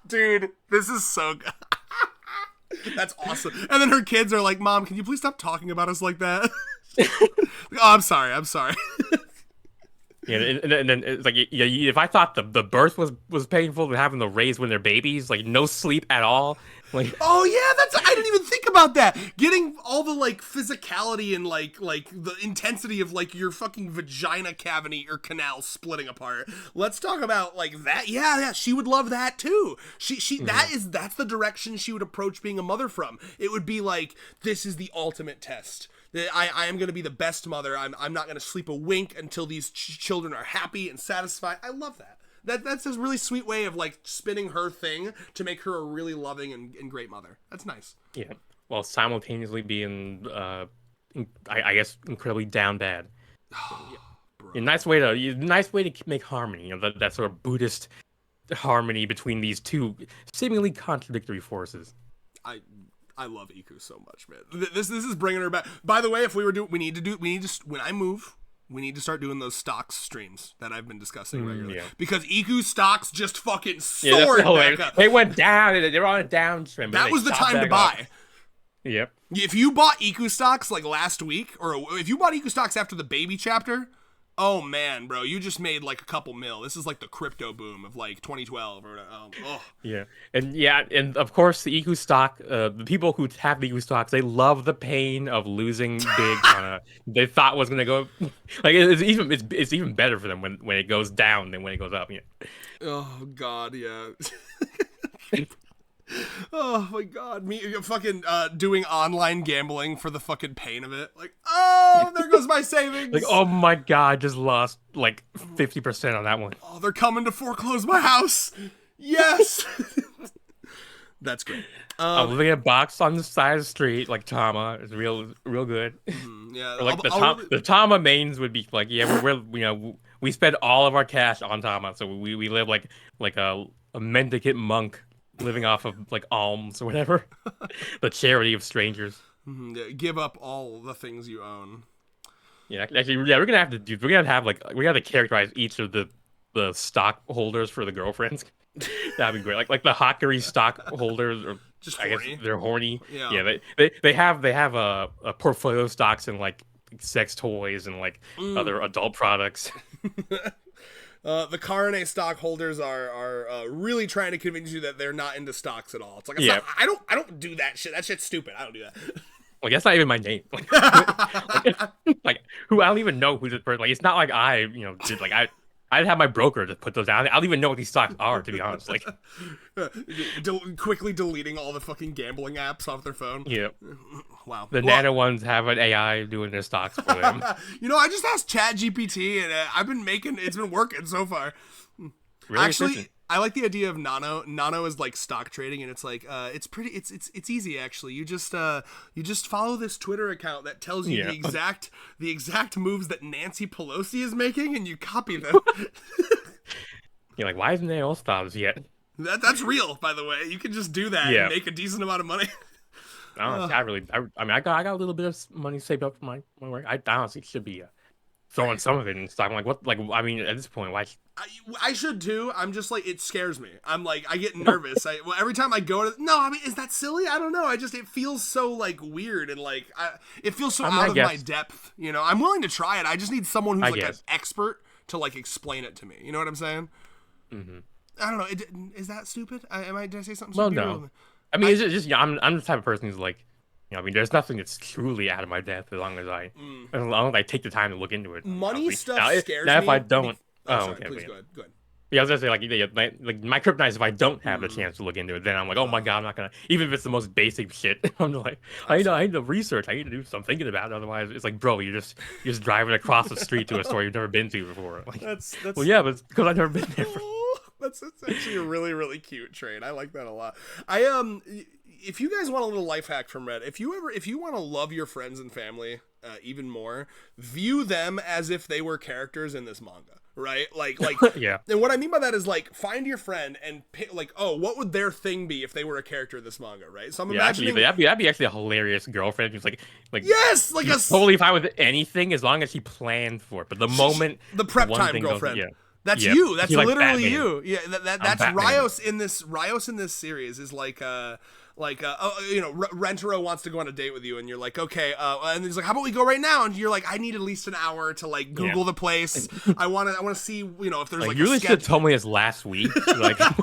Dude, this is so good. That's awesome. And then her kids are like, Mom, can you please stop talking about us like that? I'm sorry. Yeah, and then it's like, if I thought the birth was painful, and having to raise when they're babies, like no sleep at all, like. Oh yeah, I didn't even think about that. Getting all the like physicality and like the intensity of like your fucking vagina cavity or canal splitting apart. Let's talk about like that. Yeah, she would love that too. She that's the direction she would approach being a mother from. It would be like, this is the ultimate test. I am going to be the best mother. I'm not going to sleep a wink until these children are happy and satisfied. I love that. That's a really sweet way of like spinning her thing to make her a really loving and great mother. That's nice. Yeah. while simultaneously being, I guess, incredibly down bad. A nice way to make harmony. That sort of Buddhist harmony between these two seemingly contradictory forces. I love Iku so much, man. This is bringing her back. By the way, if we need to when I move, we need to start doing those stocks streams that I've been discussing regularly. Yeah. Because Iku stocks just fucking soared back up. They went down. They were on a downtrend. That was the time to buy. Up. Yep. If you bought Iku stocks like last week, or if you bought Iku stocks after the baby chapter, oh man, bro, you just made like a couple mil. This is like the crypto boom of like 2012 or Yeah, and of course the Iku stock, the people who have the Iku stocks, they love the pain of losing big on a they thought was gonna go. Like it's even better for them when it goes down than when it goes up. Yeah. Oh God, yeah. Oh my God, me fucking doing online gambling for the fucking pain of it. Like, oh, there goes my savings. Like, oh my God, just lost like 50% on that one. Oh, they're coming to foreclose my house. Yes. That's great. I'm living in a box on the side of the street, like Tama. It's real good. Yeah. Or like the Tama mains would be like, yeah, we spend all of our cash on Tama, so we live like a mendicant monk. Living off of like alms or whatever, the charity of strangers. Yeah, give up all the things you own. Yeah, actually, yeah, we're gonna have to characterize each of the stockholders for the girlfriends. That'd be great. Like the Hockery stockholders, or just I horny. guess they're horny. Yeah, they have a portfolio of stocks in like sex toys and like other adult products. The Carne stockholders are really trying to convince you that they're not into stocks at all. It's like, I don't do that shit. That shit's stupid. I don't do that. Like, that's not even my name. Like who I don't even know who this person. Like, it's not like I did like I'd have my broker to put those down. I don't even know what these stocks are, to be honest. Like, quickly deleting all the fucking gambling apps off their phone. Yeah. Wow. The nano ones have an AI doing their stocks for them. I just asked ChatGPT, and it's been working so far. Really Actually, efficient. I like the idea of Nano. Nano is like stock trading, and it's like it's easy actually. You just follow this Twitter account that tells you the exact moves that Nancy Pelosi is making, and you copy them. You're like, why isn't there all stocks yet? That's real, by the way. You can just do that and make a decent amount of money. Honestly, I got a little bit of money saved up for my work. I honestly should be throwing some of it in stock. I'm like, what? Like, I mean, at this point, why? I should too. I'm just like, it scares me. I'm like, I get nervous. Every time I go to, no, I mean, is that silly? I don't know. It feels so like weird and like, it feels so out of my depth. I'm willing to try it. I just need someone who's like an expert to like explain it to me. You know what I'm saying? Mm-hmm. I don't know. Is that stupid? Did I say something stupid? Well, no. I mean, it's just I'm the type of person who's like, I mean, there's nothing that's truly out of my depth as long as I take the time to look into it. Money stuff scares me. Now, if I don't, okay, please go ahead. Yeah, I was gonna say my kryptonite is if I don't have the chance to look into it, then I'm like, oh my God, I'm not gonna. Even if it's the most basic shit, I'm like, I need to research. I need to do some thinking about it. Otherwise, it's like, bro, you're just driving across the street to a store you've never been to before. Like, that's well, yeah, but it's because I've never been there. That's actually a really, really cute trait. I like that a lot. If you guys want a little life hack from Red, if you want to love your friends and family even more, view them as if they were characters in this manga, right? Like yeah. And what I mean by that is like, find your friend and pick, like, oh, what would their thing be if they were a character in this manga, right? So I'm imagining that'd be actually a hilarious girlfriend who's like yes, like a totally fine with anything as long as she planned for it. But the moment the prep time girlfriend. Goes, That's you. That's literally like you. Yeah, that's Rios in this. Rios in this series is like Rentaro wants to go on a date with you, and you're like, okay, and he's like, how about we go right now? And you're like, I need at least an hour to like Google the place. I want to see, if there's like you really should have told me this last week. Like, I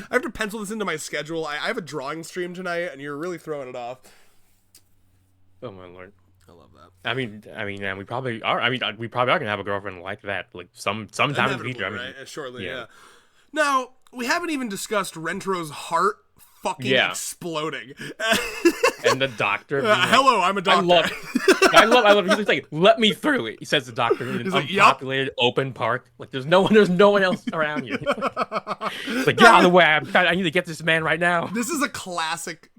have to pencil this into my schedule. I have a drawing stream tonight, and you're really throwing it off. Oh my Lord. I love that. I mean, we probably are. I mean, we probably are gonna have a girlfriend like that, like sometime in the future. Right? Shortly, yeah. Now we haven't even discussed Rentaro's heart fucking exploding. And the doctor. Hello, I'm a doctor. I love. He's like, let me through. He says the doctor in an like, unpopulated open park. Like, there's no one else around you. It's like, get out of the way. I need to get this man right now. This is a classic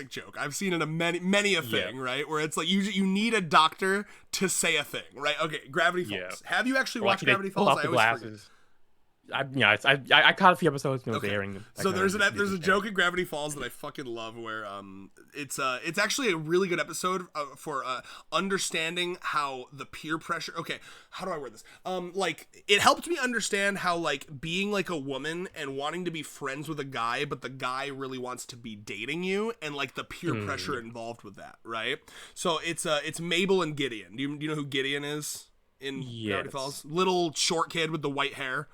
joke. I've seen it in many a thing, right? Where it's like you need a doctor to say a thing, right? Okay, Gravity Falls. Have you actually watched Gravity Falls? I always forget. I caught a few episodes when it was airing. So there's a joke in Gravity Falls that I fucking love where it's actually a really good episode for understanding how the peer pressure. Okay, how do I word this? Like it helped me understand how like being like a woman and wanting to be friends with a guy, but the guy really wants to be dating you, and like the peer pressure involved with that, right? So it's Mabel and Gideon. Do you know who Gideon is in Gravity Falls? Little short kid with the white hair.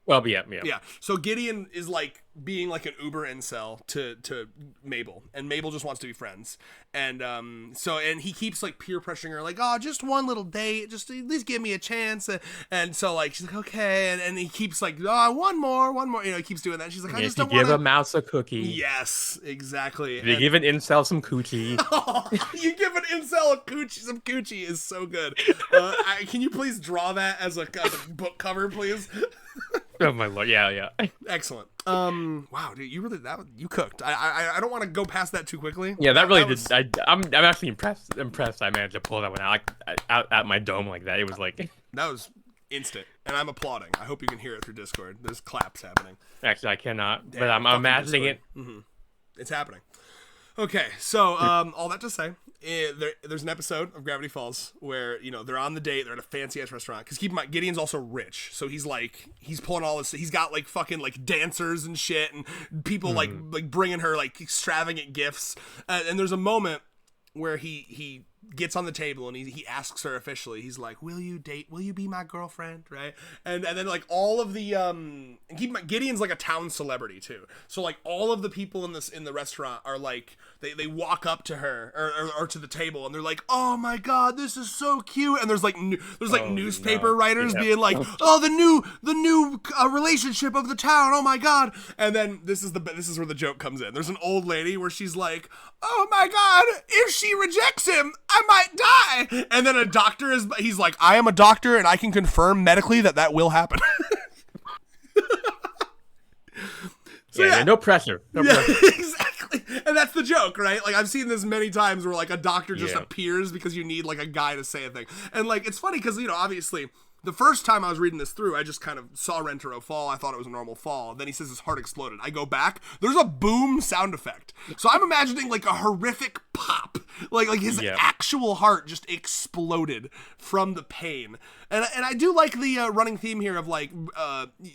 Well, yeah. So Gideon is like being like an Uber incel to Mabel, and Mabel just wants to be friends, and he keeps like peer pressuring her, like, oh, just one little date, just at least give me a chance, and so like she's like, okay, and he keeps like, oh, one more, he keeps doing that. And she's like, I just don't want to give a mouse a cookie. Yes, exactly. You give an incel some coochie. Oh, you give an incel some coochie is so good. Can you please draw that as a book cover, please? Oh my lord, yeah. Excellent. Wow, dude, you cooked. I don't want to go past that too quickly. Yeah, that really did. I'm actually impressed. I managed to pull that one out at my dome like that. It was like that was instant, and I'm applauding. I hope you can hear it through Discord. There's claps happening. Actually, I cannot, but I'm imagining it. Mm-hmm. It's happening. Okay, so all that to say, there's an episode of Gravity Falls where they're on the date, they're at a fancy ass restaurant. Because keep in mind, Gideon's also rich, so he's pulling all this. He's got like fucking like dancers and shit, and people like bringing her like extravagant gifts. And there's a moment where he gets on the table and he asks her officially. He's like, will you be my girlfriend, right? And then like all of the and keep in mind, Gideon's like a town celebrity too, so like all of the people in the restaurant are like they walk up to her or to the table, and they're like, oh my god, this is so cute. And there's newspaper writers being like, oh, the new relationship of the town, oh my god. And then this is where the joke comes in. There's an old lady where she's like, oh my god, if she rejects him, I might die. And then a doctor he's like, I am a doctor and I can confirm medically that will happen. No pressure. Exactly. And that's the joke, right? Like I've seen this many times where like a doctor just appears because you need like a guy to say a thing. And like it's funny because obviously the first time I was reading this through, I just kind of saw Rentaro fall. I thought it was a normal fall. Then he says his heart exploded. I go back. There's a boom sound effect. So I'm imagining like a horrific pop. Like his actual heart just exploded from the pain. And I do like the running theme here of like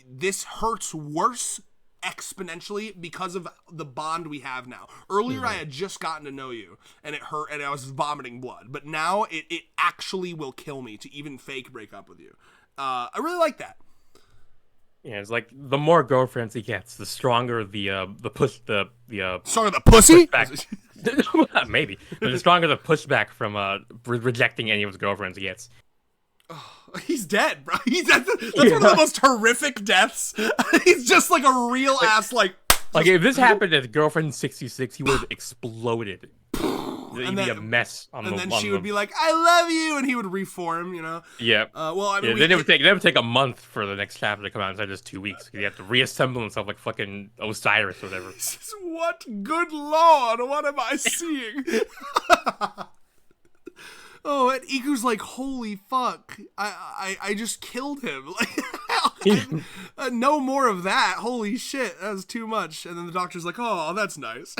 this hurts worse exponentially because of the bond we have now. Earlier I had just gotten to know you and it hurt and I was vomiting blood, but now it actually will kill me to even fake break up with you. I really like that. Yeah, it's like the more girlfriends he gets, the stronger the stronger the pussy? Maybe. But the stronger the pushback from rejecting any of his girlfriends he gets. Oh, he's dead, bro. That's one of the most horrific deaths. He's just like a real ass like if this happened at girlfriend 66, he would have exploded. He'd be a mess on the. And then she would be like, "I love you," and he would reform. Yeah. Well, I mean, then it would take a month for the next chapter to come out instead of just 2 weeks. Because you have to reassemble himself like fucking Osiris or whatever. What good lord? What am I seeing? Oh, and Iku's like, holy fuck, I just killed him. Like, no more of that. Holy shit, that was too much. And then the doctor's like, oh, that's nice.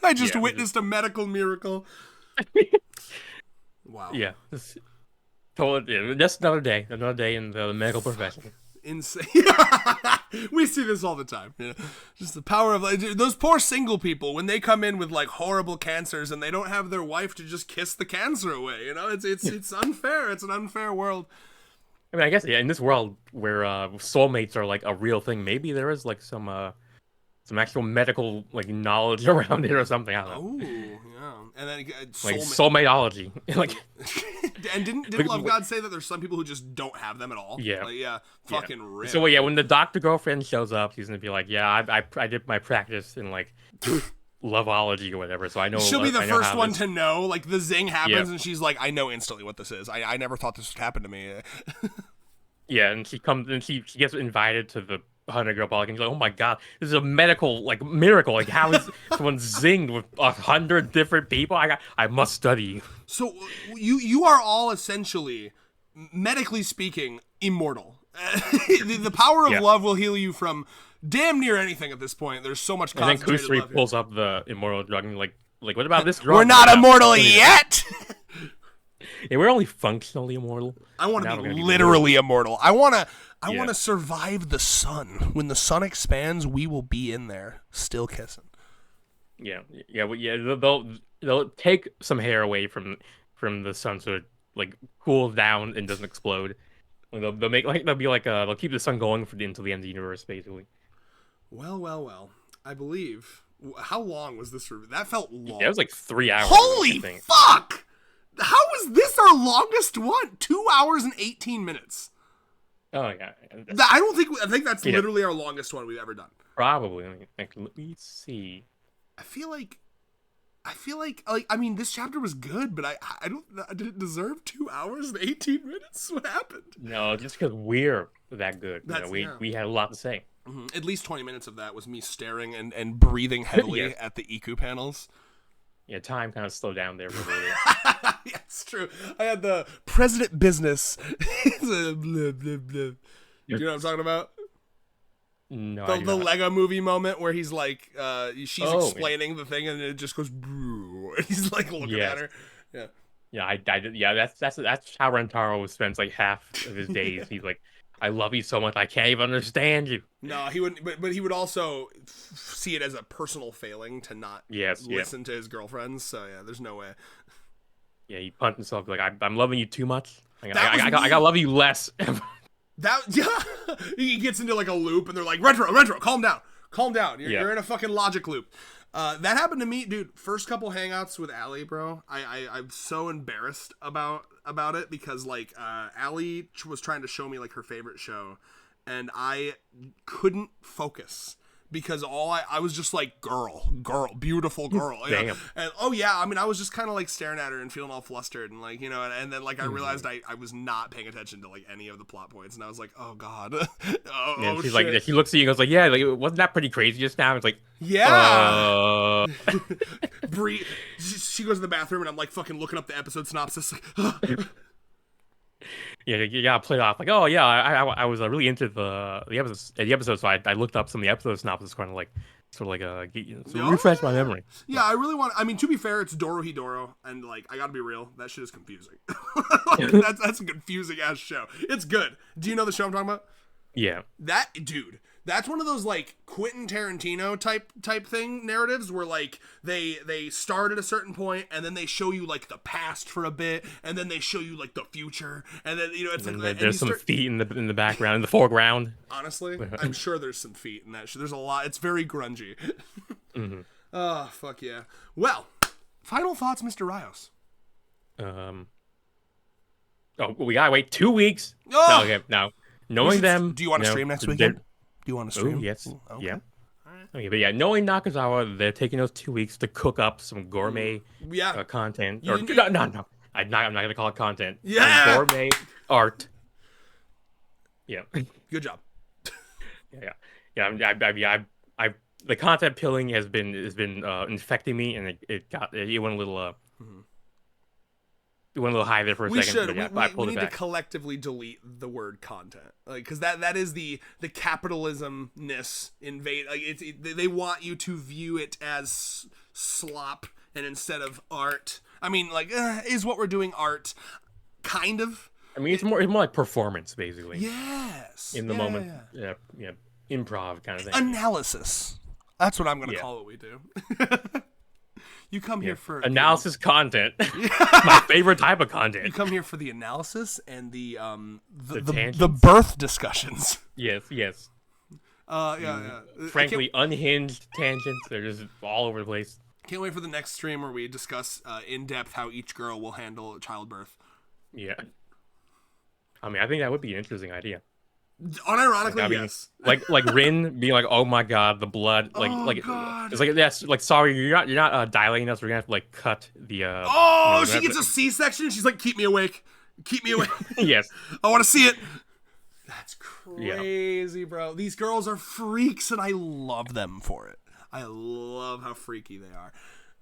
I just witnessed a medical miracle. Wow. Yeah. Just another day in the medical profession. Insane. We see this all the time. Just the power of those poor single people when they come in with like horrible cancers and they don't have their wife to just kiss the cancer away. It's unfair. It's an unfair world. I mean, I guess in this world where soulmates are like a real thing, maybe there is like some actual medical like knowledge around it or something. I don't know. Oh, yeah. And then like soulmateology. Like, and didn't Love God say that there's some people who just don't have them at all? Yeah. Like, fucking rip. So when the doctor girlfriend shows up, she's gonna be like, yeah, I did my practice in like Loveology or whatever, so I know She'll be the I know first how one this- to know. Like the zing happens, Yeah. and she's like, "I know instantly what this is. I never thought this would happen to me." Yeah, and she comes and she gets invited to the 100 girl ball, and she's like, "Oh my god, this is a medical like miracle! Like, how is someone zinged with 100 different people? I must study." So you are all essentially, medically speaking, immortal. The power of Yeah. love will heal you from damn near anything at this point. There's so much And then concentrated love Kusri here. pulls up the immortal drug and like what about this drug? We're not Yeah. immortal yet. Yeah, we're only functionally immortal. I want Now to we're be gonna literally immortal. I want to Yeah. survive the sun. When the sun expands, we will be in there, still kissing. Yeah, well, yeah. They'll take some hair away from the sun so it like cools down and doesn't explode. Like, they'll make like they'll keep the sun going until the end of the universe, basically. Well. I believe. How long was this review? That felt long. Yeah, it was like 3 hours. Holy I think. fuck! How is this our longest one? 2 hours and 18 minutes. Oh yeah. I think that's Yeah. literally our longest one we've ever done. Probably. Let me see. I feel like I mean this chapter was good, but I did it deserve 2 hours and 18 minutes? What happened? No, just because we're that good. We had a lot to say. Mm-hmm. At least 20 minutes of that was me staring and breathing heavily Yes. at the EQ panels. Yeah, time kind of slowed down there for a little bit. Yeah, it's true. I had the president business. Blah, blah, blah. You know what I'm talking about? No, I do The not. Lego movie moment where he's like, she's Oh, explaining the thing and it just goes, "Brew," and he's like looking Yes. at her. Yeah. Yeah, I did. Yeah, that's how Rentaro spends like half of his days. He's like, I love you so much, I can't even understand you. No, he wouldn't. But he would also see it as a personal failing to not listen to his girlfriends. So yeah, there's no way. Yeah, he punched himself like, I'm loving you too much. That was I gotta love you less. He gets into like a loop, and they're like, Rentaro, calm down. You're in a fucking logic loop. That happened to me, dude. First couple hangouts with Allie, bro. I'm so embarrassed about it because like Allie was trying to show me like her favorite show, and I couldn't focus because I was just like girl, beautiful girl. You know? Damn. And oh yeah, I mean I was just kind of like staring at her and feeling all flustered and like, you know, and then like I realized I was not paying attention to like any of the plot points, and I was like, oh god. And she's shit. like, she looks at you and goes like, yeah, like wasn't that pretty crazy just now? It's like, Yeah. Bree, she goes to the bathroom and I'm like fucking looking up the episode synopsis. Like, yeah, you gotta play it off like, oh yeah, I was really into the episode, so I looked up some of the episode synopsis, kind of like refresh my memory. Yeah, I really want. I mean, to be fair, it's Dorohedoro, and like I gotta be real, that shit is confusing. that's a confusing ass show. It's good. Do you know the show I'm talking about? Yeah. That dude. That's one of those like Quentin Tarantino type thing narratives where like they start at a certain point and then they show you like the past for a bit and then they show you like the future and then you know it's And like there's some feet in the background, in the foreground. Honestly, I'm sure there's some feet in that. There's a lot. It's very grungy. Mm-hmm. Oh fuck yeah. Well, final thoughts, Mr. Rios. Oh, we gotta wait 2 weeks. Oh! No, okay, now knowing them. Do you want to stream next weekend? Do you want to stream? Oh, yes. Okay. Yeah. Okay, but yeah, knowing Nakazawa, they're taking those 2 weeks to cook up some gourmet content. No, I'm not gonna call it content. Yeah. Some gourmet art. Yeah. Good job. Yeah. The content pilling has been infecting me, and it went a little It went a little high there for a second. We need to collectively delete the word content, like because that is the capitalism-ness invade. Like they want you to view it as slop, and instead of art. I mean, like, is what we're doing art? Kind of. I mean, it's more like performance, basically. Yes. In the moment, yeah, improv kind of thing. Analysis. That's what I'm gonna call what we do. You come here for analysis content. My favorite type of content. You come here for the analysis and the birth discussions. Yes. Yeah. Frankly, unhinged tangents. They're just all over the place. Can't wait for the next stream where we discuss in depth how each girl will handle childbirth. Yeah. I mean, I think that would be an interesting idea. Unironically, I mean, yes. like Rin being like, "Oh my god, the blood!" Oh god. It's like that's like, sorry, you're not dilating us. We're gonna have to like cut the Oh, she we're gets gonna a C-section. She's like, keep me awake. Keep me awake. yes, I want to see it. That's yeah. crazy, bro. These girls are freaks, and I love them for it. I love how freaky they are.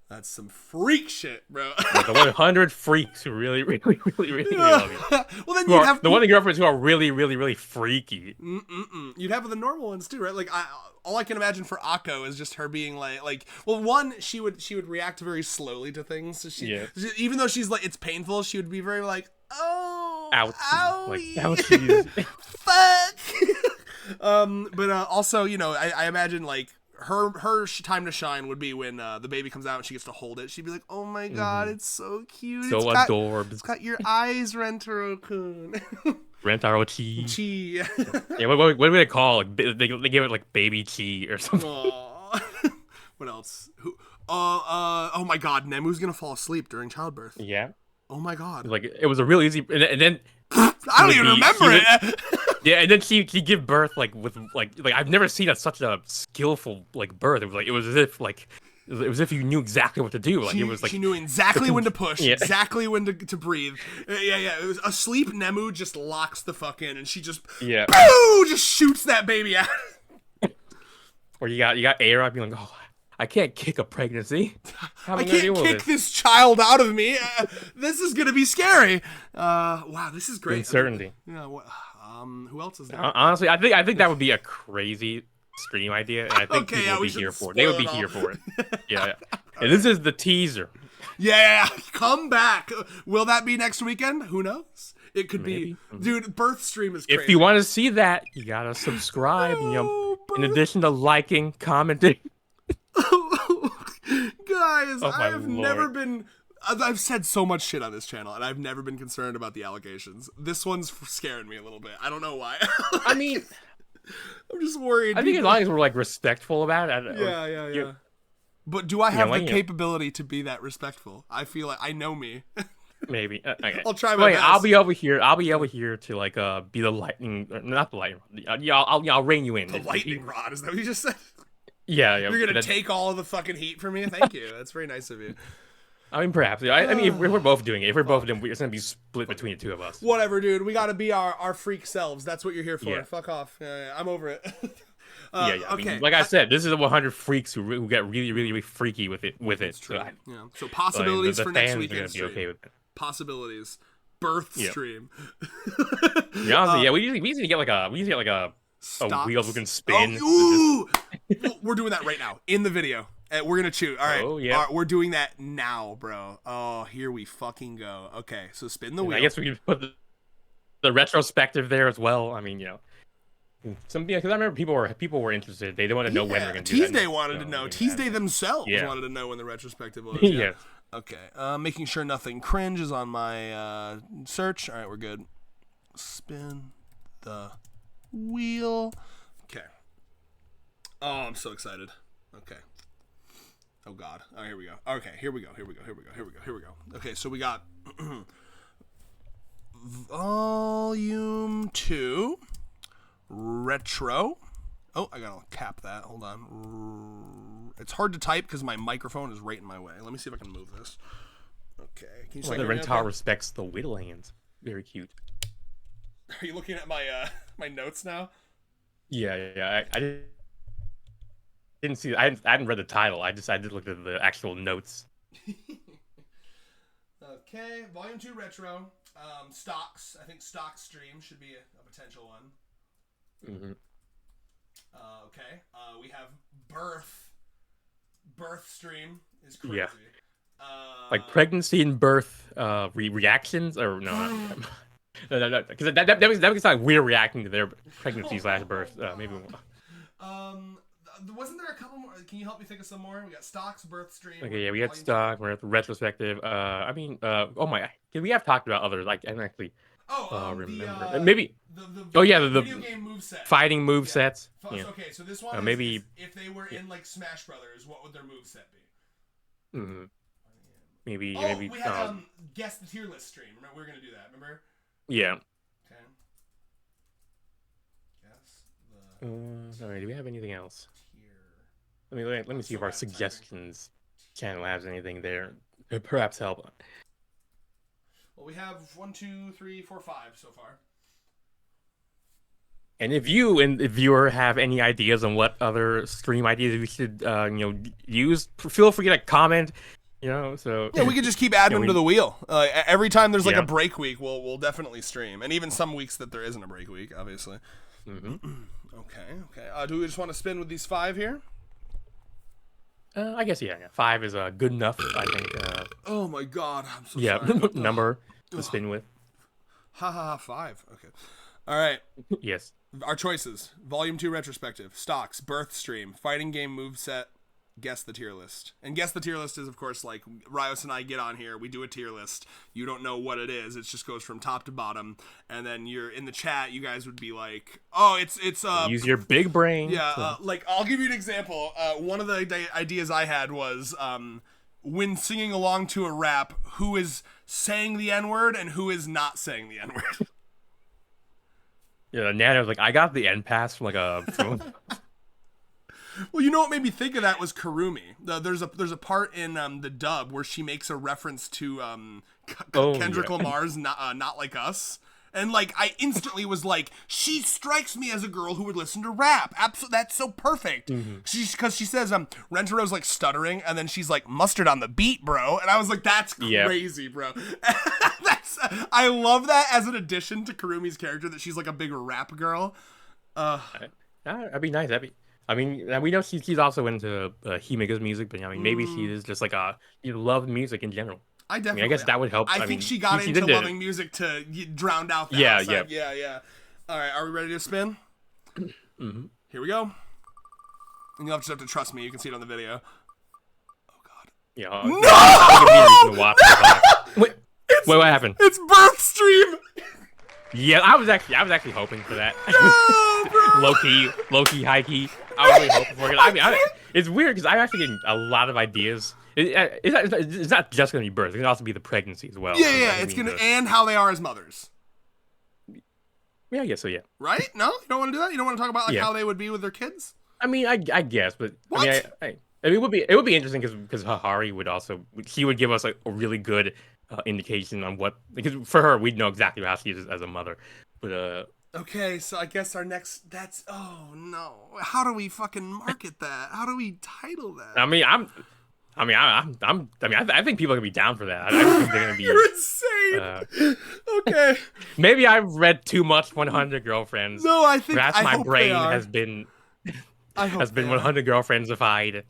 That's some freak shit, bro. Like the 100 freaks who really, really, really, really love you. Well, then Who you'd are, have the one the girlfriends who are really, really, really freaky. You'd have the normal ones too, right? Like all I can imagine for Akko is just her being like, well, one, she would react very slowly to things. So she, even though she's like, it's painful, she would be very like, oh, Ouchie. Like, ouchie. Fuck. But also, you know, I imagine like her time to shine would be when the baby comes out and she gets to hold it. She'd be like, oh my god, it's so cute. So adorable. It's got your eyes, Rentaro-kun. Rentaro Chi. Chi. Yeah, what do they call it? They give it like baby Chi or something. What else? Oh my god, Nemu's gonna fall asleep during childbirth. Yeah. Oh my god. Like it was a real easy, and then I don't even remember it. Yeah, and then she give birth like with like I've never seen such a skillful like birth. It was as if you knew exactly what to do. Like it was like she knew exactly when to push, yeah. exactly when to breathe. Yeah. It was asleep. Nemu just locks the fuck in, and she just just shoots that baby out. Or you got Aira being like, oh, I can't kick a pregnancy. I can't kick this child out of me. This is gonna be scary. Wow, this is great. Uncertainty. Yeah. Who else is there? Honestly, I think that would be a crazy stream idea, and I think people would be here for it. They would be here for it. Yeah. And this is the teaser. Yeah, come back. Will that be next weekend? Who knows? It could be. Dude, birth stream is crazy. If you want to see that, you gotta subscribe. You know, in addition to liking, commenting. Guys, I have never been. I've said so much shit on this channel, and I've never been concerned about the allegations. This one's scaring me a little bit. I don't know why. I mean, I'm just worried. I think as long as we're like respectful about it. Yeah. But do I have the capability to be that respectful? I feel like I know me. Maybe. Okay. I'll try my best. I'll be over here to like be the lightning, not the lightning. I'll rein you in. The lightning rod, is that what you just said? Yeah. You're gonna take all of the fucking heat from me. Thank you. That's very nice of you. I mean, perhaps. I mean, if we're both doing it, if we're both doing it, it's gonna be split between the two of us. Whatever, dude. We gotta be our freak selves. That's what you're here for. Yeah. Fuck off. I'm over it. Yeah. I okay. mean, like I said, this is the 100 freaks who get really, really, really freaky with it. That's true. So possibilities the for next fans weekend are gonna be okay with it. Possibilities. Birth stream. Yeah, honestly, we usually get like a wheel we can spin. Oh, ooh! We're doing that right now in the video. We're gonna chew. All right. Oh, yeah. We're doing that now, bro. Oh, here we fucking go. Okay, so spin the wheel. I guess we can put the retrospective there as well. I mean, you know, because I remember people were interested. They want to know when we're gonna do that. Tuesday wanted to know. Tuesday themselves wanted to know when the retrospective was. Yeah. Okay. Making sure nothing cringe is on my search. All right, we're good. Spin the wheel. Okay. Oh, I'm so excited. Okay. Oh God. Oh, here we go. Okay, here we go. Okay, so we got Volume 2, Retro. Oh, I gotta cap that. Hold on. It's hard to type because my microphone is right in my way. Let me see if I can move this. Okay. Can you the Rentaro respects the Whittlehands. Very cute. Are you looking at my my notes now? Yeah. I didn't see. I hadn't read the title. I did look at the actual notes. Okay, Volume 2 Retro. Stocks. I think stock stream should be a potential one. Mm-hmm. Okay. We have birth. Birth stream is crazy. Yeah. Like pregnancy and birth reactions or no. No, because that makes like we're reacting to their pregnancy / birth. Maybe. Wasn't there a couple more? Can you help me think of some more? We got stocks, birth stream. Okay, yeah, we had stock, we're at the retrospective. I mean, oh my, we have talked about others. Like, I don't actually remember. Maybe. The video game moveset. Fighting movesets. Yeah. Okay, so this one maybe is if they were in like Smash Brothers, what would their moveset be? Mm-hmm. Maybe. We had guess the tier list stream. Remember, we were gonna do that. Remember? Yeah. Okay. All right. Do we have anything else? Here. Let me see if our suggestions channel has anything there. Could perhaps help. Well, we have 1, 2, 3, 4, 5 so far. And if you and the viewer have any ideas on what other stream ideas we should, use, feel free to comment. So yeah, we could just keep adding them to the wheel. Every time there's like a break week, we'll definitely stream, and even some weeks that there isn't a break week, obviously. Okay. Do we just want to spin with these 5 here? I guess yeah. 5 is good enough, I think. Oh my god, I'm so sorry. Number to spin with. Ha, 5. Okay. All right. Yes. Our choices: Volume 2 retrospective, stocks, birth stream, fighting game moveset, guess the tier list. And guess the tier list is, of course, like Rios and I get on here, we do a tier list. You don't know what it is. It just goes from top to bottom, and then you're in the chat. You guys would be like, "Oh, it's use your big brain." Yeah, like I'll give you an example. One of the ideas I had was when singing along to a rap, who is saying the N-word and who is not saying the N-word. Yeah, Nana was like, I got the end pass from like a phone. Well, you know what made me think of that was Karumi. There's a part in the dub where she makes a reference to Kendrick Lamar's Not Like Us. And like I instantly was like, she strikes me as a girl who would listen to rap. Absolutely, that's so perfect. Because she says Rentaro's like stuttering, and then she's like, mustard on the beat, bro. And I was like, that's crazy, bro. I love that as an addition to Karumi's character, that she's like a big rap girl. That'd be nice. We know she's also into Himeka's music, but maybe she is just like love music in general. I definitely. I guess that would help. I think she got into loving music to drown out that. Yeah. All right, are we ready to spin? Here we go. And you'll just have to trust me. You can see it on the video. Oh God. Yeah. No! Wait, what happened? It's birth stream. Yeah, I was actually hoping for that. No, low key, high key. I was really hoping for it. It's weird because I'm actually getting a lot of ideas. It's not just gonna be birth; it can also be the pregnancy as well. Yeah, it's gonna and how they are as mothers. Yeah, I guess so. Yeah. Right? No, you don't want to do that. You don't want to talk about like how they would be with their kids. I guess, but what? It would be interesting because Hahari would give us like a really good indication on what, because for her we'd know exactly how she is as a mother, but okay, so I guess our next oh no, how do we fucking market that? How do we title that? I think people are gonna be down for that. I think they're gonna be. You're insane. Okay. Maybe I've read too much 100 Girlfriends. No, I think perhaps my brain has been 100 Girlfriendified.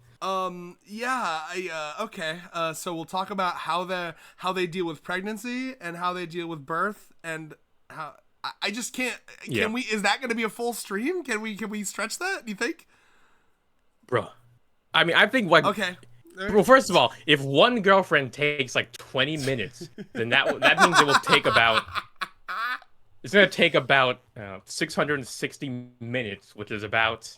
Okay. So we'll talk about how they deal with pregnancy and how they deal with birth and how I just can't. Can we? Is that going to be a full stream? Can we stretch that? Do you think? Bro, I think like okay. Well, first of all, if one girlfriend takes like 20 minutes, then that means it will take about. It's going to take about 660 minutes, which is about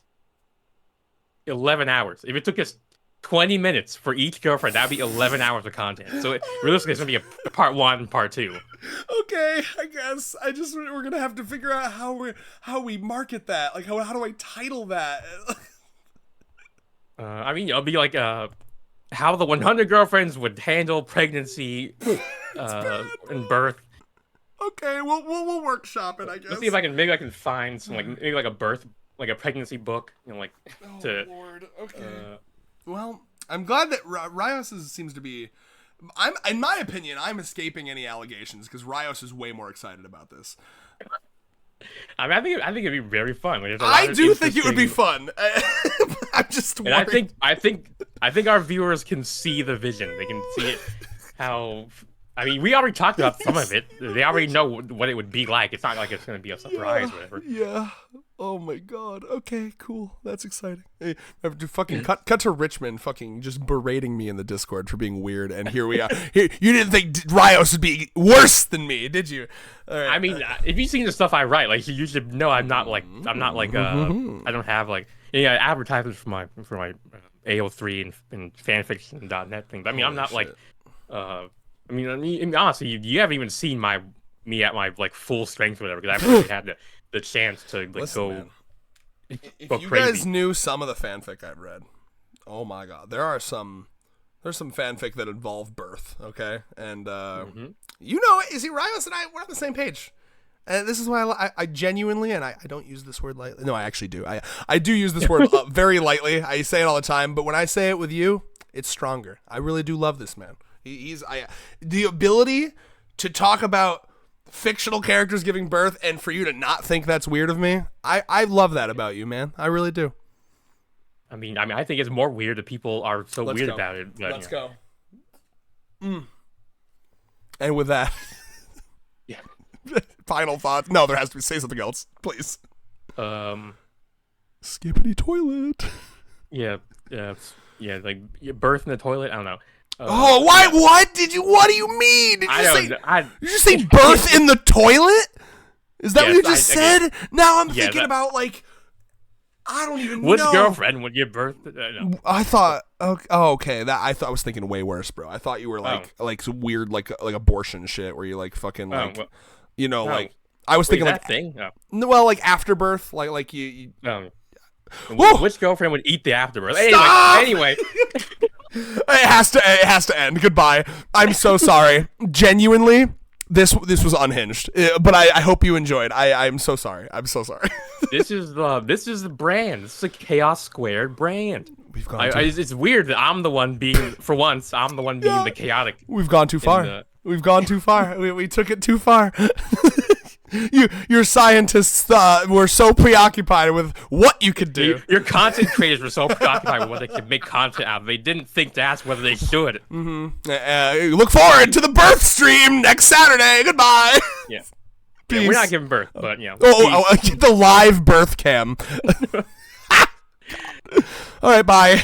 11 hours. If it took us 20 minutes for each girlfriend, that'd be 11 hours of content. So realistically, it's gonna be a part 1 and part 2. Okay, I guess we're gonna have to figure out how we market that. Like how do I title that? It'll be like how the 100 girlfriends would handle pregnancy and birth. Okay, we'll workshop it, I guess. Let's see if I can find some maybe like a birth, like a pregnancy book, Lord. Okay. Well, I'm glad that Rios seems to be. In my opinion, I'm escaping any allegations because Rios is way more excited about this. I think it'd be very fun. I do think it would be fun. I'm just worried. And I think our viewers can see the vision. They can see it. How. We already talked about some of it. They already know what it would be like. It's not like it's going to be a surprise or whatever. Yeah. Oh my God. Okay, cool. That's exciting. Hey, I have to fucking cut to Richmond fucking just berating me in the Discord for being weird, and here we are. You didn't think Rios would be worse than me, did you? All right. If you've seen the stuff I write, like you should know I'm not like I don't have like advertisements for my AO3 and fanfiction.net thing. But I'm not shit. Honestly, you haven't even seen me at my like full strength or whatever, because I haven't really had the chance to like go. Man. If go you crazy. guys knew some of the fanfic I've read, oh my god, there's some fanfic that involve birth, okay? And you know it. You see, Rios and I, we're on the same page. And this is why I genuinely, and I don't use this word lightly. No, I actually do. I do use this word very lightly. I say it all the time, but when I say it with you, it's stronger. I really do love this man. The ability to talk about fictional characters giving birth and for you to not think that's weird of me, I love that about you, man. I really do. I mean, I think it's more weird that people are so Let's weird go. about it. But, Let's go. And with that, Yeah. final thoughts. No, there has to be. Say something else, please. Skippity toilet. Yeah, like your birth in the toilet. I don't know. Oh, why? What do you mean? Did you just say birth in the toilet? Is that what you just said? Now I'm thinking about like, I don't even know. Which girlfriend would give birth? No. I thought, okay, I was thinking way worse, bro. I thought you were like some weird like abortion shit where you like fucking like, like I was thinking that like thing. Well, like afterbirth, like you. Which girlfriend would eat the afterbirth? Stop! Anyway. It has to end. Goodbye. I'm so sorry. Genuinely, this was unhinged. But I hope you enjoyed. I'm so sorry. I'm so sorry. This is the brand. This is a Chaos Squared brand. We've gone. It's weird that I'm the one being, for once, I'm the one being the chaotic. We've gone too far. We've gone too far. We took it too far. Your scientists were so preoccupied with what you could do. Your content creators were so preoccupied with what they could make content out of. They didn't think to ask whether they should. Look forward to the birth stream next Saturday. Goodbye. Yeah. We're not giving birth, but the live birth cam. All right, bye.